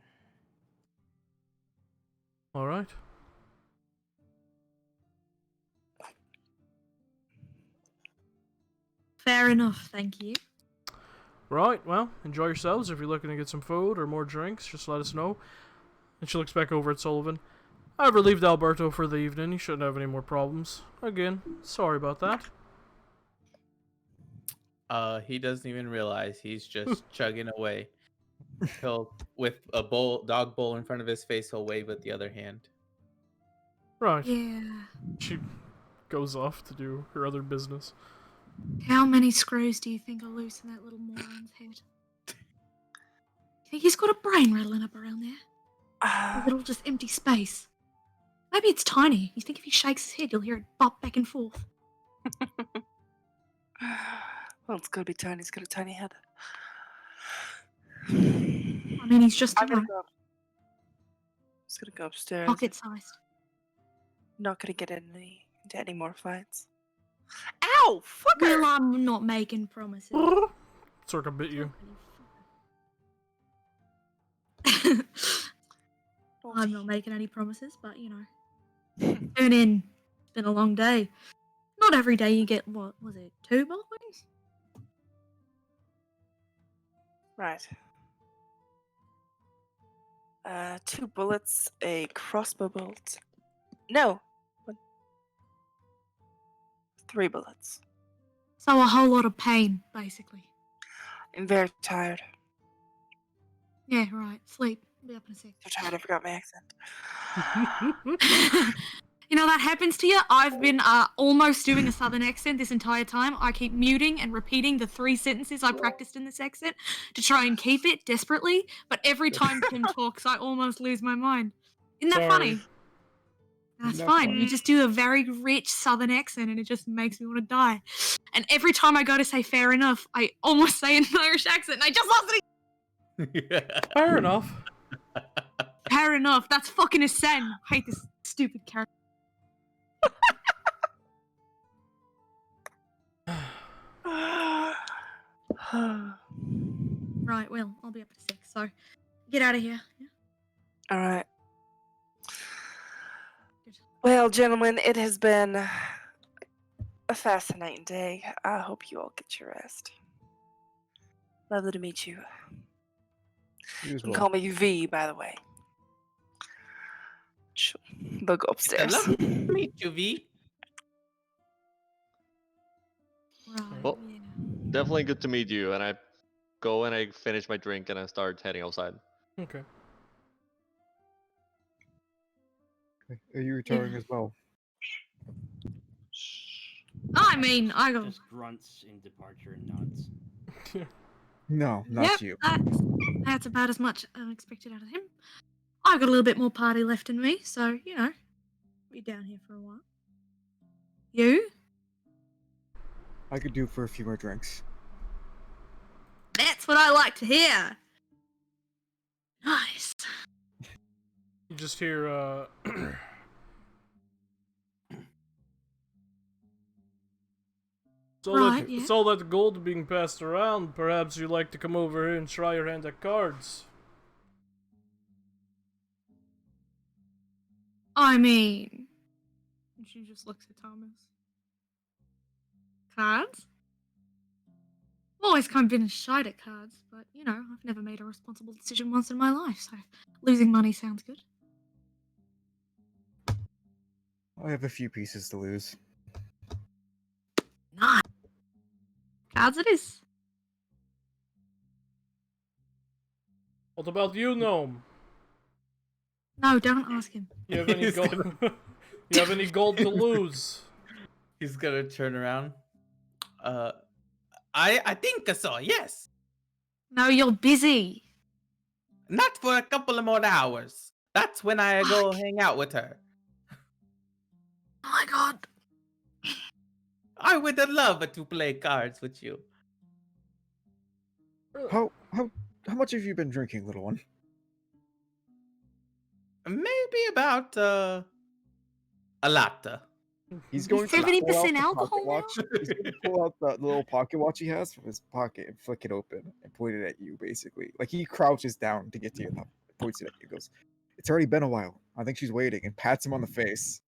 All right. Fair enough, thank you. Right, well, enjoy yourselves. If you're looking to get some food or more drinks, just let us know. And she looks back over at Sullivan. I've relieved Alberto for the evening. You shouldn't have any more problems. Again, sorry about that. He doesn't even realize he's just chugging away. He'll, with a dog bowl in front of his face, he'll wave with the other hand. Right. Yeah. She goes off to do her other business. How many screws do you think are loose in that little moron's head? You think he's got a brain rattling up around there? A little just empty space. Maybe it's tiny. You think if he shakes his head, you'll hear it bop back and forth. Well, it's gotta be tiny. He's got a tiny head. I mean, he's just, I'm gonna go. Just gonna go upstairs. pocket-sized. Not gonna get into any more fights. Ow! Fucker! Well, I'm not making promises. Circa bit you. I'm not making any promises, but you know. Tune in. It's been a long day. Not every day you get, what was it, 2 bullet wounds? Right. 2 bullets, a crossbow bolt. No. 3 bullets. So a whole lot of pain, basically. I'm very tired. Yeah, right. Sleep. Be up in a sec. So tired I forgot my accent. You know, that happens to you. I've been almost doing a southern accent this entire time. I keep muting and repeating the 3 sentences I practiced in this accent to try and keep it desperately, but every time Tim talks, I almost lose my mind. Isn't that funny? That's Not fine. funny. You just do a very rich southern accent and it just makes me want to die. And every time I go to say fair enough, I almost say an Irish accent and I just lost it. Fair enough. Fair enough. That's fucking a sen. I hate this stupid character. Right, well, I'll be up in a sec, so get out of here. Yeah? All right. Good. Well, gentlemen, it has been a fascinating day. I hope you all get your rest. Lovely to meet you. You as You can well. call me V, by the way. They'll go upstairs. Hello, meet you, V. Right, Well, yeah. Definitely good to meet you. And I go and I finish my drink and I start heading outside. Okay. Are you retiring Yeah. as well? I mean, I go. Just grunts in departure and nods. No, not Yep, you. that's about as much expected out of him. I got a little bit more party left in me, so you know, be down here for a while. You? I could do for a few more drinks. That's what I like to hear. Nice. You just hear, Right, yeah. Saw that gold being passed around. Perhaps you'd like to come over here and try your hand at cards. I mean, and she just looks at Thomas. Cards? I've always kind of been shy at cards, but you know, I've never made a responsible decision once in my life, so losing money sounds good. I have a few pieces to lose. Nice. Cards it is. What about you, gnome? No, don't ask him. You have any He's gold? You have any gold to lose? He's gonna turn around. I think so. Yes. No, you're busy. Not for a couple of more hours. That's when I go Fuck. hang out with her. would love to play cards with you. How much have you been drinking, little one? Maybe about a lot. He's going to 70% pull out the alcohol pocket now? watch. He's going to pull out the little pocket watch he has from his pocket and flick it open and point it at you, basically. Like he crouches down to get to you and points it at you. Goes, "It's already been a while. I think she's waiting," and pats him on the face.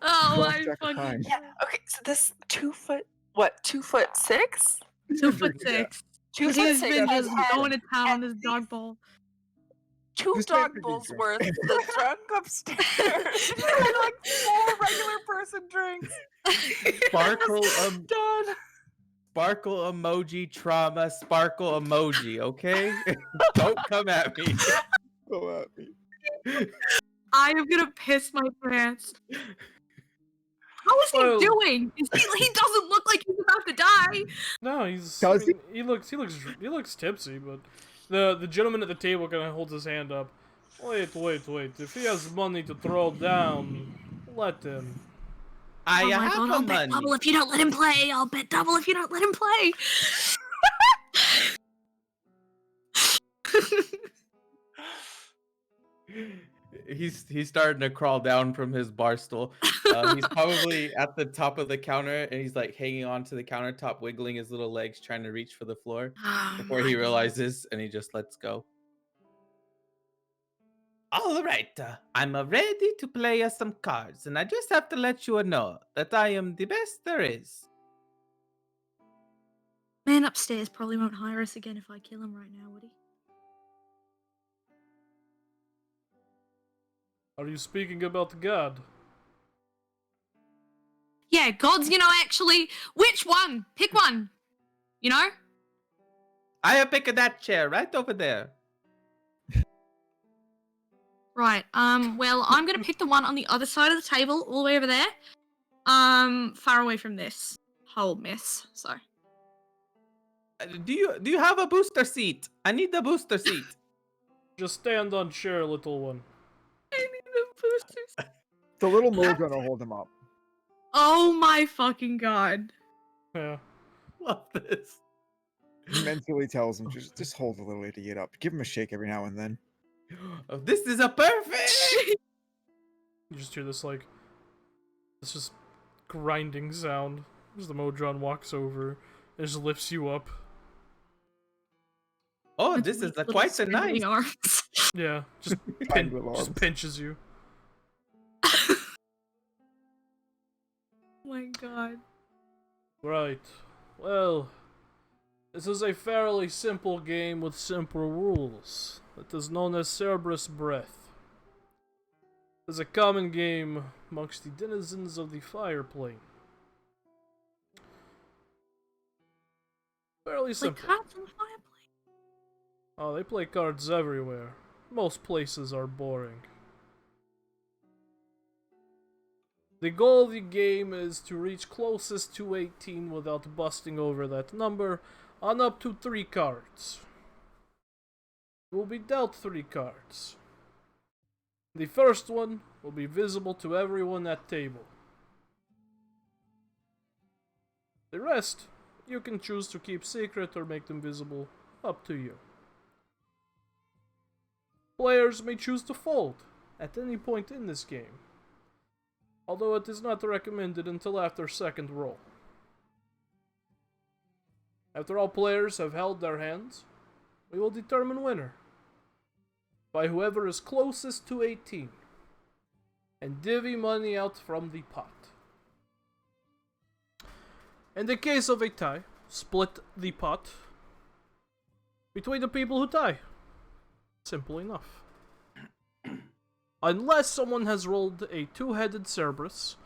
Oh Lost my track of fucking time. Yeah. Okay. So this 2 foot, what? 2'6"? He's 2 been foot drinking, yeah. 6. 2 foot He's 6 been has just had going to town on at this dog least bowl. 2 This man dog could be bowls drunk. worth the drunk upstairs. Like 4 regular person drinks. Sparkle, Done. sparkle emoji, trauma, sparkle emoji. Okay, don't come at me. Go at me. I am gonna piss my pants. How is he Well- doing? He doesn't look like he's about to die. No, he's. Does he? he looks tipsy, but the gentleman at the table kind of holds his hand up. Wait. If he has money to throw down, let him. I Oh my have god, the I'll bet money. double if you don't let him play. I'll bet double if you don't let him play. He's starting to crawl down from his bar stool. He's probably at the top of the counter, and he's like hanging onto the countertop, wiggling his little legs, trying to reach for the floor before he realizes, and he just lets go. All right, I'm ready to play some cards, and I just have to let you know that I am the best there is. Man upstairs probably won't hire us again if I kill him right now, would he? Are you speaking about God? Yeah, gods, actually. Which one? Pick one. You know? I am picking that chair right over there. Right. Well, I'm gonna pick the one on the other side of the table, all the way over there. Far away from this whole mess. So. Do you have a booster seat? I need the booster seat. Just stand on chair, little one. I need the boosters. The little mole's gonna hold him up. Oh my fucking god. Yeah. Love this. He mentally tells him, just hold the little idiot up. Give him a shake every now and then. Oh, this is a perfect. You just hear this just grinding sound as the Modron walks over and just lifts you up. Oh, With this is little quite a spindly nice. arms. Yeah, just Tiny little just arms. pinches you. Oh my god. Right. Well, this is a fairly simple game with simple rules. It is known as Cerberus Breath. It is a common game amongst the denizens of the Fire Plane. Fairly Like simple. cards on the fireplace. Oh, they play cards everywhere. Most places are boring. The goal of the game is to reach closest to 18 without busting over that number on up to 3 cards. You will be dealt 3 cards. The first one will be visible to everyone at table. The rest, you can choose to keep secret or make them visible, up to you. Players may choose to fold at any point in this game, although it is not recommended until after second roll. After all players have held their hands, we will determine winner by whoever is closest to 18 and divvy money out from the pot. In the case of a tie, split the pot between the people who tie. Simple enough. Unless someone has rolled a 2-headed Cerberus,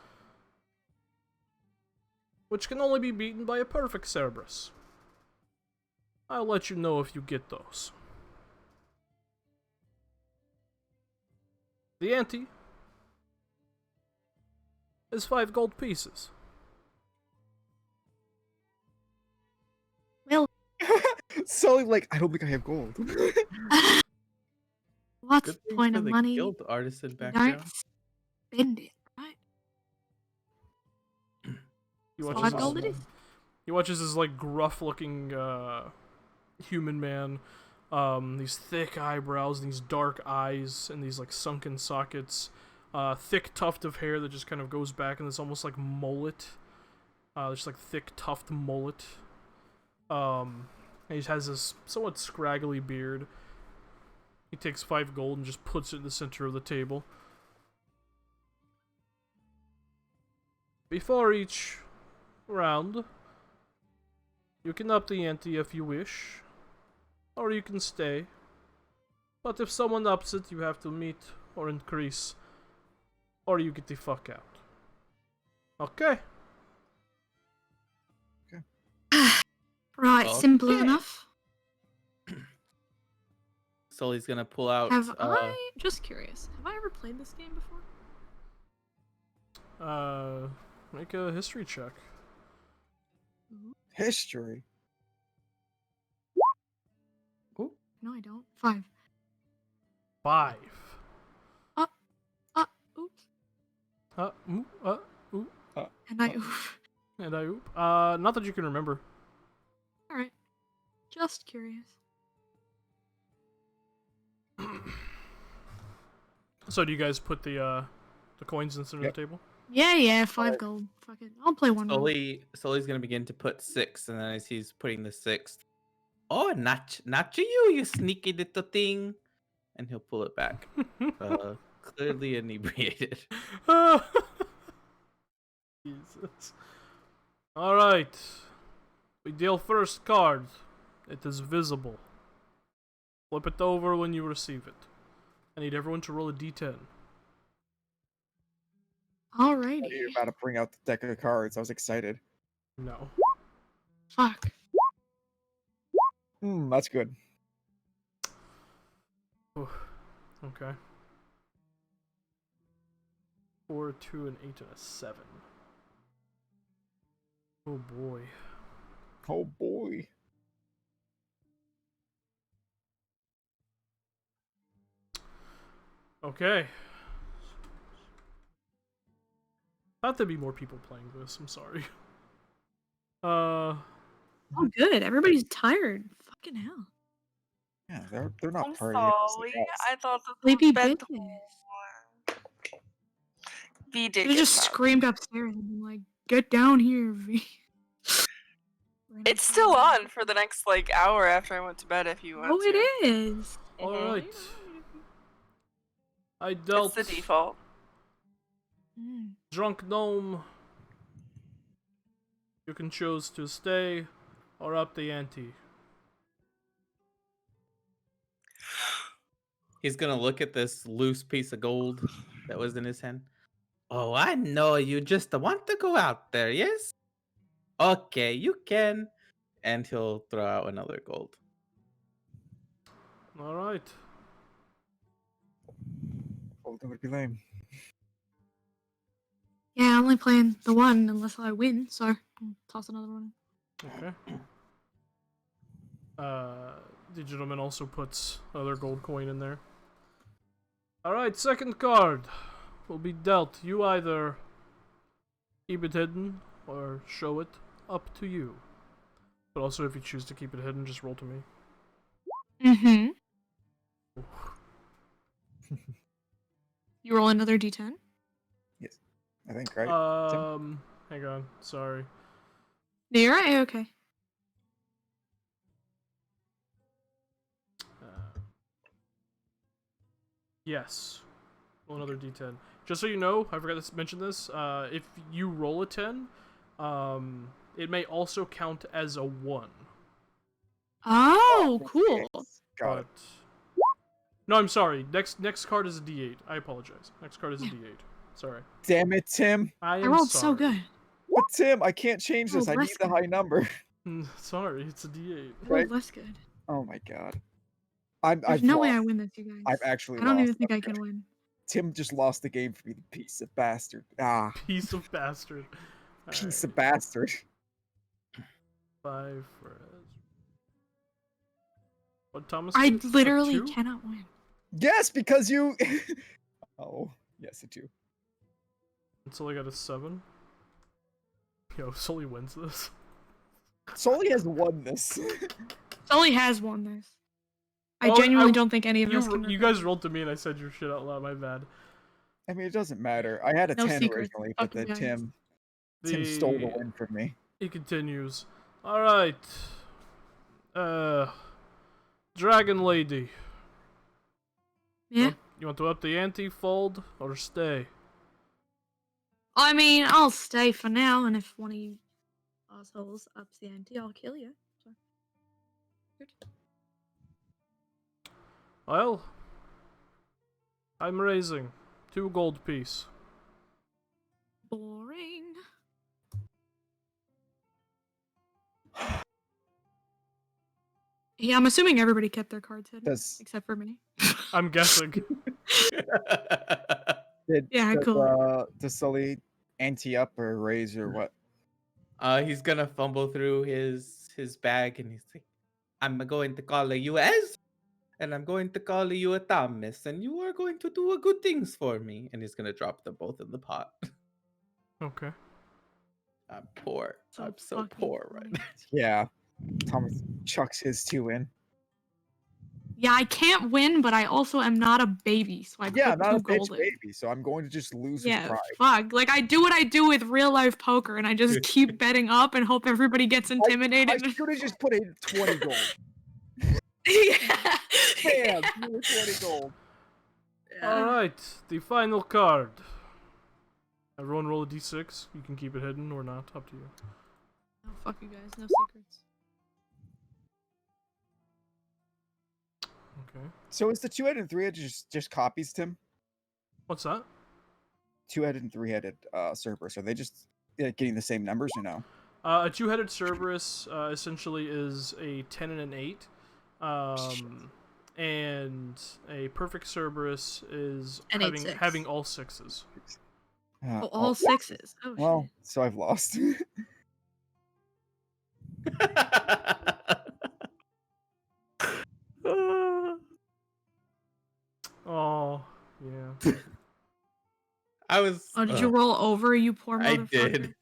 which can only be beaten by a perfect Cerberus. I'll let you know if you get those. The ante is 5 gold pieces. Well, Sully, like, I don't think I have gold. what's Good the thing point for of the money? guild artisan back Don't there. spend it, right? He So watches 5 this, gold it is. he watches this like gruff-looking human man. These thick eyebrows, these dark eyes, and these like sunken sockets. Thick tuft of hair that just kind of goes back in this almost like mullet. Just like thick tuft mullet. And he has this somewhat scraggly beard. He takes 5 gold and just puts it in the center of the table. Before each round, you can up the ante if you wish, or you can stay. But if someone ups it, you have to meet or increase, or you get the fuck out. Okay? Right, simple Okay. enough. Sully's gonna pull out. Have I just curious? Have I ever played this game before? Make a history check. History. No, I don't. 5. 5. Oops. Ooh. And I oof. And I oop. Not that you can remember. All right. Just curious. So do you guys put the coins in the center of the table? Yeah, 5 gold. Fuck it. I'll play one more. Sully's gonna begin to put 6, and then as he's putting the 6th, oh, not you sneaky little thing, and he'll pull it back. Clearly inebriated. Jesus. All right. We deal first card. It is visible. Flip it over when you receive it. I need everyone to roll a d10. Alrighty. You're about to bring out the deck of cards. I was excited. No. Fuck. That's good. Okay. 4, 2, and 8, and a 7. Oh boy. Oh boy. Okay. Thought there'd be more people playing this. I'm sorry. Oh, good. Everybody's tired. Fucking hell. Yeah, they're not I'm partying. sorry. Yes. I thought this Sleepy was bitches. bedtime. V did They get just up. screamed upstairs and been like, "Get down here, V." It's still on for the next like hour after I went to bed. If you want Oh, to. it is. Alright. I It's dealt the default. Drunk Gnome. You can choose to stay or up the ante. He's gonna look at this loose piece of gold that was in his hand. Oh, I know you just want to go out there, yes? Okay, you can. And he'll throw out another gold. Alright. Oh, that would be lame. Yeah, I'm only playing the one unless I win, so I'll toss another one. Okay. The gentleman also puts another gold coin in there. Alright, second card will be dealt. You either keep it hidden or show it, up to you. But also, if you choose to keep it hidden, just roll to me. Mm-hmm. You roll another d10? Yes. I think, right? Hang on. Sorry. No, you're right. Okay. Yes. Roll another d10. Just so you know, I forgot to mention this. If you roll a 10, it may also count as a 1. Oh, cool. Got it. But no, I'm sorry. Next card is a D8. I apologize. Next card is a D8. Sorry. Damn it, Tim. I I am rolled sorry. so good. But Tim, I can't change this. Oh, I need less the good. high number. Sorry, it's a D8. I rolled Right. less good. Oh my god. There's I've no way lost. I win this, you guys. I've actually I don't lost. even think I can win. Tim just lost the game for me, the piece of bastard. Ah, Piece of bastard. piece of bastard. 5 for what, Thomas? I get? A literally 2? cannot win. Yes, because you. Oh, yes, a 2. Until I got a 7. Yo, Sully wins this. Sully has won this. Sully has won this. I Oh, genuinely don't think any of us You can. you guys rolled to me and I said your shit out loud. My bad. I mean, it doesn't matter. I had a No 10 secrets, originally, but fucking then guys. Tim stole the win from me. It continues. All right. Dragon Lady. Yeah. You want to up the ante, fold, or stay? I mean, I'll stay for now, and if one of you assholes ups the ante, I'll kill you. So. Good. Well, I'm raising 2 gold piece. Boring. Yeah, I'm assuming everybody kept their cards hidden, except for me. I'm guessing. Yeah, cool. Does Sully ante up or raise or what? He's gonna fumble through his bag and he's like, I'm going to call you S, and I'm going to call you a Thomas, and you are going to do a good things for me. And he's gonna drop them both in the pot. Okay. I'm poor. So I'm so fucking poor right funny. now. Yeah. Thomas chucks his 2 in. Yeah, I can't win, but I also am not a baby, so I Yeah, put I'm not 2 a bitch gold in. baby, so I'm going to just lose with Yeah, pride. fuck. Like, I do what I do with real life poker, and I just keep betting up and hope everybody gets intimidated. I should have just put in 20 gold. Yeah. Bam! You were 20 gold. All right, the final card. Everyone roll a d6. You can keep it hidden or not. Up to you. Oh, fuck you guys. No secrets. Okay. So is the 2-headed and 3-headed just copies, Tim? What's that? 2-headed and 3-headed Cerberus, are they just getting the same numbers or no? A 2-headed Cerberus essentially is a 10 and an 8. And a perfect Cerberus is An 8-6. having all 6s. Oh, all 6s. Oh, well, shit. so I've lost. Oh, yeah. I was. Oh, did you roll over, you poor I motherfucker? did.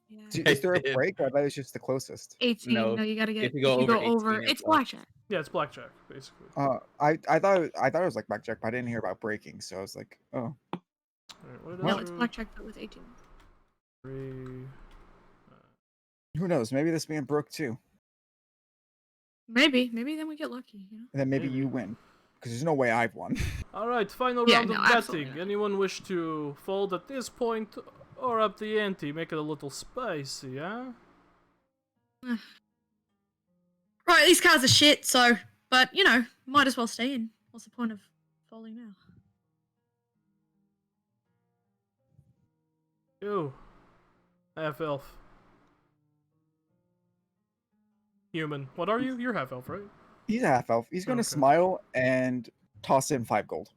Yeah. Is there a did. break? I bet it's just the closest. 18. No, No, you gotta get. if you go over 18, it's it's lost. blackjack. Yeah, it's blackjack, basically. I thought it was like blackjack, but I didn't hear about breaking, so I was like, oh. All right, what No, is it's your- blackjack, but with 18. 3. Who knows? Maybe this man broke too. Maybe then we get lucky, you know? And then maybe Maybe. you win. Because there's no way I've won. All right, final Yeah, round no, of absolutely betting. not. Anyone wish to fold at this point or up the ante? Make it a little spicy, huh? Right, these cards are shit, so. But, you know, might as well stay in. What's the point of folding now? You. Half elf. Human. What are you? You're half elf, right? He's a half elf. He's going to Okay. smile and toss in 5 gold.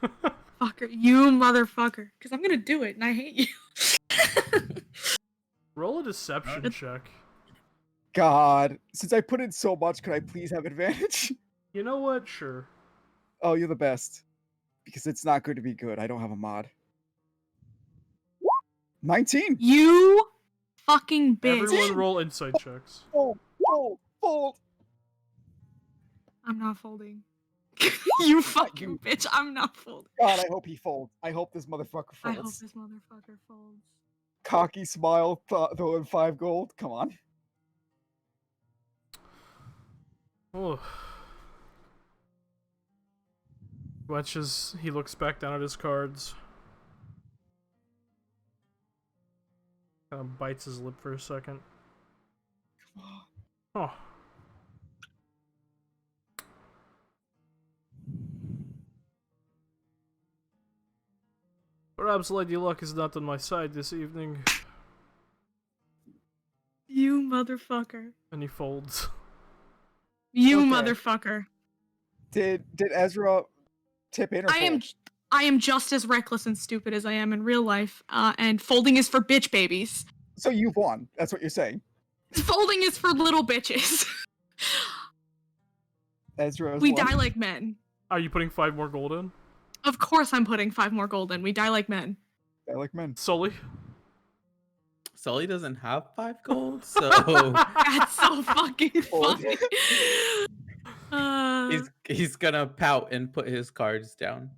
Fucker, you motherfucker. Because I'm gonna do it, and I hate you. Roll a deception check. God. Since I put in so much, could I please have advantage? You know what? Sure. Oh, you're the best. Because it's not going to be good. I don't have a mod. 19. You fucking bitch. Everyone roll insight checks. Fold. I'm not folding. You fucking bitch, I'm not folding. God, I hope he folds. I hope this motherfucker I hope folds. this motherfucker folds. Cocky smile, throw in 5 gold. Come on. Oh. Watches. He looks back down at his cards. Kind of bites his lip for a second. Oh. Perhaps Lady Luck is not on my side this evening. You motherfucker. And he folds. You Okay. motherfucker. Did Ezra tip in or fold? I am just as reckless and stupid as I am in real life, and folding is for bitch babies. So you've won. That's what you're saying. Folding is for little bitches. Ezra has We won. die like men. Are you putting 5 more gold in? Of course I'm putting 5 more gold in. We die like men. I like men. Sully? Sully doesn't have 5 gold, so That's so fucking Oh. funny. he's gonna pout and put his cards down.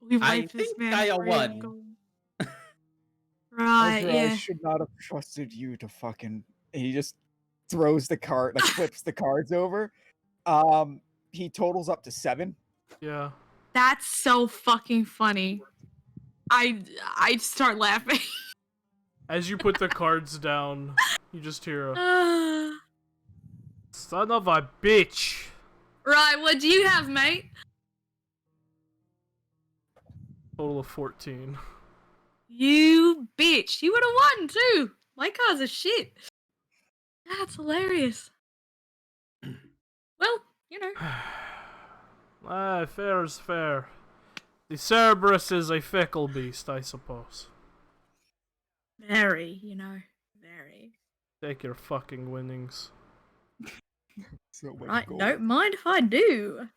We've I wiped this think man I for his won. gold. Right, Ezra, I yeah. should not have trusted you to fucking. He just throws the card, like flips the cards over. He totals up to 7. Yeah. That's so fucking funny. I'd start laughing. As you put the cards down, you just hear a son of a bitch. Right, what do you have, mate? Total of 14. You bitch. You would have won too. My cards are shit. That's hilarious. Well, you know. Fair is fair. The Cerberus is a fickle beast, I suppose. Very, you know. Very. Take your fucking winnings. So much Right, gold. don't mind if I do.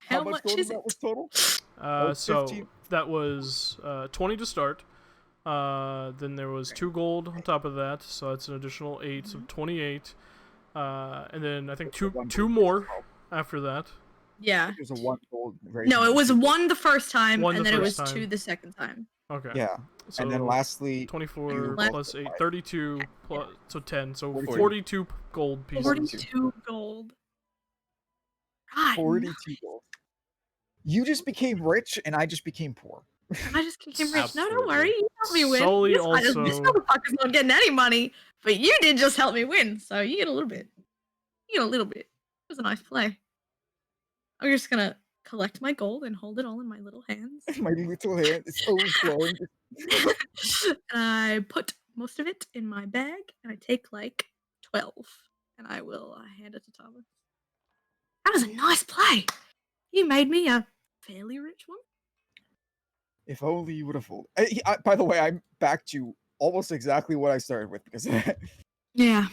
How much gold is that it? was total? So 15. that was 20 to start. Then there was 2 gold on top of that, so that's an additional 8, so 28. And then I think two more after that. Yeah. There's a 1 gold. No, it was 1 the first time, One and the then it was first 2 time. the second time. Okay. Yeah, So and then lastly, 24 Left- plus 8, 32 plus, so 10, so 42. 42 gold pieces. 42 gold. God, 42 gold. You just became rich, and I just became poor. I just became rich. No, don't Absolutely. worry. You helped me win. Sully This also- motherfucker's not getting any money, but you did just help me win, so you get a little bit. You get a little bit. It was a nice play. I'm just gonna collect my gold and hold it all in my little hands. My little hand is overflowing. And I put most of it in my bag, and I take like 12, and I will hand it to Thomas. That was a nice play. You made me a fairly rich one. If only you would have folded. By the way, I backed you almost exactly what I started with because I Yeah.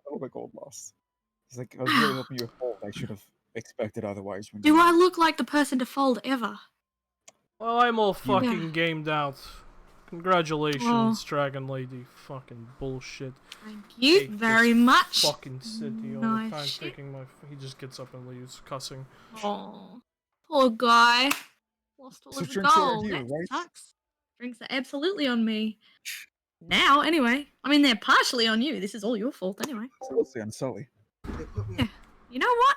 little bit gold loss. It's like I was really hoping you would fold. I should have expected otherwise. When Do you... I look like the person to fold ever? Well, I'm all Yeah. fucking gamed out. Congratulations, Dragon Lady. Fucking bullshit. Thank you Hate very this much. Fucking city all Nice the time shit. taking my. He just gets up and leaves, cussing. Oh, poor guy. Lost all So of the drinks are on gold. you, That right? sucks. Drinks are absolutely on me. Now, anyway. I mean, they're partially on you. This is all your fault, anyway. It's mostly on Sully. Yeah. You know what?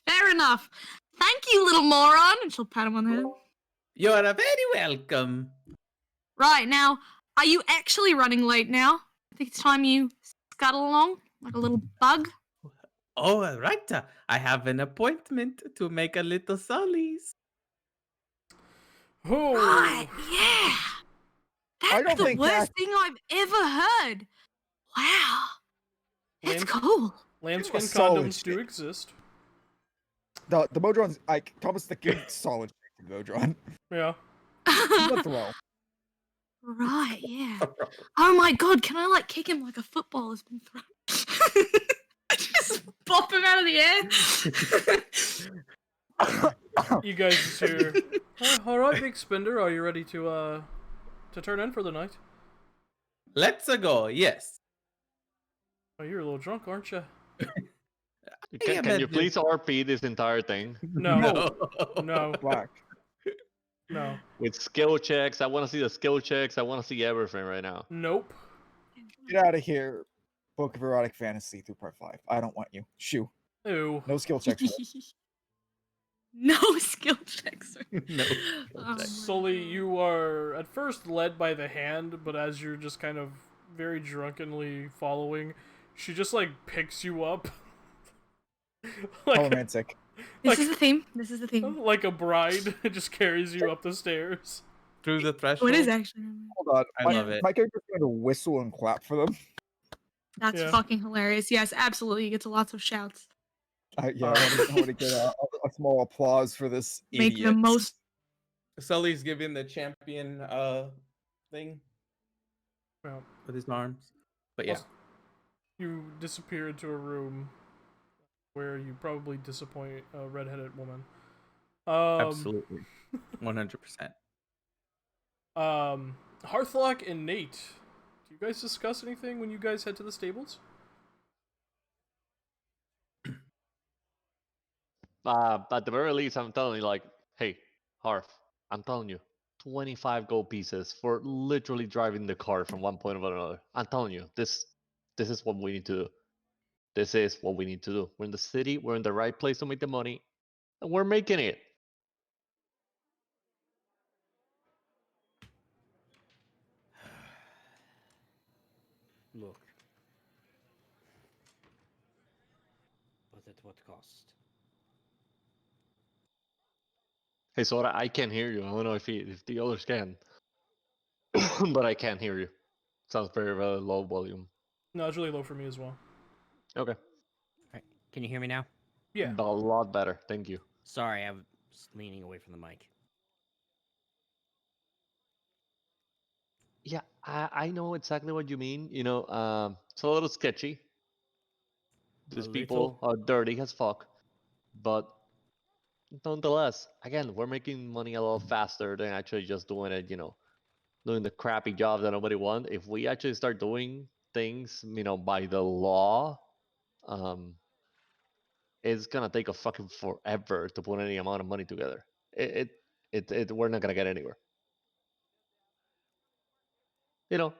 Fair enough. Thank you, little moron. And she'll pat him on the head. You're a very welcome. Right, now, are you actually running late now? I think it's time you scuttle along like a little bug. Oh, all right. I have an appointment to make a little Sully's. Oh, Right, yeah. I That's don't the think worst thing I've ever heard. Wow. That's Lamb- cool. lambskin solid condoms do shit. exist. The Modron's like Thomas the good solid Modron. Yeah. He's a throw. Right, yeah. Oh my god, can I like kick him like a football has been thrown? Just pop him out of the air. You guys just hear. All right, big spender. Are you ready to turn in for the night? Let's go. Yes. Oh, you're a little drunk, aren't you? Can you please RP this entire thing No. No. Black. No. with skill checks? I want to see the skill checks. I want to see everything right now. Nope. Get out of here. Book of Erotic Fantasy through part 5. I don't want you. Shoo. Ew. No skill checks. for this. No skill checks. No. Oh my Sully, God. you are at first led by the hand, but as you're just kind of very drunkenly following, she just like picks you up. How like, romantic. This like- is the theme. This is the theme. like a bride. It just carries you up the stairs. Through the Oh, threshold. it is actually. Hold on. I my, love it. My character's going to whistle and clap for them. That's Yeah. fucking hilarious. Yes, absolutely. He gets lots of shouts. I want to get a small applause for this Make the idiot. most. Sully's giving the champion thing Well, with his arms. But yeah. you disappear into a room where you probably disappoint a redheaded woman. Absolutely. 100%. Hearthlock and Nate, do you guys discuss anything when you guys head to the stables? At the very least, I'm telling you, like, hey, Harf, I'm telling you, 25 gold pieces for literally driving the car from one point to another. I'm telling you, this is what we need to do. This is what we need to do. We're in the city. We're in the right place to make the money, and we're making it. Look. But at what cost? Hey, Sora, I can't hear you. I don't know if the others can, but I can't hear you. Sounds very, very low volume. No, it's really low for me as well. Okay, Alright, can you hear me now? Yeah. a lot better. Thank you. Sorry, I was leaning away from the mic. Yeah, I know exactly what you mean. It's a little sketchy. These people are dirty as fuck, but nonetheless, again, we're making money a lot faster than actually just doing it. Doing the crappy job that nobody wants. If we actually start doing things, by the law, um, it's gonna take a fucking forever to put any amount of money together. We're not gonna get anywhere.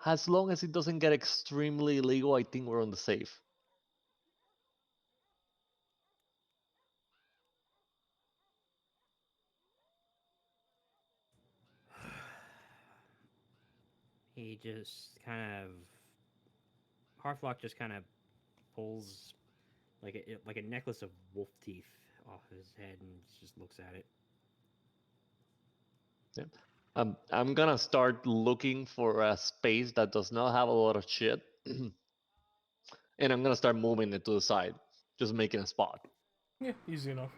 As long as it doesn't get extremely illegal, I think we're on the safe. He just kind of Harflock just kind of pulls like a necklace of wolf teeth off his head and just looks at it. Yeah. I'm gonna start looking for a space that does not have a lot of shit, and I'm gonna start moving it to the side, just making a spot. Yeah, easy enough.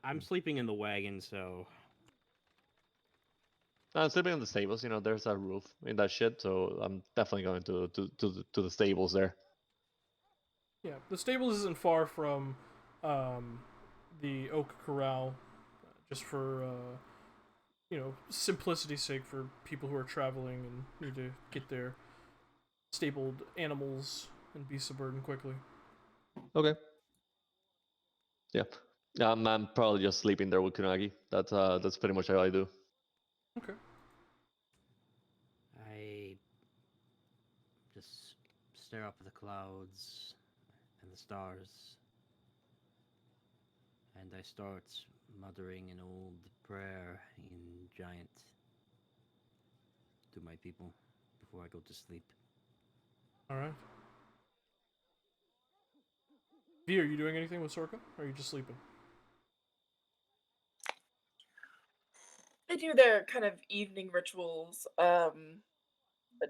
I'm sleeping in the wagon, so I'm sleeping in the stables. There's a roof in that shit, so I'm definitely going to the stables there. Yeah, the stables isn't far from the Oak Corral, just for simplicity's sake for people who are traveling and need to get their stabled animals and beasts of burden quickly. Okay. Yeah. I'm probably just sleeping there with Kunagi. That's pretty much how I do. Okay. I just stare up at the clouds and the stars, and I start muttering an old prayer in giant to my people before I go to sleep. All right. V, are you doing anything with Sorka, or are you just sleeping? They do their kind of evening rituals, but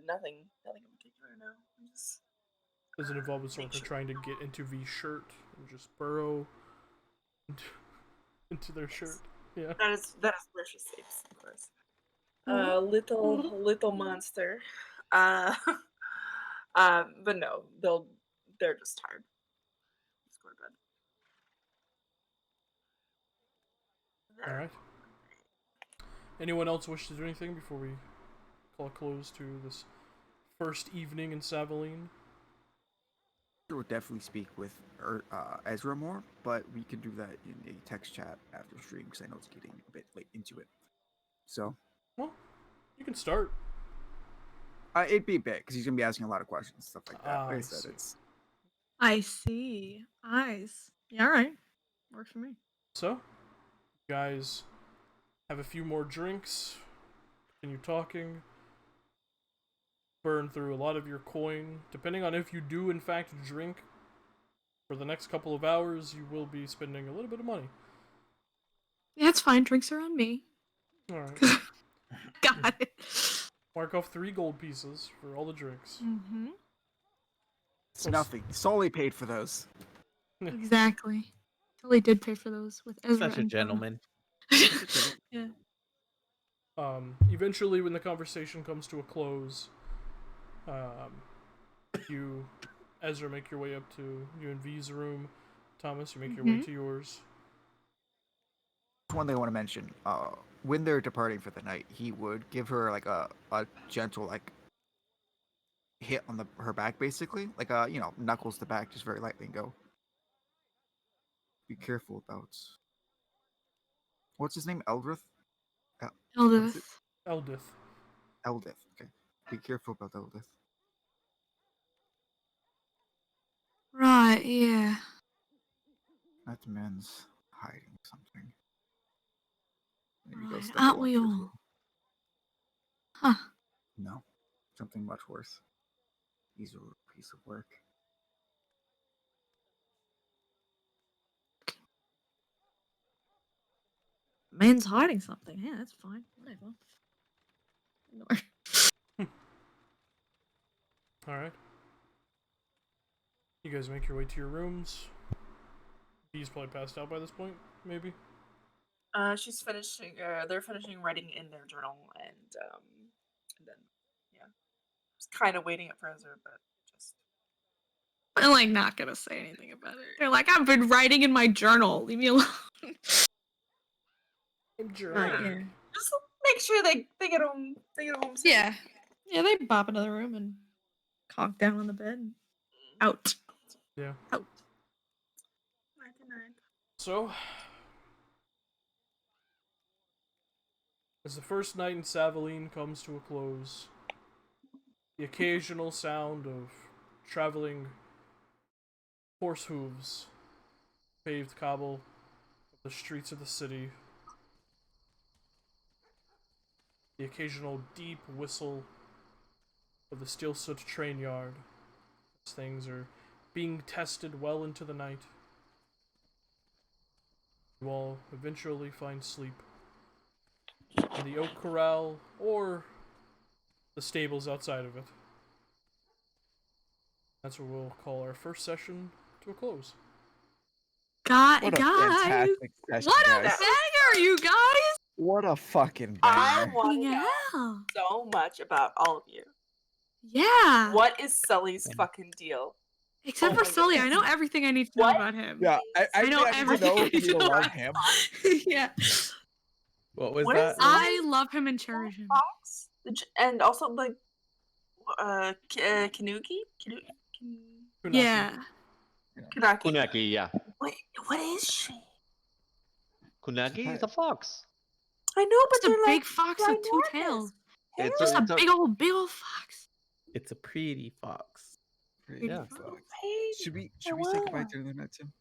nothing in particular. No, I'm just Does it involve with make Sorka sure. trying to get into V's shirt and just burrow into their shirt? Yeah. That is where she sleeps, of course. Mhm. Little monster. Uh, but no, they're just tired. Just go to bed. All right. Anyone else wish to do anything before we call a close to this first evening in Savaline? I would definitely speak with Ezra more, but we can do that in a text chat after stream because I know it's getting a bit late into it. So, Well, you can start. it'd be a bit because he's gonna be asking a lot of questions, stuff like that. Like I I said, see. it's I see. Eyes. Yeah, all right. Works for me. So, you guys have a few more drinks, continue talking, burn through a lot of your coin. Depending on if you do, in fact, drink for the next couple of hours, you will be spending a little bit of money. Yeah, it's fine. Drinks are on me. Alright. Got it. Mark off 3 gold pieces for all the drinks. Mm-hmm. nothing. Solly paid for those. Exactly. Totally did pay for those with Ezra Such a and gentleman. yeah. Eventually, when the conversation comes to a close, you, Ezra, make your way up to you and V's room. Thomas, you make your way to yours. one thing I want to mention. When they're departing for the night, he would give her like a gentle like hit on her back, basically, like knuckles the back just very lightly and go. Be careful about what's his name, Eldrith. What is it? Eldith. Eldith. Eldith. Okay. Be careful about Eldith. Right, yeah. That man's hiding something. Maybe go Right, step aren't along we here as all? well. Huh. No, something much worse. He's a piece of work. Man's hiding something. Yeah, that's fine. Whatever. Ignore. Alright. You guys make your way to your rooms. He's probably passed out by this point, maybe. She's finishing. They're finishing writing in their journal, and then yeah, just kind of waiting up for Ezra, but just. I'm like not gonna say anything about it. They're like, I've been writing in my journal. Leave me alone. Right, yeah. Just make sure they get home. They get home. Safe. Yeah. Yeah, they bop into the room and conk down on the bed. And out. Yeah. Out. 99. So, as the first night in Savaline comes to a close, the occasional sound of traveling horse hooves, paved cobble of the streets of the city, the occasional deep whistle of the steel soot train yard, as things are being tested well into the night. You all eventually find sleep in the oak corral or the stables outside of it. That's what we'll call our first session to a close. God, What a guys. fantastic session, What a guys. banger, you guys. What a fucking I banger. want to Yeah. know so much about all of you. Yeah. What is Sully's fucking deal? Except Oh for my Sully, I goodness. know everything I need to know What? about him. Yeah, I know need to everything know I if you need to know love about him. yeah. What was What that? is I love him and cherish him. Fox? And also like Kanuki? Kunaki. Yeah. Kanaki. Kunaki, yeah. Wait, what is she? Kunaki is a fox. I know, but Just a they're big like fox with two ginormous. tails. It's Just a it's big old fox. It's a pretty fox. Pretty Yeah. fuck. Hey, Should we I say goodbye will. to the internet, Tim?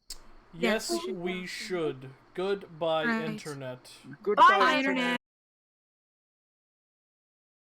Yes, Yes, we should. Goodbye, Right. internet. Goodbye, Bye, internet.